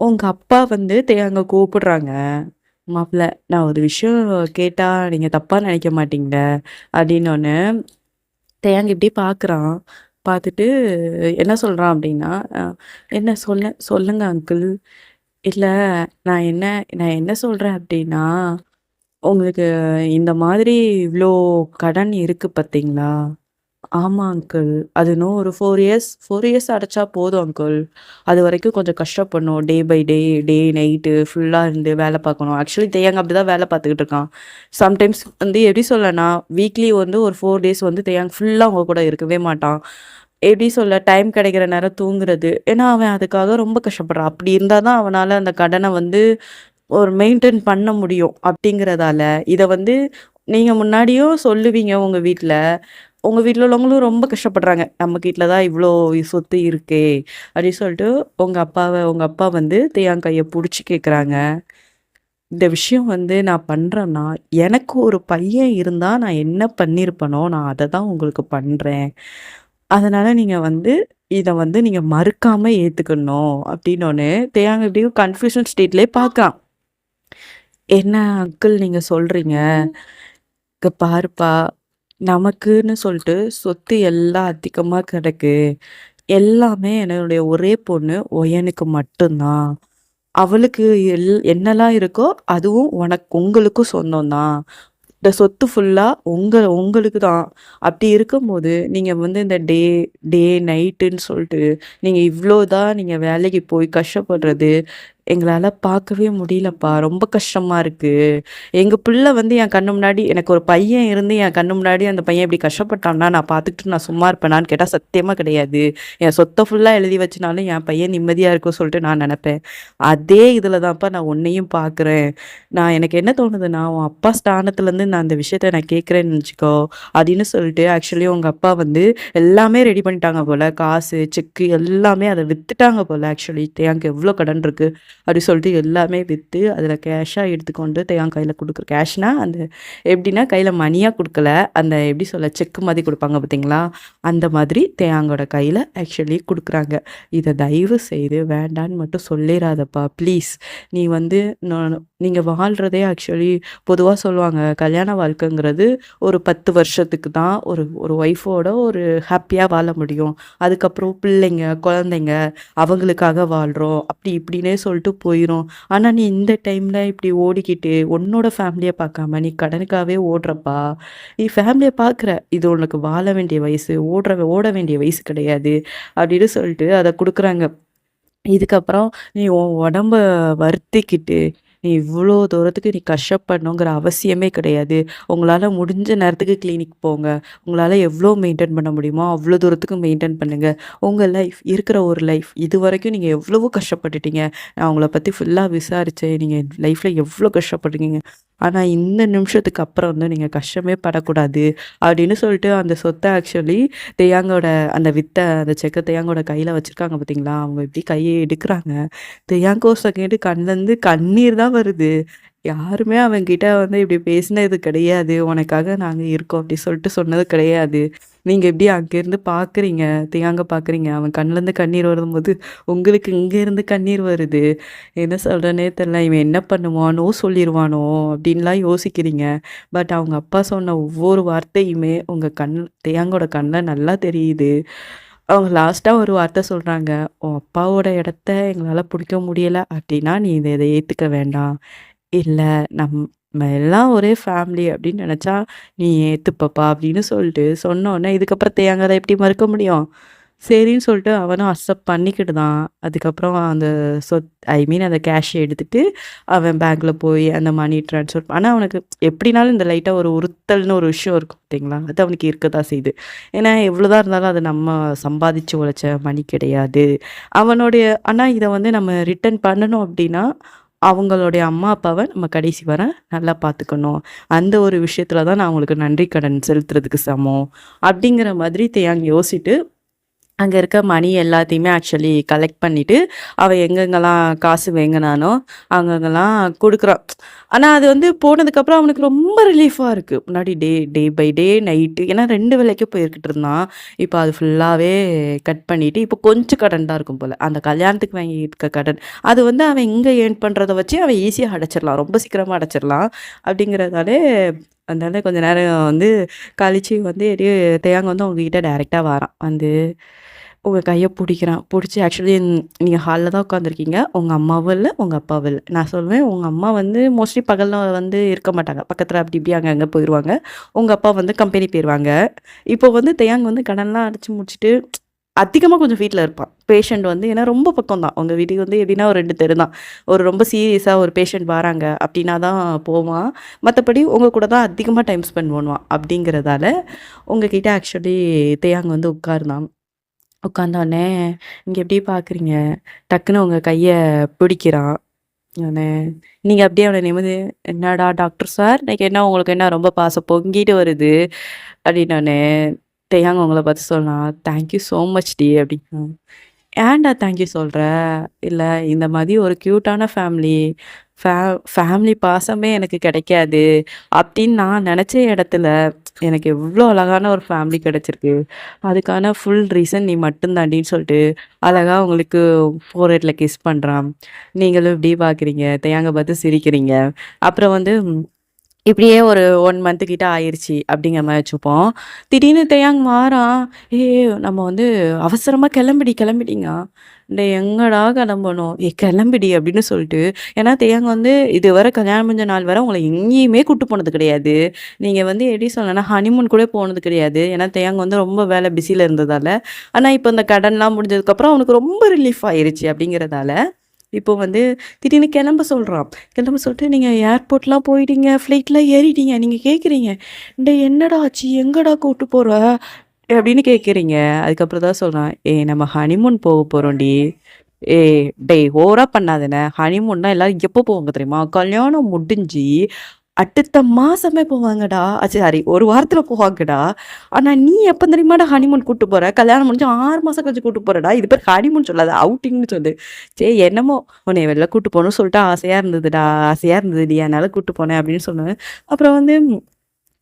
உங்க அப்பா வந்து அங்க கூப்பிடுறாங்க. "மாப்ள நான் ஒரு விஷயம் கேட்டா நீங்க தப்பா நெனைக்க மாட்டீங்கள்ல?" அப்படின்னோனே, தேயாங்க இப்படியே பார்க்குறான். பார்த்துட்டு என்ன சொல்றான் அப்படின்னா, "என்ன சொல்லுங்க அங்கிள்." "இல்ல நான் நான் என்ன சொல்றேன் அப்படின்னா, உங்களுக்கு இந்த மாதிரி இவ்ளோ கடன் இருக்கு பார்த்தீங்களா?" "ஆமா அங்கிள். அது இன்னும் ஒரு 4 இயர்ஸ் அடைச்சா போதும் அங்கிள். அதுவரைக்கும் கொஞ்சம் கஷ்டப்படணும். Day by day, day night ஃபுல்லா இருந்து வேலை பார்க்கணும்." ஆக்சுவலி தேயாங்க அப்படிதான் வேலை பார்த்துக்கிட்டு இருக்கான். சம்டைம்ஸ் வந்து எப்படி சொல்லனா, வீக்லி வந்து ஒரு 4 டேஸ் வந்து தேயாங் ஃபுல்லா அவங்க கூட இருக்கவே மாட்டான். எப்படி சொல்ல, டைம் கிடைக்கிற நேரம் தூங்குறது. ஏன்னா அவன் அதுக்காக ரொம்ப கஷ்டப்படுறான். அப்படி இருந்தா தான் அவனால அந்த கடன வந்து ஒரு மெயின்டெயின் பண்ண முடியும். அப்படிங்கிறதால, இத வந்து நீங்க முன்னாடியும் சொல்லுவீங்க உங்க வீட்ல. உங்க வீட்ல உள்ளவங்களும் ரொம்ப கஷ்டப்படுறாங்க. நம்ம வீட்ல தான் இவ்ளோ சொத்து இருக்கே! அப்டி சொல்லிட்டு உங்க அப்பா வந்து தேயான் கைய புடிச்சு கேட்குறாங்க. இந்த விஷயம் வந்து நான் பண்றேன்னா, எனக்கு ஒரு பையன் இருந்தா நான் என்ன பண்ணியிருப்பனோ, நான் அத தான் உங்களுக்கு பண்றேன். அதனால நீங்க வந்து இத வந்து நீங்க மறுக்காம ஏத்துக்கணும் அப்டின்னோனே, தேயாங்க எப்டியோ கன்ஃப்யூஷன் ஸ்டேட்லயே பார்க்கான். என்ன அங்கிள் நீங்க சொல்றீங்க? இங்க பாருப்பா, நமக்குன்னு சொல்ட்டு சொத்து எல்லாம் அதிகமா கிடக்கு. எல்லாமே என்னுடைய ஒரே பொண்ணு ஒயனுக்கு மட்டும் தான். அவளுக்கு என்னலாம் இருக்கோ, அதுவும் உங்களுக்கும் சொந்தம் தான். இந்த சொத்து ஃபுல்லா உங்களுக்கு தான். அப்படி இருக்கும்போது, நீங்க வந்து இந்த டே நைட்டுன்னு சொல்ட்டு, நீங்க இவ்ளோ தான் நீங்க வேலைக்கு போய் கஷ்டப்படுறது, எங்களால பார்க்கவே முடியலப்பா. ரொம்ப கஷ்டமா இருக்கு. எங்க பிள்ள வந்து என் கண்ணு முன்னாடி எனக்கு ஒரு பையன் இருந்து என் கண்ணு முன்னாடி அந்த பையன் இப்படி கஷ்டப்பட்டான்னா, நான் பார்த்துக்கிட்டு நான் சும்மா இருப்பேனான்னு கேட்டா சத்தியமா கிடையாது. என் சொத்த ஃபுல்லா எழுதி வச்சுனாலும் என் பையன் நிம்மதியா இருக்கும் சொல்லிட்டு நான் நெனப்பேன். அதே இதுல தான்ப்பா நான் உன்னையும் பார்க்குறேன். எனக்கு என்ன தோணுதுன்னா, உன் அப்பா ஸ்தானத்துலருந்து நான் அந்த விஷயத்த நான் கேட்குறேன்னு வச்சுக்கோ, அப்படின்னு சொல்லிட்டு ஆக்சுவலி உங்க அப்பா வந்து எல்லாமே ரெடி பண்ணிட்டாங்க போல. காசு, செக்கு எல்லாமே அத வித்துட்டாங்க போல ஆக்சுவலி. எனக்கு எவ்ளோ கடன் இருக்கு. அப்படி சொல்லிட்டு எல்லாமே வித்து, அதில கேஷா எடுத்துக்கொண்டு தேயான் கையில குடுக்குற கேஷ்னா, அந்த எப்படின்னா கையில மணியா குடுக்கல. அந்த எப்படி சொல்ல செக் மாதிரி குடுப்பாங்க பார்த்தீங்களா? அந்த மாதிரி தேயாங்கோட கையில ஆக்சுவலி குடுக்குறாங்க. "இத தயவு செய்து வேண்டான்னு மட்டும் சொல்லிறாதப்பா ப்ளீஸ். நீ வந்து நீங்க வாழ்றதே ஆக்சுவலி பொதுவா சொல்லுவாங்க, கல்யாண வாழ்க்கைங்கிறது ஒரு 10 வருஷத்துக்கு தான் ஒரு ஒரு ஒய்ஃபோட ஒரு ஹேப்பியா வாழ முடியும். அதுக்கப்புறம் பிள்ளைங்க, குழந்தைங்க அவங்களுக்காக வாழ்றோம். அப்படி இப்படின்னே சொல்லிட்டு போயிரும். ஆனா, நீ இந்த டைம்ல இப்படி ஓடிக்கிட்டு, உன்னோட ஃபேமிலிய பார்க்காம நீ கடனுக்காகவே ஓடுறப்பா. நீ ஃபேமிலிய பார்க்குற. இது உனக்கு வாழ வேண்டிய வயசு. ஓட வேண்டிய வயசு கிடையாது. அப்படின்னு சொல்லிட்டு அத குடுக்குறாங்க. இதுக்கப்புறம் நீ உன் உடம்ப வருத்திக்கிட்டு, நீ இவ்ளோ தூரத்துக்கு நீ கஷ்டப்படணுங்கிற அவசியமே கிடையாது. உங்களால முடிஞ்ச நேரத்துக்கு கிளினிக் போங்க. உங்களால எவ்ளோ மெயின்டெயின் பண்ண முடியுமோ, அவ்ளோ தூரத்துக்கு மெயின்டெயின் பண்ணுங்க. உங்க லைஃப் இருக்கிற ஒரு லைஃப். இதுவரைக்கும் நீங்க எவ்வளவோ கஷ்டப்பட்டுட்டீங்க. நான் உங்கள பத்தி ஃபுல்லா விசாரிச்சேன். நீங்க லைஃப்ல எவ்ளோ கஷ்டப்பட்டுருக்கீங்க. ஆனா, இந்த நிமிஷத்துக்கு அப்புறம் வந்து நீங்க கஷ்டமே படக்கூடாது. அப்படின்னு சொல்லிட்டு அந்த சொத்த ஆக்சுவலி தேயாங்கோட அந்த செக்க தேயாங்கோட கையில வச்சிருக்காங்க பார்த்தீங்களா? அவங்க இப்டி கைய எடுக்குறாங்க. தேயாங்க் ஒரு செகண்டு கண்லருந்து கண்ணீர் தான் வருது. யாருமே அவன்கிட்ட வந்து இப்டி பேசினது கிடையாது. "உனக்காக நாங்க இருக்கோம்" அப்டி சொல்லிட்டு சொன்னது கிடையாது. நீங்க எப்டி அங்கேருந்து பார்க்குறீங்க, தேயாங்க பார்க்குறீங்க. அவன் கண்லருந்து கண்ணீர் வரும்போது, உங்களுக்கு இங்கேருந்து கண்ணீர் வருது. என்ன சொல்றேன்னே தெர்ல. இவன் என்ன பண்ணுவானோ, சொல்லிருவானோ அப்டின்லாம் யோசிக்கிறீங்க. பட் அவங்க அப்பா சொன்ன ஒவ்வொரு வார்த்தையுமே உங்க தேயாங்கோட கண்ல நல்லா தெரியுது. அவங்க லாஸ்ட்டா ஒரு வார்த்த சொல்றாங்க. "உன் அப்பாவோட இடத்த எங்களால புடிக்க முடியல அப்டின்னா, நீ இத ஏத்துக்க வேண்டாம். இல்ல நம்ம எல்லாம் ஒரே ஃபேமிலி அப்டின்னு நெனச்சா, நீ ஏத்துப்பப்பா" அப்டின்னு சொல்லிட்டு சொன்னோனே, இதுக்கப்புறம் தேயாங்க அத எப்டி மறுக்க முடியும்? சரின்னு சொல்லிட்டு அவனும் அக்செப்ட் பண்ணிக்கிட்டு தான். அதுக்கப்புறம் அந்த ஐ மீன் அந்த கேஷ் எடுத்துட்டு, அவன் பேங்க்ல போய் அந்த மணி ட்ரான்ஸ்ஃபர் ஆனா அவனுக்கு எப்படினாலும் இந்த லைட்டா ஒரு உறுத்தல்னு ஒரு விஷயம் இருக்கும் பார்த்தீங்களா? அது அவனுக்கு இருக்கத்தான் செய்யுது. ஏன்னா எவ்வளோதான் இருந்தாலும் அது நம்ம சம்பாதிச்சு உழைச்ச மணி கிடையாது. ஆனா இத வந்து நம்ம ரிட்டர்ன் பண்ணணும் அப்படின்னா, அவங்களுடைய அம்மா, அப்பாவ நம்ம கடைசி வர நல்லா பார்த்துக்கணும். அந்த ஒரு விஷயத்துல தான் நான் அவங்களுக்கு நன்றி கடன் செலுத்துறதுக்கு சமம். அப்படிங்கிற மாதிரி தேயாங் யோசிட்டு அங்க இருக்க மணி எல்லாத்தையுமே ஆக்சுவலி கலெக்ட் பண்ணிட்டு, அவ எங்கெங்கலாம் காசு வாங்குனானோ, அங்கங்கலாம் குடுக்குறான். ஆனா அது வந்து போனதுக்கப்புறம் அவனுக்கு ரொம்ப ரிலீஃபா இருக்கு. முன்னாடி டே டே பை டே நைட்டு ஏன்னா 2 வேலைக்கு போய்க்கிட்டு இருந்தான். இப்ப அது ஃபுல்லாவே கட் பண்ணிட்டு, இப்போ கொஞ்சம் கடன் தான் இருக்கும் போல. அந்த கல்யாணத்துக்கு வாங்கியிருக்க கடன். அது வந்து அவன் இங்க ஏர்ன் பண்றத வச்சு அவன் ஈஸியா அடைச்சிடலாம். ரொம்ப சீக்கிரமா அடைச்சிடலாம். அப்படிங்கிறதாலே அதனால கொஞ்ச நேரம் வந்து கழிச்சு வந்து தேயாங்க வந்து உங்ககிட்ட டைரக்ட்டா வாரான். வந்து உங்க கைய புடிக்கிறான். புடிச்சு ஆக்சுவலி நீங்க ஹால்ல தான் உட்காந்துருக்கீங்க. உங்க அம்மாவும் இல்ல, உங்க அப்பாவும் இல்ல. நான் சொல்வேன் உங்க அம்மா வந்து மோஸ்ட்லி பகல்ல வந்து இருக்க மாட்டாங்க. பக்கத்துல அப்படி இப்படி அங்க அங்க போயிருவாங்க. உங்க அப்பா வந்து கம்பெனி போயிருவாங்க. இப்போ வந்து தேயாங் வந்து கடன்லாம் அடைச்சு முடிச்சுட்டு அதிகமா கொஞ்சம் வீட்ல இருப்பான். பேஷண்ட் வந்து ஏன்னா ரொம்ப பக்கம் தான். உங்க வீட்டுக்கு வந்து எப்படின்னா ஒரு 2 தெரு தான். ஒரு ரொம்ப சீரியஸா ஒரு பேஷண்ட் வராங்க அப்படின்னா தான் போவான். மத்தபடி உங்க கூட தான் அதிகமா டைம் ஸ்பெண்ட் பண்ணுவான். அப்படிங்கிறதால உங்ககிட்ட ஆக்சுவலி தேயாங் வந்து உட்கார்ந்தான். உட்காந்தோனே, "நீங்க எப்படி பார்க்குறீங்க?" டக்குனு உங்க கைய பிடிக்கிறான். நானு நீங்க அப்படியே அவன நிமிர்ந்து, "என்னடா டாக்டர் சார், இன்னைக்கு என்ன உங்களுக்கு என்ன ரொம்ப பாசம் பொங்கிட்டு வருது?" அப்படின்னோனே, தேயாங்க உங்கள பார்த்து சொன்னான், "தேங்க் யூ ஸோ மச் டி" அப்படின்னா. "ஏன்டா தேங்க் யூ சொல்ற?" "இல்ல இந்த மாரி ஒரு கியூட்டான ஃபேமிலி, ஃபே ஃபேமிலி பாசமே எனக்கு கிடைக்காது. அப்படின்னு நான் நெனச்ச இடத்துல எனக்கு எவ்ளோ அழகான ஒரு ஃபேமிலி கிடைச்சிருக்கு. அதுக்கான ஃபுல் ரீசன் நீ மட்டும் தான்டின்னு" சொல்லிட்டு அழகா உங்களுக்கு ஃபோர்ஹெட்ல கிஸ் பண்றான். நீங்களும் இப்படி பார்க்குறீங்க. தேயாங்க பார்த்து சிரிக்கிறீங்க. அப்புறம் வந்து இப்படியே ஒரு 1 மந்த் கிட்ட ஆயிருச்சு அப்படிங்கிற மாரி வச்சுப்போம். திடீர்னு தேயாங் வாரான். நம்ம வந்து அவசரமா கிளம்பிடிங்க." டேய் எங்கடா கிளம்பணும்? கிளம்பிடி" அப்படின்னு சொல்லிட்டு ஏன்னா தேயாங் வந்து இதுவரை கல்யாணம் முடிஞ்ச நாள் வரை உங்கள எங்கேயுமே கூட்டு போனது கிடையாது. நீங்க வந்து எப்படி சொல்லணும்னா, ஹனிமூன் கூட போனது கிடையாது. ஏன்னா தேயாங் வந்து ரொம்ப வேலை பிஸில இருந்ததால. ஆனா இப்ப இந்த கடன்லாம் முடிஞ்சதுக்கப்புறம் அவனுக்கு ரொம்ப ரிலீஃப் ஆயிருச்சு அப்படிங்கிறதால இப்போ வந்து திடீர்னு கிளம்ப சொல்றான். கிளம்ப சொல்லிட்டு, "நீங்க ஏர்போர்ட்லாம் போயிட்டீங்க, ஃப்ளைட்லாம் ஏறிட்டீங்க." நீங்க கேட்குறீங்க, "டேய் என்னடா ஆச்சு? எங்கடா கூட்டு போற?" அப்படின்னு கேட்குறீங்க. அதுக்கப்புறம் தான் சொல்றான், நம்ம ஹனிமூன் போக போறோம்டி." டேய் ஓவரா பண்ணாதண்ணே. ஹனிமூன்னா எல்லாரும் எப்போ போவாங்க தெரியுமா? கல்யாணம் முடிஞ்சு அடுத்த மாசமே போவாங்கடா. சாரி 1 வாரத்துல போவாங்கடா. ஆனா நீ எப்ப தெரியுமாடா ஹனிமூன் கூட்டு போற? கல்யாணம் முடிஞ்சு 6 மாசம் கழிச்சு கூட்டு போறடா. இது பேர் ஹனிமூன் சொல்லாத, அவுட்டிங்ன்னு சொல்லு. சரி என்னமோ உன்னைய வெளில கூட்டு போணும்னு சொல்லிட்டு ஆசையா இருந்ததுடா. ஆசையா இருந்ததுடி. அதனால கூட்டு போனேன் அப்படின்னு சொன்னேன். அப்புறம் வந்து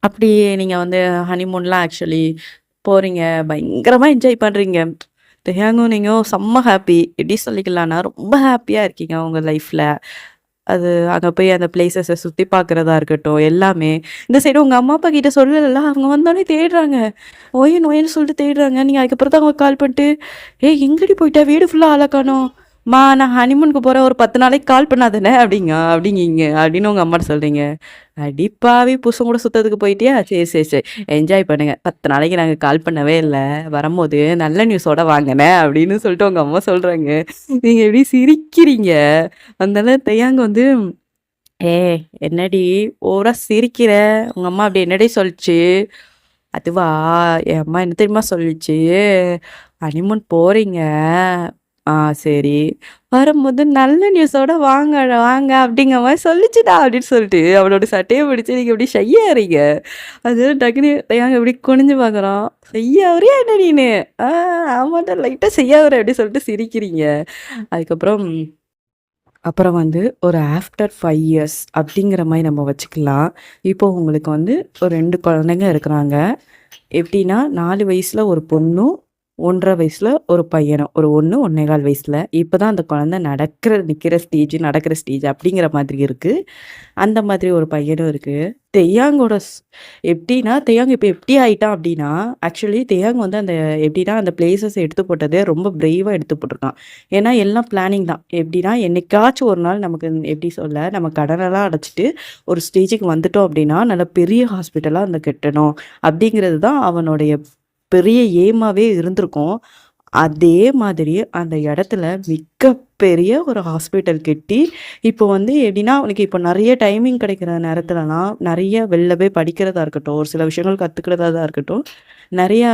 அப்படி நீங்க வந்து ஹனிமூன்லாம் ஆக்சுவலி போறீங்க. பயங்கரமா என்ஜாய் பண்றீங்க. தேயாங்கும் நீங்களும் செம்ம ஹாப்பி. எப்படி சொல்லிக்கலாம்னா, ரொம்ப ஹாப்பியா இருக்கீங்க உங்க லைஃப்ல. அது அங்க போய் அந்த பிளேஸஸ சுத்தி பார்க்கிறதா இருக்கட்டும், எல்லாமே. இந்த சைடு உங்க அம்மா, அப்பா கிட்ட சொல்லலல்ல. அவங்க வந்தோனே தேடுறாங்க. நொய் நொய்ன்னு சொல்லிட்டு தேடுறாங்க. நீங்க அதுக்கப்புறம் தான் அவங்க கால் பண்ணிட்டு, எங்கடி போயிட்ட? வீடு ஃபுல்லா ஆள காணோம்." "ம்மா நான் ஹனிமூனுக்கு போறேன். ஒரு 10 நாளைக்கு கால் பண்ணாதானே" அப்படிங்கீங்க. அப்படின்னு உங்க அம்மாட்ட சொல்றீங்க. "அடி பாவி! புருஷன் கூட சுத்தறதுக்கு போயிட்டியா? சரி, சரி, சரி. என்ஜாய் பண்ணுங்க. 10 நாளைக்கு நாங்க கால் பண்ணவே இல்ல. வரும்போது நல்ல நியூஸோட வாங்கண்ணே" அப்படின்னு சொல்லிட்டு உங்க அம்மா சொல்றாங்க. நீங்க எப்படி சிரிக்கிறீங்க. அதனால தேயாங்க வந்து, "ஏய் என்னடி ஓவரா சிரிக்கிற? உங்க அம்மா அப்படி என்னடி சொல்லுச்சு?" "அதுவா, என் அம்மா என்ன தெரியுமா சொல்லுச்சு? ஹனிமூன் போறீங்க. ஆ சரி. வரும்போது நல்ல நியூஸோட வாங்க அப்படிங்கிற மாரி சொல்லுச்சுடா" அப்படின்னு சொல்லிட்டு அவளோட சட்டைய பிடிச்சு நீங்க அப்படியே ஷை ஆறீங்க. அது டக்குனு தேயாங்க இப்படி குனிஞ்சு பார்க்குறான். "செய்யாவுறியா என்ன நீனு? ஆ ஆமாண்டா லைட்டா செய்யாவுற" அப்படி சொல்லிட்டு சிரிக்கிறீங்க. அதுக்கப்புறம் அப்புறம் வந்து ஒரு ஆஃப்டர் 5 இயர்ஸ் அப்படிங்கிற மாரி நம்ம வச்சுக்கலாம். இப்போ உங்களுக்கு வந்து ஒரு 2 குழந்தைங்க இருக்கிறாங்க. எப்படின்னா 4 வயசுல ஒரு பொண்ணும், 1 1/2 வயசுல ஒரு பையனும். ஒரு 1, 1 1/4 வயசுல. இப்பதான் அந்த குழந்தை நிக்கிற ஸ்டேஜ், நடக்கிற ஸ்டேஜ் அப்படிங்கிற மாதிரி இருக்கு. அந்த மாதிரி ஒரு பையனும் இருக்கு. தெய்யாங்கோட எப்படின்னா, தெய்யாங் இப்ப எப்படி ஆயிட்டான் அப்படின்னா, ஆக்சுவலி தெய்யாங் வந்து அந்த எப்படின்னா, அந்த பிளேஸஸ் எடுத்து போட்டதே ரொம்ப பிரேவா எடுத்து போட்டுருக்கான். ஏன்னா, எல்லாம் பிளானிங் தான். எப்படின்னா, என்னைக்காச்சும் ஒரு நாள் நமக்கு எப்படி சொல்ல, நம்ம கடனெல்லாம் அடைச்சுட்டு ஒரு ஸ்டேஜுக்கு வந்துட்டோம் அப்படின்னா, நல்ல பெரிய ஹாஸ்பிட்டலா வந்து கட்டணும். அப்படிங்கிறது தான் அவனுடைய பெரிய எய்மாவே இருந்திருக்கும். அதே மாதிரி அந்த இடத்துல மிகப்பெரிய ஒரு ஹாஸ்பிட்டல் கட்டி, இப்போ வந்து எப்படின்னா, அவனுக்கு இப்போ நெறைய டைமிங் கிடைக்கிற நேரத்துலலாம், நெறைய வெளில போய் படிக்கிறதா இருக்கட்டும், ஒரு சில விஷயங்கள் கத்துக்கிறதா இருக்கட்டும், நெறையா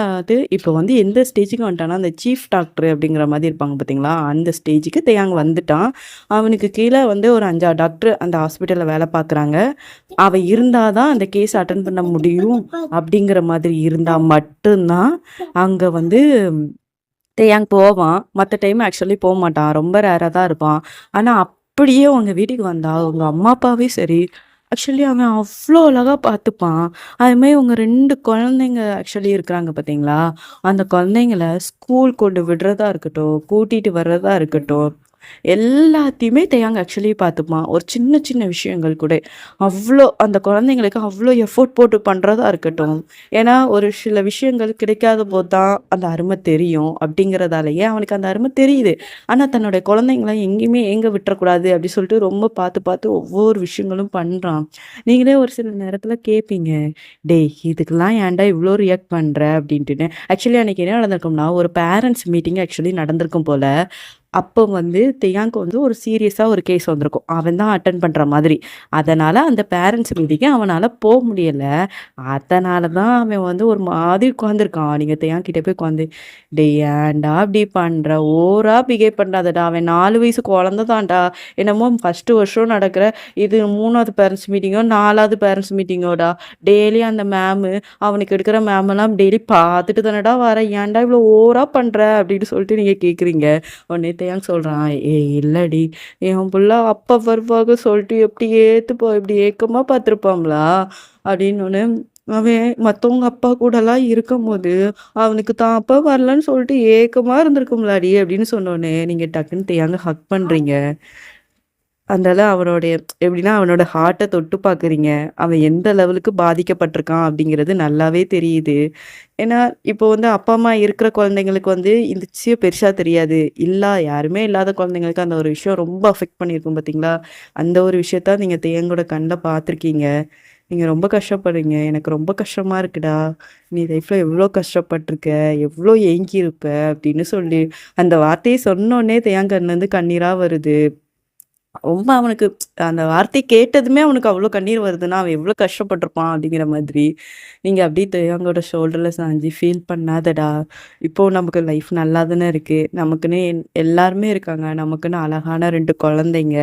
இப்போ வந்து எந்த ஸ்டேஜுக்கு வந்துட்டான்னா, அந்த சீஃப் டாக்டர் அப்படிங்கிற மாதிரி இருப்பாங்க பார்த்தீங்களா? அந்த ஸ்டேஜுக்கு தேயாங் வந்துட்டான். அவனுக்கு கீழ வந்து ஒரு 5, 6 டாக்டர் அந்த ஹாஸ்பிட்டல்ல வேலை பார்க்குறாங்க. அவன் இருந்தா தான் அந்த கேஸ் அட்டெண்ட் பண்ண முடியும் அப்படிங்கிற மாதிரி இருந்தா மட்டும் தான், அங்க வந்து தேயாங் போவான். மத்த டைம் ஆக்சுவலி போமாட்டான். ரொம்ப ரேரா தான் இருப்பான். ஆனா, அப்படியே அவங்க வீட்டுக்கு வந்தா, அவங்க அம்மா, அப்பாவே சரி, ஆக்சுவலி அவன் அவ்ளோ அழகா பார்த்துப்பான். அதுமாரி உங்க 2 குழந்தைங்க ஆக்சுவலி இருக்கிறாங்க பார்த்தீங்களா? அந்த குழந்தைங்கள ஸ்கூல் கொண்டு விடுறதா இருக்கட்டும், கூட்டிட்டு வர்றதா இருக்கட்டும், எல்லாத்தையுமே தேயாங் ஆக்சுவலி பார்த்துப்பான். ஒரு சின்ன சின்ன விஷயங்கள் கூட. அந்த குழந்தைங்களுக்கு அவ்ளோ எஃபோர்ட் போட்டு பண்றதா இருக்கட்டும். ஏன்னா, ஒரு சில விஷயங்கள் கிடைக்காத போது தான் அந்த அருமை தெரியும். அப்படிங்கிறதாலயே அவனுக்கு அந்த அருமை தெரியுது. ஆனா, தன்னுடைய குழந்தைங்கள எங்கேயுமே ஏங்க விட்டுறக்கூடாது அப்படி சொல்லிட்டு ரொம்ப பார்த்து பார்த்து ஒவ்வொரு விஷயங்களும் பண்றான். நீங்களே ஒரு சில நேரத்தில கேட்பீங்க, "டேய் இதுக்கெல்லாம் ஏன்டா இவ்ளோ ரியாக்ட் பண்ற?" அப்படின்ட்டுன்னு. ஆக்சுவலி அன்னைக்கு என்ன நடந்திருக்கும்னா, ஒரு பேரண்ட்ஸ் மீட்டிங் ஆக்சுவலி நடந்திருக்கும் போல. அப்போ வந்து தியாங்க்கு வந்து ஒரு சீரியஸா ஒரு கேஸ் வந்திருக்கும். அவன் தான் அட்டெண்ட் பண்ற மாதிரி. அதனால அந்த பேரண்ட்ஸ் மீட்டிங்கு அவனால முடியல. அதனால தான் அவன் வந்து ஒரு மாதிரி உட்காந்துருக்கான். நீங்க தியாங் கிட்ட போய் உட்காந்து, "டேய் ஏன்டா இப்படி பண்ற? ஓவரா பிஹேவ் பண்ணாதடா. அவன் 4 வயசு குழந்த தான்டா. என்னமோ ஃபர்ஸ்ட்டு வருஷம் நடக்கிற இது 3வது பேரண்ட்ஸ் மீட்டிங்கோ, 4வது பேரண்ட்ஸ் மீட்டிங்கோடா. டெய்லி அந்த மேமு அவனுக்கு எடுக்கிற மேமெல்லாம் டெய்லி பார்த்துட்டு தானடா வரேன். ஏன்டா இவ்வளோ ஓவரா பண்ற?" அப்படின்னு சொல்லிட்டு நீங்க கேட்குறீங்க. உடனே தேயாங் சொல்றான், "ஏய் இல்லடி, என் புள்ள அப்பா வருவாங்க சொல்லிட்டு எப்படி இப்படி ஏக்கமா பார்த்துருப்பாங்களா?" அப்படின்னோனே, அவன் மத்தவங்க அப்பா கூடலாம் இருக்கும்போது, அவனுக்கு தான் அப்பா வரலன்னு சொல்லிட்டு ஏக்கமா இருந்திருக்கும்லடி அப்படின்னு சொன்னோனே, நீங்க டக்குன்னு தேயாங்க ஹக் பண்றீங்க. அதனால அவனுடைய எப்படின்னா, அவனோட ஹார்ட்ட தொட்டு பார்க்குறீங்க. அவன் எந்த லெவலுக்கு பாதிக்கப்பட்டிருக்கான் அப்படிங்கிறது நல்லாவே தெரியுது. ஏன்னா, இப்போ வந்து அப்பா, அம்மா இருக்கிற குழந்தைங்களுக்கு வந்து இந்த விஷயம் பெருசா தெரியாது. யாருமே இல்லாத குழந்தைங்களுக்கு அந்த ஒரு விஷயம் ரொம்ப அஃபெக்ட் பண்ணியிருக்கும் பார்த்தீங்களா? அந்த ஒரு விஷயத்த நீங்க தேங்கோட கண்ல பார்த்துருக்கீங்க. நீங்க ரொம்ப கஷ்டப்படுறீங்க. "எனக்கு ரொம்ப கஷ்டமா இருக்குடா. நீ லைஃப்ல எவ்ளோ கஷ்டப்பட்டுருக்க, எவ்ளோ ஏங்கியிருப்ப" அப்படின்னு சொல்லி அந்த வார்த்தைய சொன்னோனே தேயாங் கண்லேருந்து கண்ணீரா வருது. ரொம்ப அவனுக்கு அந்த வார்த்தைய கேட்டதுமே அவனுக்கு அவ்ளோ கண்ணீர் வருதுன்னா, அவன் எவ்ளோ கஷ்டப்பட்டுருப்பான் அப்படிங்கிற மாதிரி. நீங்க அப்படியே தேயாங்கோட ஷோல்டர்ல சாஞ்சு ஃபீல் பண்ணாதடா. இப்போ நமக்கு லைஃப் நல்லா தானே இருக்கு. நமக்குன்னு எல்லாருமே இருக்காங்க. நமக்குன்னு அழகான 2 குழந்தைங்க.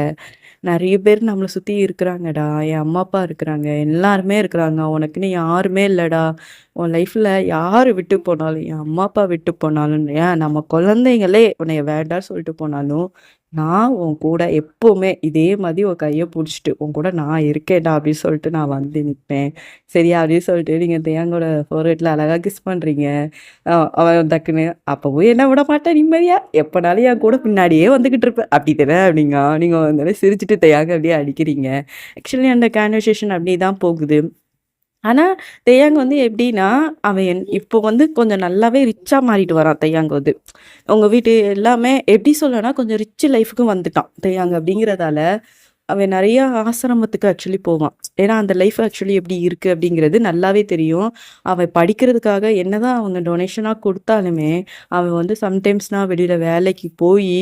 நெறைய பேர் நம்மள சுத்தி இருக்கிறாங்கடா. என் அம்மா, அப்பா இருக்கிறாங்க. எல்லாருமே இருக்கிறாங்க. உனக்குன்னு யாருமே இல்லடா. உன் லைஃப்ல யாரு விட்டு போனாலும், என் அம்மா, அப்பா விட்டு போனாலும், ஏன் நம்ம குழந்தைங்களே உன்னைய வேண்டான்னு சொல்லிட்டு போனாலும், நான் உன் கூட எப்பவுமே இதே மாதிரி உன் கைய புடிச்சுட்டு, உன் கூட நான் இருக்கேன்டா அப்படின்னு சொல்லிட்டு நான் வந்து நிப்பேன். சரியா? அப்படின்னு சொல்லிட்டு நீங்க தேயாங்கோட ஃபோர்ஹெட்ல அழகா கிஸ் பண்றீங்க. அவன் டக்குன்னு, "அப்பவும் என்ன விடமாட்ட நிம்மதியா? எப்பனாலும் என் கூட பின்னாடியே வந்துகிட்டு இருப்ப. அப்படித்தானே?" அப்படிங்கா. நீங்க வந்து சிரிச்சுட்டு தேயாங்க அப்படியே அடிக்கிறீங்க. ஆக்சுவலி அந்த கான்வர்சேஷன் அப்படிதான் போகுது. ஆனா, தேயாங் வந்து எப்படின்னா, அவன் இப்போ வந்து கொஞ்சம் நல்லாவே ரிச்சா மாறிட்டு வரான் தேயாங் வந்து. உங்க வீட்டு எல்லாமே எப்படி சொல்லனா, கொஞ்சம் ரிச் லைஃப்‌க்கு வந்துட்டான் தேயாங் அப்படிங்கிறதால, அவன் நெறைய ஆசிரமத்துக்கு ஆக்சுவலி போவான். ஏன்னா, அந்த லைஃப் ஆக்சுவலி எப்படி இருக்கு அப்படிங்கிறது நல்லாவே தெரியும். அவன் படிக்கிறதுக்காக என்னதான் அவங்க டொனேஷனா குடுத்தாலுமே, அவன் வந்து சம்டைம்ஸ்லாம் வெளியில வேலைக்கு போயி,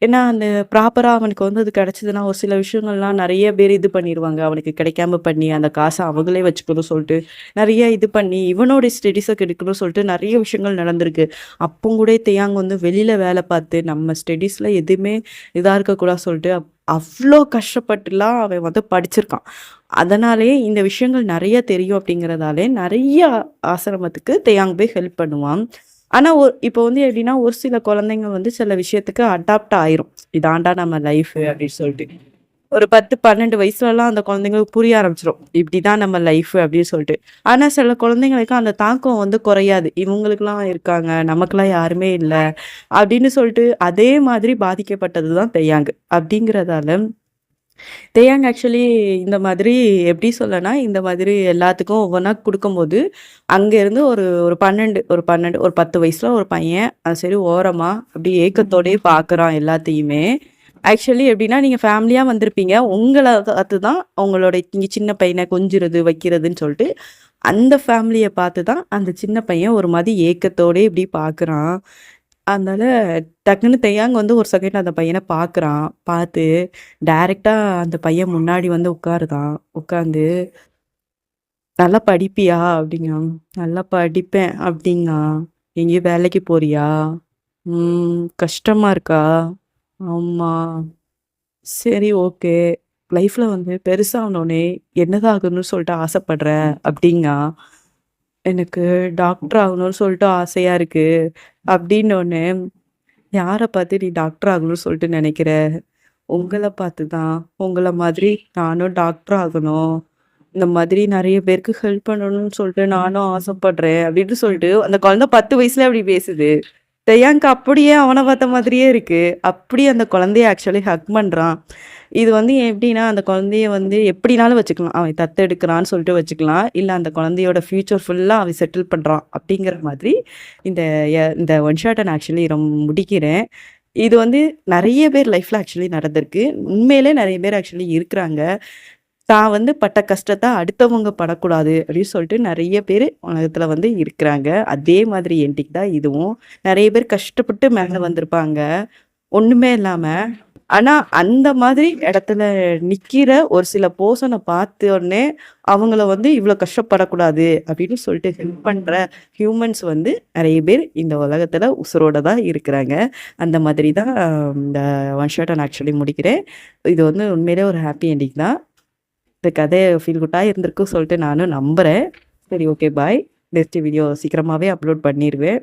ஏன்னா அந்த ப்ராப்பரா அவனுக்கு வந்து அது கிடைச்சதுன்னா, ஒரு சில விஷயங்கள்லாம் நெறைய பேர் இது பண்ணிருவாங்க. அவனுக்கு கிடைக்காம பண்ணி, அந்த காச அவங்களே வச்சுக்கணும் சொல்ட்டு, நெறைய இது பண்ணி, இவனோட ஸ்டடீஸ கெடுக்கணும்னு சொல்லிட்டு நெறைய விஷயங்கள் நடந்திருக்கு. அப்பவும் கூட தேயாங் வந்து வெளியில வேல பார்த்து, நம்ம ஸ்டடீஸ்ல எதுவுமே இதா இருக்கக்கூடாது சொல்ட்டு, அவ்ளோ கஷ்டப்பட்டுலாம் அவன் வந்து படிச்சிருக்கான். அதனாலேயே இந்த விஷயங்கள் நெறைய தெரியும் அப்படிங்கிறதாலே, நெறைய ஆசிரமத்துக்கு தேயாங் போய் ஹெல்ப் பண்ணுவான். ஆனா, இப்போ வந்து எப்படின்னா, ஒரு சில குழந்தைங்க வந்து சில விஷயத்துக்கு அடாப்ட் ஆயிரும். இதான்டா நம்ம லைஃபு அப்படின்னு சொல்லிட்டு. ஒரு 10, 12 வயசுலலாம் அந்த குழந்தைங்களுக்கு புரிய ஆரம்பிச்சுரும். இப்படிதான் நம்ம லைஃபு அப்படின்னு சொல்லிட்டு. ஆனா, சில குழந்தைங்களுக்கு அந்த தாக்கம் வந்து குறையாது. இவங்களுக்கெல்லாம் இருக்காங்க, நமக்கெல்லாம் யாருமே இல்ல. அப்படின்னு சொல்லிட்டு அதே மாதிரி பாதிக்கப்பட்டது தான் தேயாங்கு. அப்படிங்கிறதால தேயாங் ஆக்சுவலி இந்த மாதிரி எப்படி சொல்லனா, இந்த மாதிரி எல்லாத்துக்கும் ஒவ்வொன்னா குடுக்கும்போது, அங்கேருந்து ஒரு ஒரு 12 ஒரு 10 வயசுல ஒரு பையன், சரி ஓரமா அப்படியே ஏக்கத்தோடயே பார்க்குறான் எல்லாத்தையுமே. ஆக்சுவலி எப்படின்னா, நீங்க ஃபேமிலியா வந்திருப்பீங்க. உங்கள பார்த்து தான் உங்களோட இங்க சின்ன பையன கொஞ்சுறது, வைக்கிறதுன்னு சொல்லிட்டு, அந்த ஃபேமிலிய பார்த்து தான் அந்த சின்ன பையன் ஒரு மாரி ஏக்கத்தோடயே இப்படி பார்க்குறான். அதனால டக்குன்னு தேயாங் வந்து ஒரு செகண்ட் அந்த பையன பார்க்குறான். பார்த்து டைரக்ட்டா அந்த பையன் முன்னாடி வந்து உட்காருதான். உட்காந்து நல்லா படிப்பியா? அப்படிங்க. நல்லா படிப்பேன் அப்படிங்க. எங்கேயும் வேலைக்கு போறியா? கஷ்டமா இருக்கா? ஆமா. சரி, ஓகே. லைஃப்ல வந்து பெருசானோனே என்னதான் ஆகணும்னு சொல்லிட்டு ஆசைப்படுற? அப்படிங்க. எனக்கு டாக்டர் ஆகணும்னு சொல்லிட்டு ஆசையா இருக்கு. அப்படின்னோனே, யார பார்த்து நீ டாக்டர் ஆகணும்னு சொல்லிட்டு நினைக்கிற? உங்கள பார்த்து தான். உங்கள மாதிரி நானும் டாக்டர் ஆகணும். இந்த மாதிரி நெறைய பேருக்கு ஹெல்ப் பண்ணணும்னு சொல்லிட்டு நானும் ஆசைப்படுறேன். அப்படின்னு சொல்லிட்டு அந்த குழந்தை 10 வயசுல அப்படி பேசுது. தெயாங்க் அப்படியே அவன பார்த்த மாதிரியே இருக்கு. அப்படியே அந்த குழந்தைய ஆக்சுவலி ஹக் பண்றான். இது வந்து எப்படின்னா, அந்த குழந்தைய வந்து எப்படினாலும் வச்சுக்கலாம். அவன் தத்தெடுக்கிறான்னு சொல்லிட்டு வச்சுக்கலாம். இல்ல அந்த குழந்தையோட ஃப்யூச்சர் ஃபுல்லா அவன் செட்டில் பண்றான். அப்படிங்கிற மாதிரி இந்த இந்த ஒன் ஷாட்ட நான் ஆக்சுவலி முடிக்கிறேன். இது வந்து நெறைய பேர் லைஃப்ல ஆக்சுவலி நடந்திருக்கு. உண்மையிலே நெறைய பேர் ஆக்சுவலி இருக்கிறாங்க. தான் வந்து பட்ட கஷ்டத்த அடுத்தவங்க படக்கூடாது அப்படின்னு சொல்லிட்டு நெறைய பேரு உலகத்துல வந்து இருக்கிறாங்க. அதே மாதிரி என்டிக்கு தான் இதுவும். நெறைய பேர் கஷ்டப்பட்டு மேல வந்திருப்பாங்க. ஒண்ணுமே இல்லாம. ஆனா, அந்த மாதிரி இடத்துல நிக்கிற ஒரு சில பெர்சன பார்த்தோனே, அவங்கள வந்து இவ்ளோ கஷ்டப்படக்கூடாது அப்படின்னு சொல்லிட்டு ஹெல்ப் பண்ற ஹியூமன்ஸ் வந்து நெறைய பேர் இந்த உலகத்துல உசுரோட தான் இருக்கிறாங்க. அந்த மாதிரி தான் இந்த ஒன் ஷாட்ட நான் ஆக்சுவலி முடிக்கிறேன். இது வந்து உண்மையிலே ஒரு ஹாப்பி எண்டிங் தான். இந்த கதை ஃபீல் குட்டா இருந்திருக்கும் சொல்லிட்டு நானும் நம்புறேன். சரி, ஓகே, பாய். நெக்ஸ்ட் வீடியோ சீக்கிரமாவே அப்லோட் பண்ணிருவேன்.